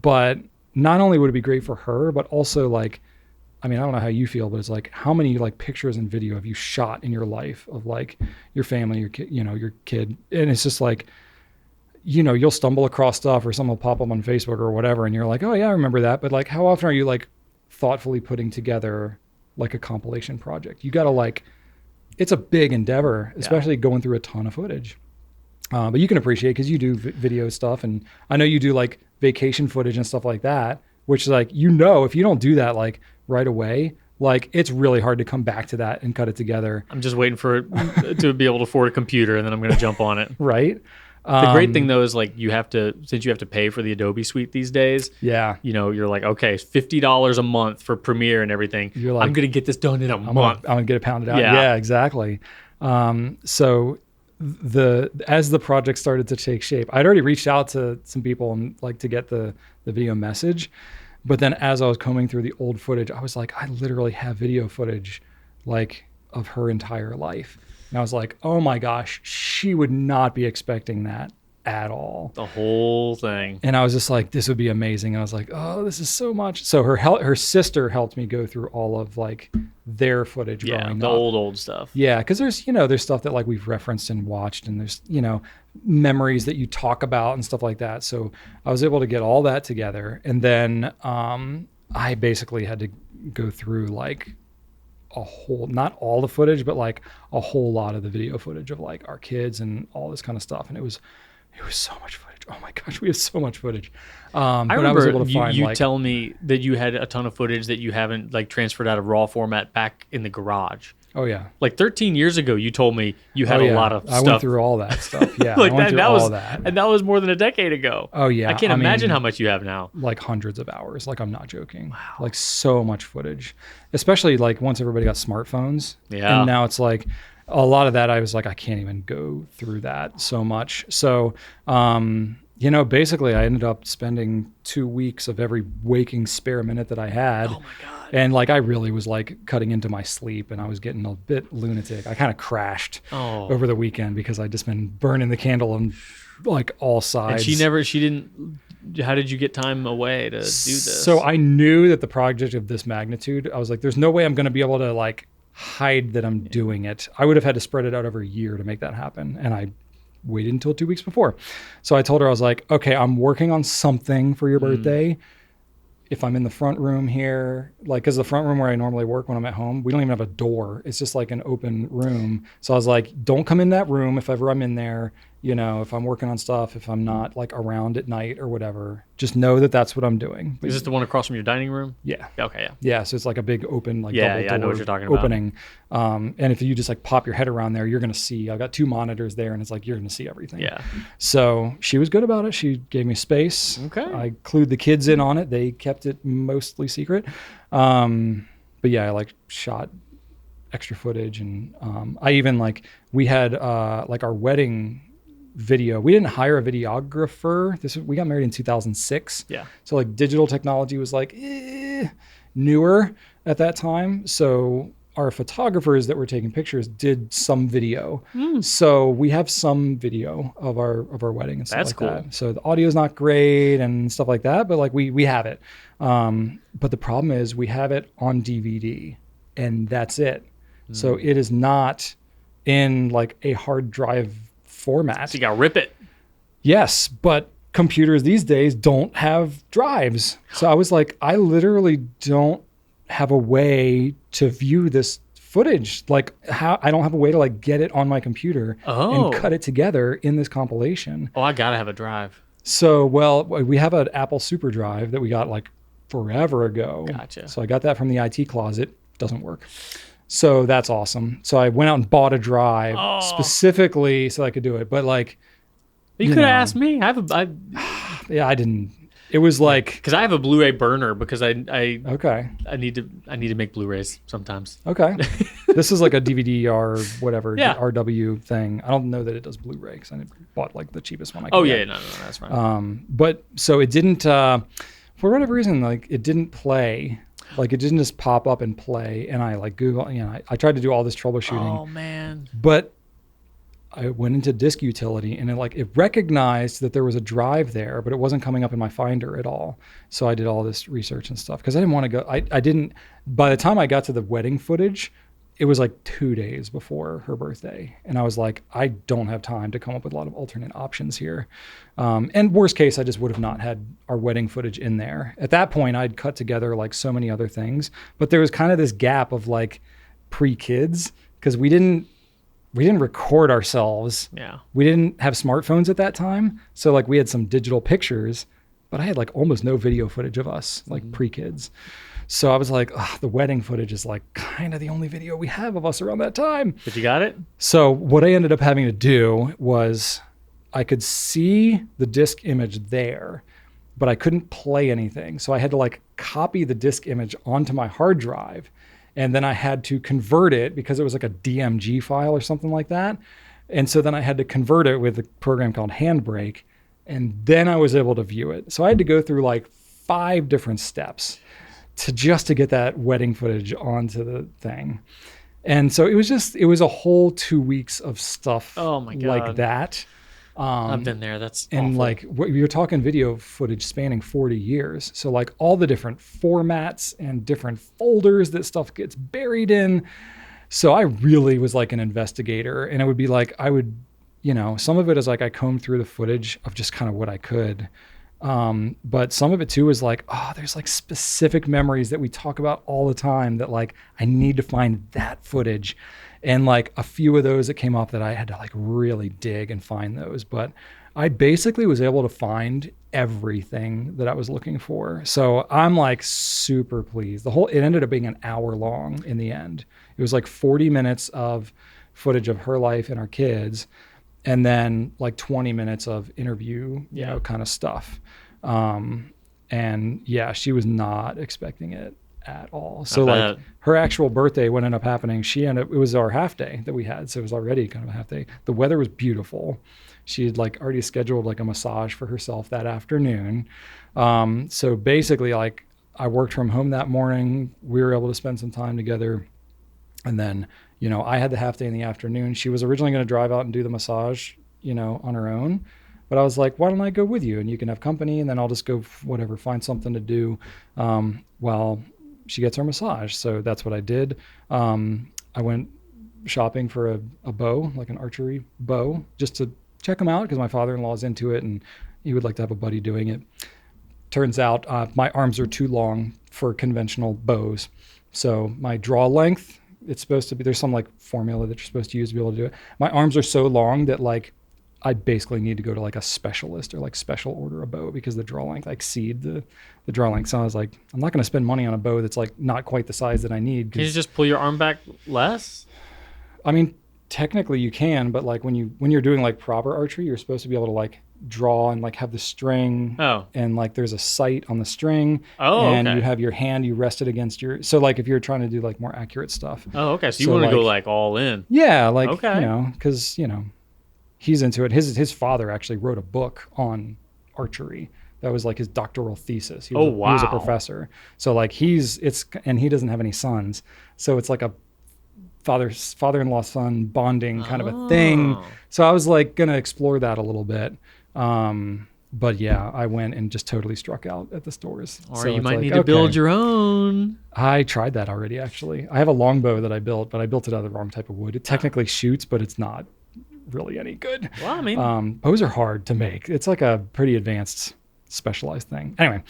But not only would it be great for her, but also like, I mean, I don't know how you feel, but it's like, how many like pictures and video have you shot in your life of like your family, your kid, your kid? And it's just like, you'll stumble across stuff or something will pop up on Facebook or whatever. And you're like, oh yeah, I remember that. But like, how often are you like thoughtfully putting together like a compilation project? You got to like, it's a big endeavor, especially going through a ton of footage. But you can appreciate because you do video stuff. And I know you do like vacation footage and stuff like that, which is like, if you don't do that, like right away, like it's really hard to come back to that and cut it together. I'm just waiting for it to be able to afford a computer and then I'm going to jump on it. Right. The great thing though is like since you have to pay for the Adobe suite these days. Yeah. You're like, okay, $50 a month for Premiere and everything. You're like, I'm going to get this done in a month. I'm going to get it pounded out. Yeah, exactly. So as the project started to take shape, I'd already reached out to some people and like to get the video message. But then as I was combing through the old footage, I was like, I literally have video footage like of her entire life. And I was like, oh my gosh, she would not be expecting that at all. The whole thing. And I was just like, this would be amazing. And I was like, oh, this is so much. So her sister helped me go through all of like their footage growing the up. old stuff. Yeah, because there's stuff that like we've referenced and watched, and there's memories that you talk about and stuff like that. So I was able to get all that together, and then I basically had to go through like a whole, not all the footage, but like a whole lot of the video footage of like our kids and all this kind of stuff, and it was so much footage. Oh my gosh, we have so much footage. I remember you telling me that you had a ton of footage that you haven't like transferred out of raw format back in the garage. Oh yeah. Like 13 years ago, you told me you had a lot of stuff. I went through all that stuff. Yeah. Like I went through all that. And that was more than a decade ago. Oh yeah. I can't imagine how much you have now. Like hundreds of hours. Like I'm not joking. Wow. Like so much footage, especially like once everybody got smartphones. Yeah. And now it's like a lot of that. I was like, I can't even go through that so much. So, basically I ended up spending 2 weeks of every waking spare minute that I had. Oh my God. And like, I really was like cutting into my sleep, and I was getting a bit lunatic. I kind of crashed over the weekend because I'd just been burning the candle on like all sides. And she didn't, how did you get time away to do this? So I knew that the project of this magnitude, I was like, there's no way I'm going to be able to like hide that I'm doing it. I would have had to spread it out over a year to make that happen. And I waited until 2 weeks before. So I told her, I was like, okay, I'm working on something for your birthday. If I'm in the front room here, like, cause the front room where I normally work when I'm at home, we don't even have a door. It's just like an open room. So I was like, don't come in that room if ever I'm in there, if I'm working on stuff, if I'm not like around at night or whatever, just know that that's what I'm doing. Is this the one across from your dining room? Yeah. Okay. Yeah. Yeah. So it's like a big open, like double door I know what you're talking opening. And if you just like pop your head around there, you're going to see, I've got 2 monitors there, and it's like, you're going to see everything. Yeah. So she was good about it. She gave me space. Okay. I clued the kids in on it. They kept it mostly secret. But yeah, I like shot extra footage, and I even like, we had like our wedding video. We didn't hire a videographer. We got married in 2006. Yeah. So like digital technology was like newer at that time. So our photographers that were taking pictures did some video. So we have some video of our wedding and stuff. That's like cool. That. So the audio is not great and stuff like that, but like we have it. But the problem is we have it on DVD, and that's it. So it is not in like a hard drive format. So you gotta rip it. Yes, but computers these days don't have drives. So I was like, I literally don't have a way to view this footage. Like, how I don't have a way to like get it on my computer and cut it together in this compilation. Oh, I gotta have a drive. So, well, we have an Apple Super Drive that we got like forever ago. Gotcha. So I got that from the IT closet. Doesn't work. So that's awesome. So I went out and bought a drive specifically so I could do it. But like, you could have asked me. Yeah, I didn't. It was like, because I have a Blu-ray burner because I need to make Blu-rays sometimes. Okay. This is like a DVD or whatever RW thing. I don't know that it does Blu-ray because I bought like the cheapest one I could get. No, that's fine. But so it didn't for whatever reason, like it didn't play. Like it didn't just pop up and play. And I like Google, I tried to do all this troubleshooting. Oh man. But I went into disk utility, and it recognized that there was a drive there, but it wasn't coming up in my Finder at all. So I did all this research and stuff because I didn't want to go. I didn't. By the time I got to the wedding footage, it was like 2 days before her birthday, and I was like, I don't have time to come up with a lot of alternate options here. And worst case, I just would have not had our wedding footage in there. At that point, I'd cut together like so many other things, but there was kind of this gap of like pre-kids because we didn't record ourselves. Yeah. We didn't have smartphones at that time. So like we had some digital pictures, but I had like almost no video footage of us, like pre-kids. So I was like, the wedding footage is like kind of the only video we have of us around that time. But you got it? So what I ended up having to do was I could see the disk image there, but I couldn't play anything. So I had to like copy the disk image onto my hard drive. And then I had to convert it because it was like a DMG file or something like that. And so then I had to convert it with a program called Handbrake, and then I was able to view it. So I had to go through like 5 different steps to get that wedding footage onto the thing. And so it was a whole 2 weeks of stuff like that. I've been there. That's and awful. like you're talking video footage spanning 40 years. So like all the different formats and different folders that stuff gets buried in. So I really was like an investigator, and it would be like, some of it is like I combed through the footage of just kind of what I could. But some of it too is like, there's like specific memories that we talk about all the time that like, I need to find that footage. And like a few of those that came up that I had to like really dig and find those. But I basically was able to find everything that I was looking for. So I'm like super pleased. It ended up being an hour long in the end. It was like 40 minutes of footage of her life and our kids, and then like 20 minutes of interview, kind of stuff. And yeah, she was not expecting it at all. So like her actual birthday, what ended up happening, it was our half day that we had. So it was already kind of a half day. The weather was beautiful. She had like already scheduled like a massage for herself that afternoon. So basically like I worked from home that morning. We were able to spend some time together. And then, I had the half day in the afternoon. She was originally going to drive out and do the massage, on her own. But I was like, why don't I go with you? And you can have company, and then I'll just go find something to do while she gets her massage. So that's what I did. I went shopping for a bow, like an archery bow, just to check them out because my father-in-law is into it and he would like to have a buddy doing it. Turns out my arms are too long for conventional bows. So my draw length, it's supposed to be, there's some like formula that you're supposed to use to be able to do it. My arms are so long that like I basically need to go to like a specialist or like special order a bow because the draw length exceed the draw length. So I was like, I'm not going to spend money on a bow that's like not quite the size that I need. Can you just pull your arm back less? I mean, technically you can, but like when you're doing like proper archery, you're supposed to be able to like draw and like have the string and like there's a sight on the string and you have your hand, you rest it against so like if you're trying to do like more accurate stuff. So you want to go like all in. Yeah, like because he's into it. His father actually wrote a book on archery. That was like his doctoral thesis. He was a professor. So like and he doesn't have any sons. So it's like a father-in-law son bonding kind of a thing. So I was like going to explore that a little bit. But yeah, I went and just totally struck out at the stores. Or you might need to build your own. I tried that already, actually. I have a longbow that I built, but I built it out of the wrong type of wood. It technically shoots, but it's not really any good. Well, I mean, bows are hard to make. It's like a pretty advanced specialized thing. Anyway,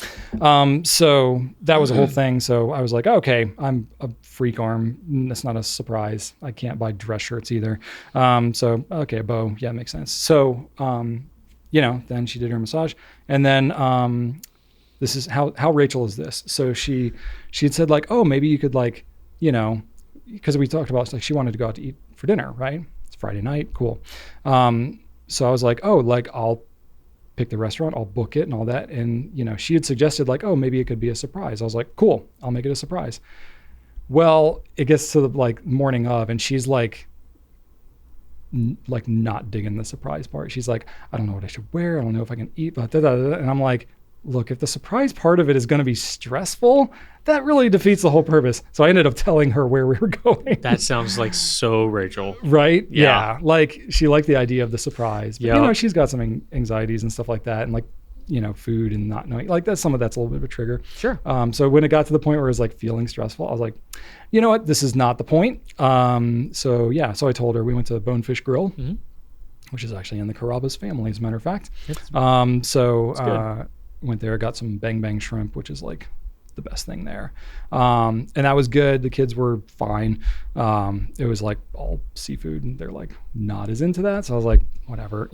so that was a whole thing. So I was like, okay, I'm a freak arm. That's not a surprise. I can't buy dress shirts either. So, okay, a bow. Yeah, makes sense. So, then she did her massage. And then this is how Rachel is this. So she had said like, oh, maybe you could like, because we talked about like she wanted to go out to eat for dinner, right? It's Friday night. Cool. So I was like, oh, like I'll pick the restaurant, I'll book it and all that. And, she had suggested like, oh, maybe it could be a surprise. I was like, cool, I'll make it a surprise. Well, it gets to the like morning of, and she's like not digging the surprise part. She's like, I don't know what I should wear. I don't know if I can eat, blah, blah, blah, blah. And I'm like, look, if the surprise part of it is going to be stressful, that really defeats the whole purpose. So I ended up telling her where we were going. That sounds like so Rachel. Right? Yeah. Like she liked the idea of the surprise. But, she's got some anxieties and stuff like that. And like, food and not knowing, like some of that's a little bit of a trigger. Sure. So when it got to the point where it was like feeling stressful, I was like, you know what? This is not the point. So I told her we went to Bonefish Grill, which is actually in the Carrabba's family, as a matter of fact. Went there, got some bang bang shrimp, which is like the best thing there. And that was good. The kids were fine. It was like all seafood and they're like not as into that. So I was like, whatever,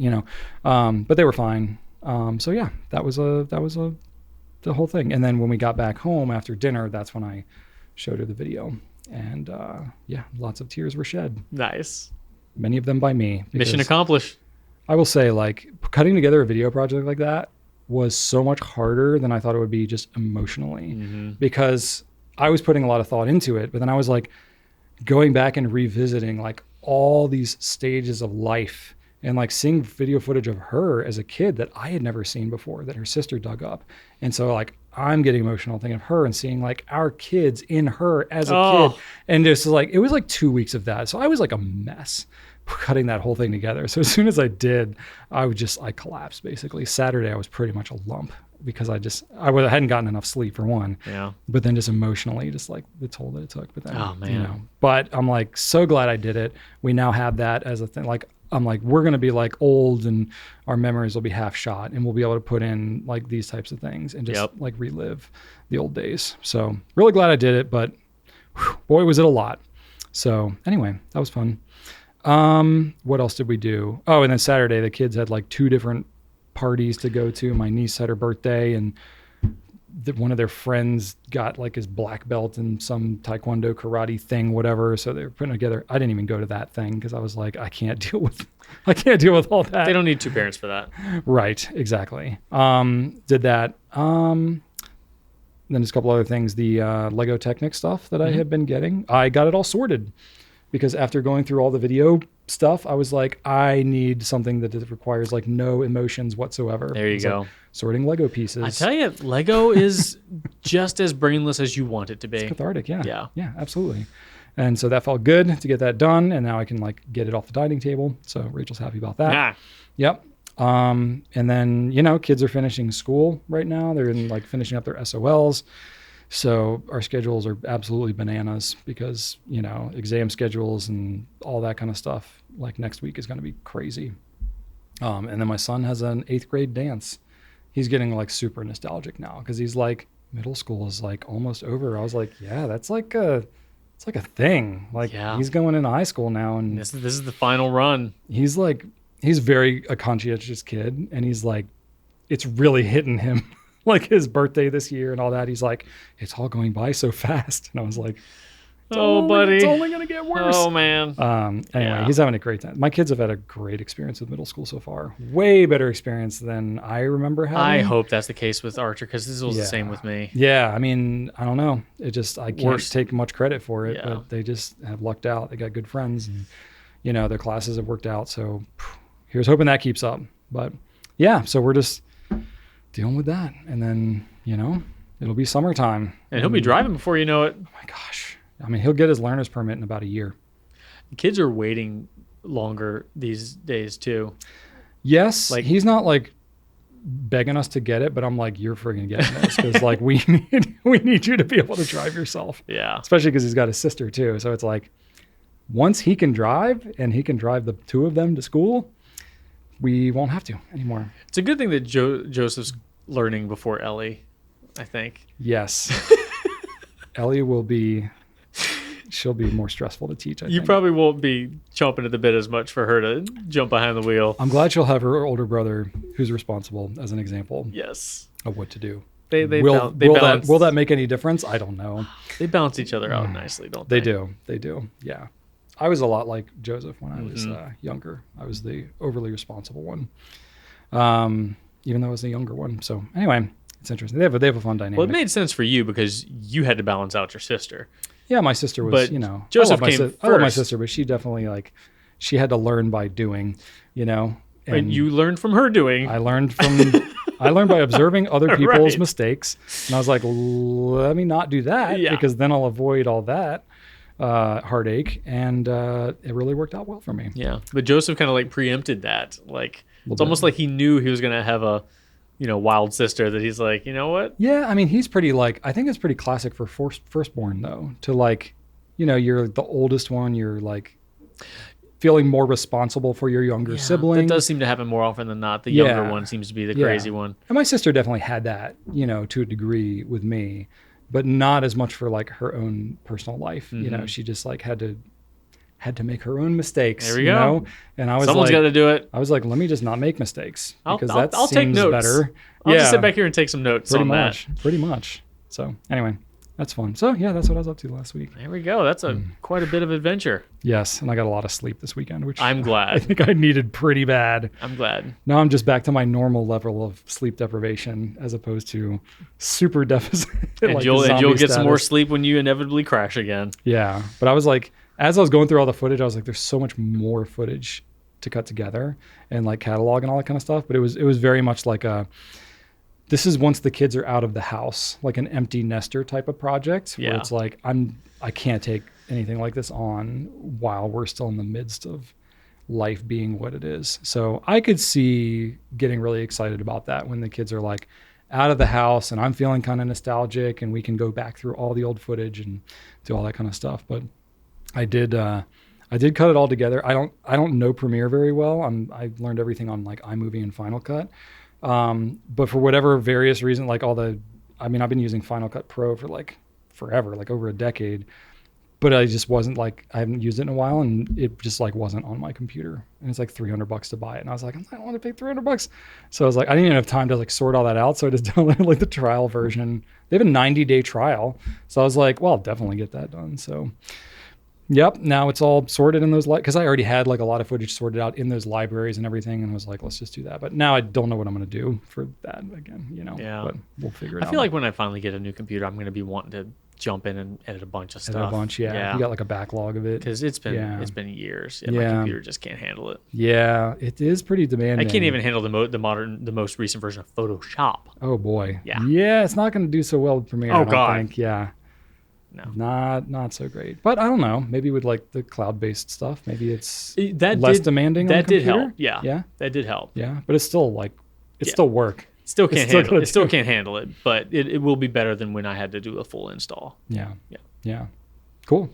but they were fine. So yeah, that was the whole thing. And then when we got back home after dinner, that's when I showed her the video and, lots of tears were shed. Nice. Many of them by me. Mission accomplished. I will say like cutting together a video project like that was so much harder than I thought it would be just emotionally because I was putting a lot of thought into it, but then I was like going back and revisiting like all these stages of life and like seeing video footage of her as a kid that I had never seen before, that her sister dug up. And so like I'm getting emotional thinking of her and seeing like our kids in her as a kid. And just like, it was like 2 weeks of that. So I was like a mess cutting that whole thing together. So as soon as I did, I collapsed basically. Saturday, I was pretty much a lump because I hadn't gotten enough sleep for one. Yeah. But then just emotionally, just like the toll that it took. But then, Oh, man. but I'm like so glad I did it. We now have that as a thing. Like, I'm like, we're going to be like old and our memories will be half shot and we'll be able to put in like these types of things and just like relive the old days. So really glad I did it, but whew, boy, was it a lot. So anyway, that was fun. What else did we do? Oh, and then Saturday, the kids had like 2 different parties to go to. My niece had her birthday and one of their friends got like his black belt in some taekwondo karate thing, whatever. So they were putting together. I didn't even go to that thing because I was like, I can't deal with all that. They don't need 2 parents for that. Right. Exactly. Did that. Then there's a couple other things. The Lego Technic stuff that I had been getting, I got it all sorted because after going through all the video stuff, I was like, I need something that requires like no emotions whatsoever. There you go. Like sorting Lego pieces. I tell you, Lego is just as brainless as you want it to be. It's cathartic. Yeah. Yeah. Yeah, absolutely. And so that felt good to get that done. And now I can like get it off the dining table. So Rachel's happy about that. Ah. Yep. And then, kids are finishing school right now. They're finishing up their SOLs. So our schedules are absolutely bananas because, exam schedules and all that kind of stuff, like next week is going to be crazy. And then my son has an 8th grade dance. He's getting like super nostalgic now because he's like, middle school is like almost over. I was like, yeah, it's like a thing. Like he's going into high school now. And this is the final run. He's very a conscientious kid. And he's like, it's really hitting him. Like his birthday this year and all that. He's like, it's all going by so fast. And I was like, buddy, it's only going to get worse. Oh, man. Anyway, he's having a great time. My kids have had a great experience with middle school so far. Way better experience than I remember having. I hope that's the case with Archer because this was the same with me. Yeah. I mean, I don't know. I can't take much credit for it, but they just have lucked out. They got good friends and, their classes have worked out. So here's hoping that keeps up. But yeah, so we're just dealing with that. And then, it'll be summertime. And he'll be driving before you know it. Oh my gosh. I mean, he'll get his learner's permit in about a year. Kids are waiting longer these days too. Yes. He's not like begging us to get it, but I'm like, you're friggin' getting this because like we need you to be able to drive yourself. Yeah. Especially because he's got a sister too. So it's like once he can drive and he can drive the 2 of them to school, we won't have to anymore. It's a good thing that Joseph's learning before Ellie, I think. Yes. Ellie she'll be more stressful to teach, I think. You probably won't be chomping at the bit as much for her to jump behind the wheel. I'm glad she'll have her older brother who's responsible as an example yes. of what to do. Will that make any difference? I don't know. They balance each other out nicely, don't they? They do. Yeah. I was a lot like Joseph when I was younger. I was the overly responsible one, even though I was the younger one. So anyway, it's interesting. They have a fun dynamic. Well, it made sense for you because you had to balance out your sister. Yeah, my sister was, Joseph came first. I love my sister, but she definitely she had to learn by doing, And you learned from her doing. I learned by observing other people's mistakes. And I was like, let me not do that because then I'll avoid all that heartache. And it really worked out well for me. Yeah. But Joseph kind of preempted that. It's almost like he knew he was going to have a, wild sister that he's like, you know what? Yeah. I mean, he's pretty I think it's pretty classic for firstborn though, to you're the oldest one. You're feeling more responsible for your younger sibling. That does seem to happen more often than not. The younger one seems to be the crazy one. And my sister definitely had that, to a degree with me, but not as much for her own personal life. She just had to make her own mistakes. There we go. And I was someone's got to do it. I was like, let me just not make mistakes because I'll take notes. Better. I'll just sit back here and take some notes on that. Pretty much. So anyway, that's fun. So yeah, that's what I was up to last week. There we go. That's quite a bit of adventure. Yes, and I got a lot of sleep this weekend, which I'm glad. I think I needed pretty bad. I'm glad. Now I'm just back to my normal level of sleep deprivation as opposed to super deficit. And you'll get some more sleep when you inevitably crash again. Yeah, but I was as I was going through all the footage, I was like, there's so much more footage to cut together and like catalog and all that kind of stuff. But it was very much like this is once the kids are out of the house, like an empty nester type of project where it's like, I can't take anything like this on while we're still in the midst of life being what it is. So I could see getting really excited about that when the kids are like out of the house and I'm feeling kind of nostalgic and we can go back through all the old footage and do all that kind of stuff. But I did cut it all together. I don't know Premiere very well. I learned everything on like iMovie and Final Cut. But for whatever various reason, like I've been using Final Cut Pro for like forever, like over a decade, but I just wasn't like, I haven't used it in a while and it just like wasn't on my computer and it's like $300 to buy it. And I was like, I don't want to pay $300. So I was like, I didn't even have time to like sort all that out. So I just downloaded like the trial version. They have a 90-day trial. So I was like, well, I'll definitely get that done. So yep. Now it's all sorted in those, because I already had like a lot of footage sorted out in those libraries and everything. And I was like, let's just do that. But now I don't know what I'm going to do for that again, Yeah. but we'll figure it out. I feel like when I finally get a new computer, I'm going to be wanting to jump in and edit a bunch of stuff. Yeah. You got like a backlog of it. Because it's been years and my computer just can't handle it. Yeah. It is pretty demanding. I can't even handle the most recent version of Photoshop. Oh boy. Yeah. Yeah. It's not going to do so well with Premiere. Oh, I don't God. think. Yeah. No. Not so great. But I don't know. Maybe with like the cloud-based stuff, maybe it's less demanding. That did computer. help. Yeah. Yeah. That did help. Yeah. But it's still like, still work. Still can't handle it, but it will be better than when I had to do a full install. Yeah. Cool.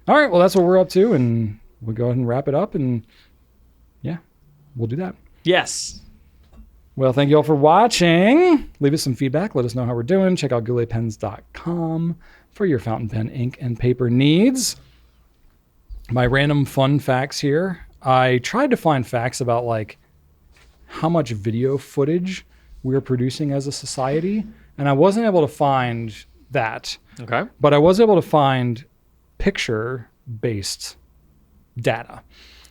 All right. Well, that's what we're up to, and we'll go ahead and wrap it up, and yeah, we'll do that. Yes. Well, thank you all for watching. Leave us some feedback. Let us know how we're doing. Check out gouletpens.com for your fountain pen, ink, and paper needs. My random fun facts here. I tried to find facts about like how much video footage we're producing as a society, and I wasn't able to find that. Okay. But I was able to find picture-based data.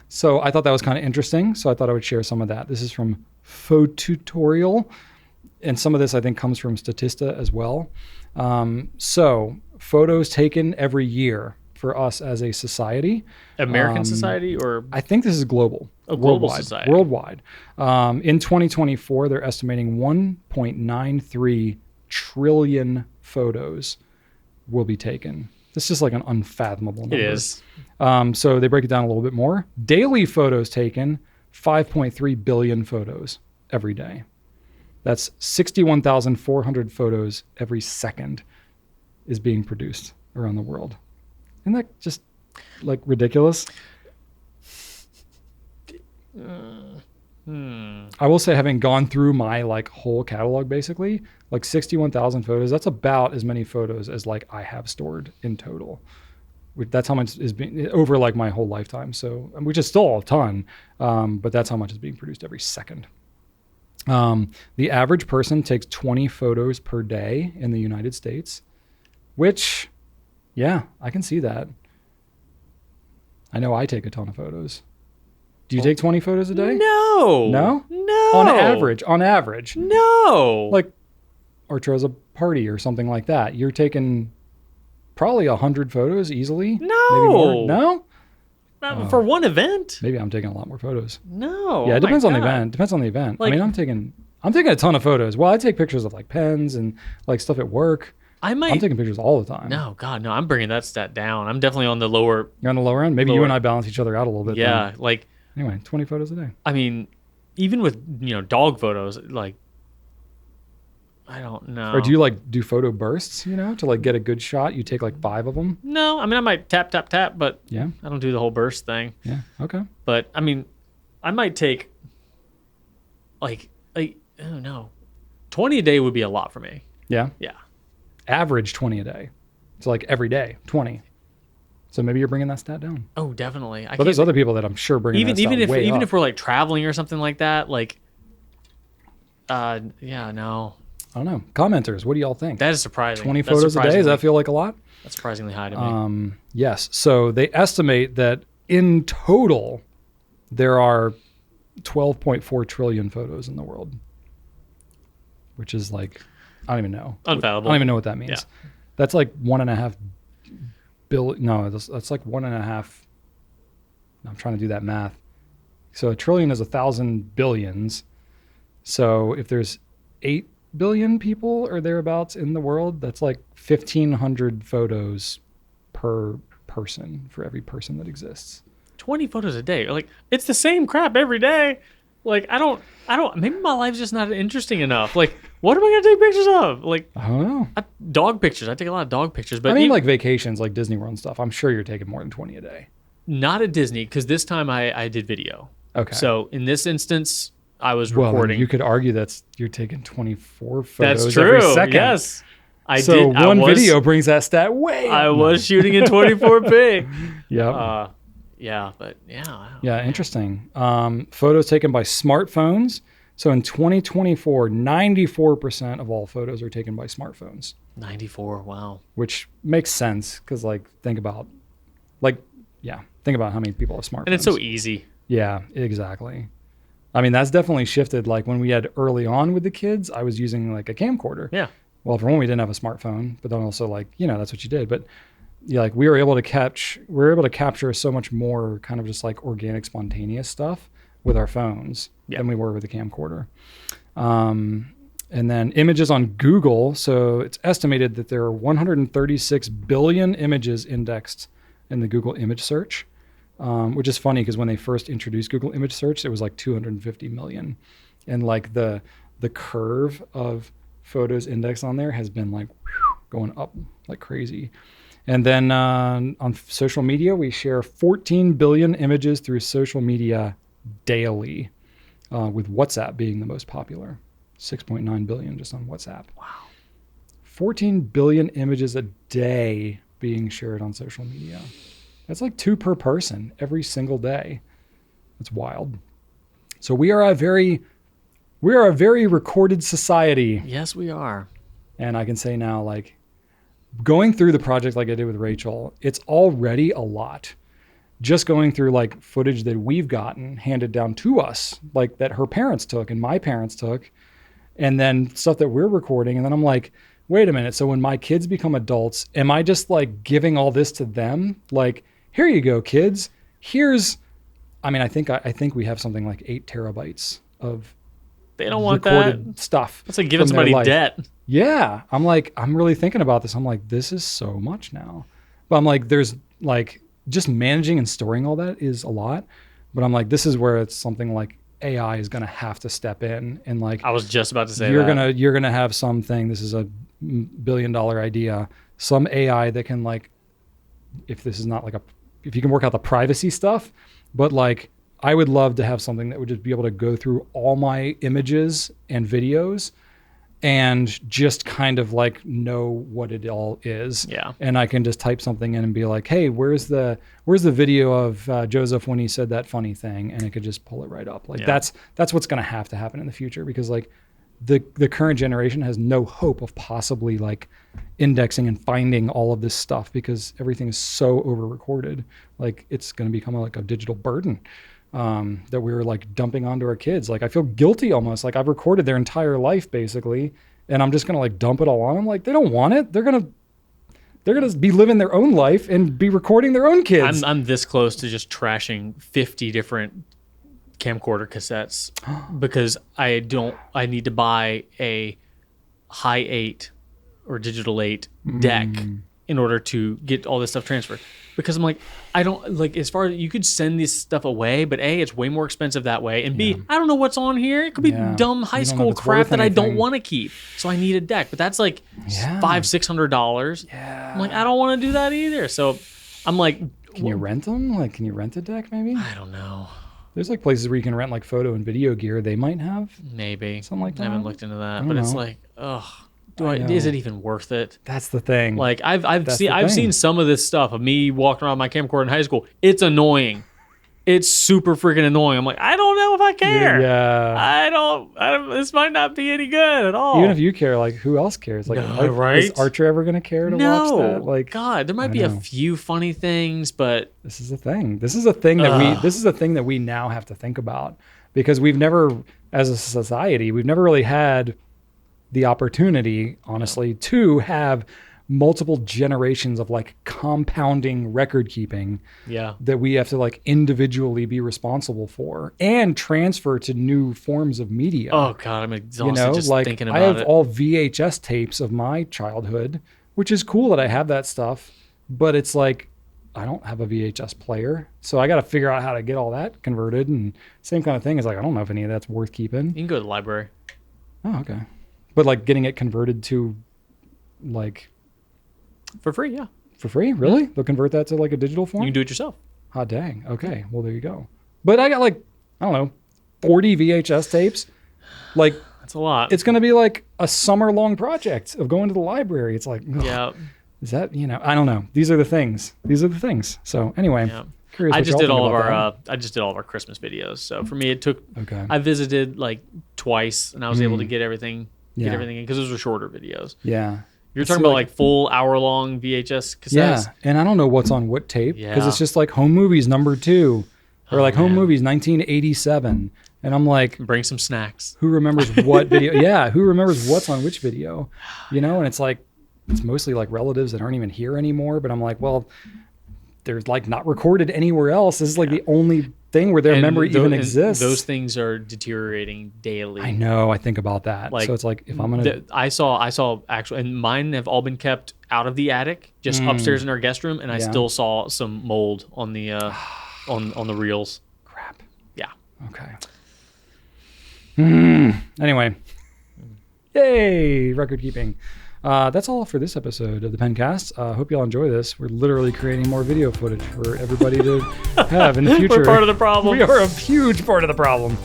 So I thought that was kind of interesting. So I thought I would share some of that. This is from Photutorial, and some of this I think comes from Statista as well. So photos taken every year for us as a society. American society, or I think this is global. A global society. Worldwide. In 2024, they're estimating 1.93 trillion photos will be taken. This is just like an unfathomable number. It is. So they break it down a little bit more. Daily photos taken, 5.3 billion photos every day. That's 61,400 photos every second is being produced around the world. Isn't that just like ridiculous? I will say, having gone through my like whole catalog, basically like 61,000 photos, that's about as many photos as like I have stored in total. That's how much is being over like my whole lifetime. So, which is still a ton, but that's how much is being produced every second. The average person takes 20 photos per day in the United States, which, yeah, I can see that. I know I take a ton of photos. Do you take 20 photos a day? No. No? No. On average. No. Like, or throws a party or something like that. You're taking probably 100 photos easily. No. Maybe more. No? Not for one event. Maybe I'm taking a lot more photos. No. Yeah, it depends on the God. event. Like, I mean, I'm taking a ton of photos. Well, I take pictures of like pens and like stuff at work. I'm taking pictures all the time. No, God, no. I'm bringing that stat down. I'm definitely on the lower. You're on the lower end? Maybe you and I balance each other out a little bit. Yeah, then. like. Anyway, 20 photos a day. I mean, even with, dog photos, like, I don't know. Or do you like do photo bursts, to like get a good shot? You take like 5 of them? No, I mean, I might tap, but yeah, I don't do the whole burst thing. Yeah, okay. But I mean, I might take like, I don't know. 20 a day would be a lot for me. Yeah? Yeah. Average 20 a day. So like every day, 20. So maybe you're bringing that stat down. Oh, definitely. But there's other people that I'm sure bringing that stat way up. Even if we're like traveling or something like that, like, yeah, no. I don't know. Commenters, what do y'all think? That is surprising. 20 photos a day, does that feel like a lot? That's surprisingly high to me. Yes. So they estimate that in total, there are 12.4 trillion photos in the world, which is like, I don't even know. Unfathomable. I don't even know what that means. Yeah. That's like 1.5 billion. No, that's like 1.5 I'm trying to do that math. So a trillion is 1,000 billions. So if there's 8 billion people or thereabouts in the world, that's like 1,500 photos per person for every person that exists. 20 photos a day. Like, it's the same crap every day. Like, I don't, maybe my life's just not interesting enough. Like, what am I going to take pictures of? Like, I don't know. Dog pictures. I take a lot of dog pictures. But I mean, like vacations, like Disney World and stuff. I'm sure you're taking more than 20 a day. not at Disney, because this time I did video. Okay. So in this instance, I was Well, recording. you could argue you're taking 24 photos That's true. every second. Yes. So one video brings that stat way up. I was shooting in 24p. Yep. Yeah, but yeah. Yeah, interesting. Photos taken by smartphones. So in 2024, 94% of all photos are taken by smartphones. 94, wow. Which makes sense because, like, think about how many people have smartphones. And it's so easy. Yeah, exactly. I mean, that's definitely shifted. Like when we had early on with the kids, I was using like a camcorder. Yeah. Well, for one, we didn't have a smartphone, but then also like, that's what you did. But yeah, like we were able to capture so much more kind of just like organic, spontaneous stuff with our phones than we were with the camcorder. And then images on Google. So it's estimated that there are 136 billion images indexed in the Google image search, which is funny because when they first introduced Google image search, it was like 250 million. And like the curve of photos indexed on there has been like going up like crazy. And then on social media, we share 14 billion images through social media daily, with WhatsApp being the most popular. 6.9 billion just on WhatsApp. Wow. 14 billion images a day being shared on social media. That's like 2 per person every single day. That's wild. So we are a very recorded society. Yes, we are. And I can say now, like, going through the project like I did with Rachel, it's already a lot. Just going through like footage that we've gotten handed down to us, like that her parents took and my parents took, and then stuff that we're recording. And then I'm like, wait a minute. So when my kids become adults, am I just like giving all this to them? Like, here you go, kids. I think we have something like 8 terabytes of they don't want recorded that stuff. It's like giving somebody debt. Yeah. I'm really thinking about this. I'm like, this is so much now. But I'm like, there's like just managing and storing all that is a lot. But I'm like, this is where it's something like AI is going to have to step in. And like, I was just about to say you're going to have something. This is a $1 billion idea. Some AI that can like, if this is not like if you can work out the privacy stuff, but like, I would love to have something that would just be able to go through all my images and videos and just kind of like know what it all is. Yeah. And I can just type something in and be like, hey, where's the video of Joseph when he said that funny thing? And it could just pull it right up. Like that's what's going to happen in the future, because like the current generation has no hope of possibly like indexing and finding all of this stuff because everything is so over recorded. Like it's going to become like a digital burden. That we were like dumping onto our kids. Like I feel guilty almost. Like I've recorded their entire life basically, and I'm just gonna like dump it all on them. Like they don't want it. They're gonna be living their own life and be recording their own kids. I'm this close to just trashing 50 different camcorder cassettes because I need to buy a high 8 or digital 8 deck in order to get all this stuff transferred. Because I'm like, I don't like, as far as you could send this stuff away, but A, it's way more expensive that way. And B, I don't know what's on here. It could be dumb high school crap that I don't want to keep. So I need a deck, but that's like $500-$600. Yeah. I'm like, I don't want to do that either. So I'm like, can you rent them? Like, can you rent a deck maybe? I don't know. There's like places where you can rent like photo and video gear. They might have maybe something like that. I haven't looked into that, but it's like, ugh. Is it even worth it? That's the thing. Like I've seen some of this stuff of me walking around my camcorder in high school. It's annoying. It's super freaking annoying. I'm like, I don't know if I care. Yeah. I don't. This might not be any good at all. Even if you care, like who else cares? Like, right? Is Archer ever going to care to watch that? Like, God, there might be a few funny things, but this is a thing. This is a thing that we now have to think about, because we've never, as a society, we've never really had the opportunity, honestly, to have multiple generations of like compounding record keeping Yeah. that we have to like individually be responsible for and transfer to new forms of media. Oh God, I'm exhausted just like thinking I about have it. all VHS tapes of my childhood, which is cool that I have that stuff, but it's like I don't have a VHS player, so I got to figure out how to get all that converted. And same kind of thing is like I don't know if any of that's worth keeping. You can go to the library. Oh, okay. But like getting it converted to like For free, yeah. for free, really? They'll convert that to like a digital form? You can do it yourself. Hot dang. Okay, well there you go. But I got like I don't know 40 VHS tapes. Like That's a lot. it's going to be like a summer-long project of going to the library. It's like, ugh, Yeah. is that, I don't know. These are the things. So anyway, Yeah. curious I what just y'all did think all of about our I just did all of our Christmas videos. So for me it took that. Okay. I visited like twice and I was able to get everything Yeah. in because those were shorter videos. Yeah. You're talking about like full hour-long VHS cassettes? Yeah, and I don't know what's on what tape because Yeah. it's just like home movies #2 or like home man. movies 1987, and I'm like, Bring some snacks. who remembers what video? Yeah, who remembers what's on which video? And it's like it's mostly like relatives that aren't even here anymore. But I'm like, well, they're like not recorded anywhere else. This is like the only thing where their memory even exists. Those things are deteriorating daily. I know. I think about that. Like, so it's like if I'm gonna, I saw actual, and mine have all been kept out of the attic, just upstairs in our guest room, and I Yeah. still saw some mold on the on the reels. crap. Yeah. Okay. Anyway, yay, record keeping. That's all for this episode of the Pencast. Hope y'all enjoy this. We're literally creating more video footage for everybody to have in the future. We're part of the problem. We are a huge part of the problem.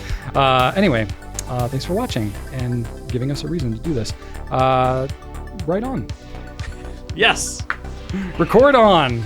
Anyway, thanks for watching and giving us a reason to do this. Right on. Yes. Record on.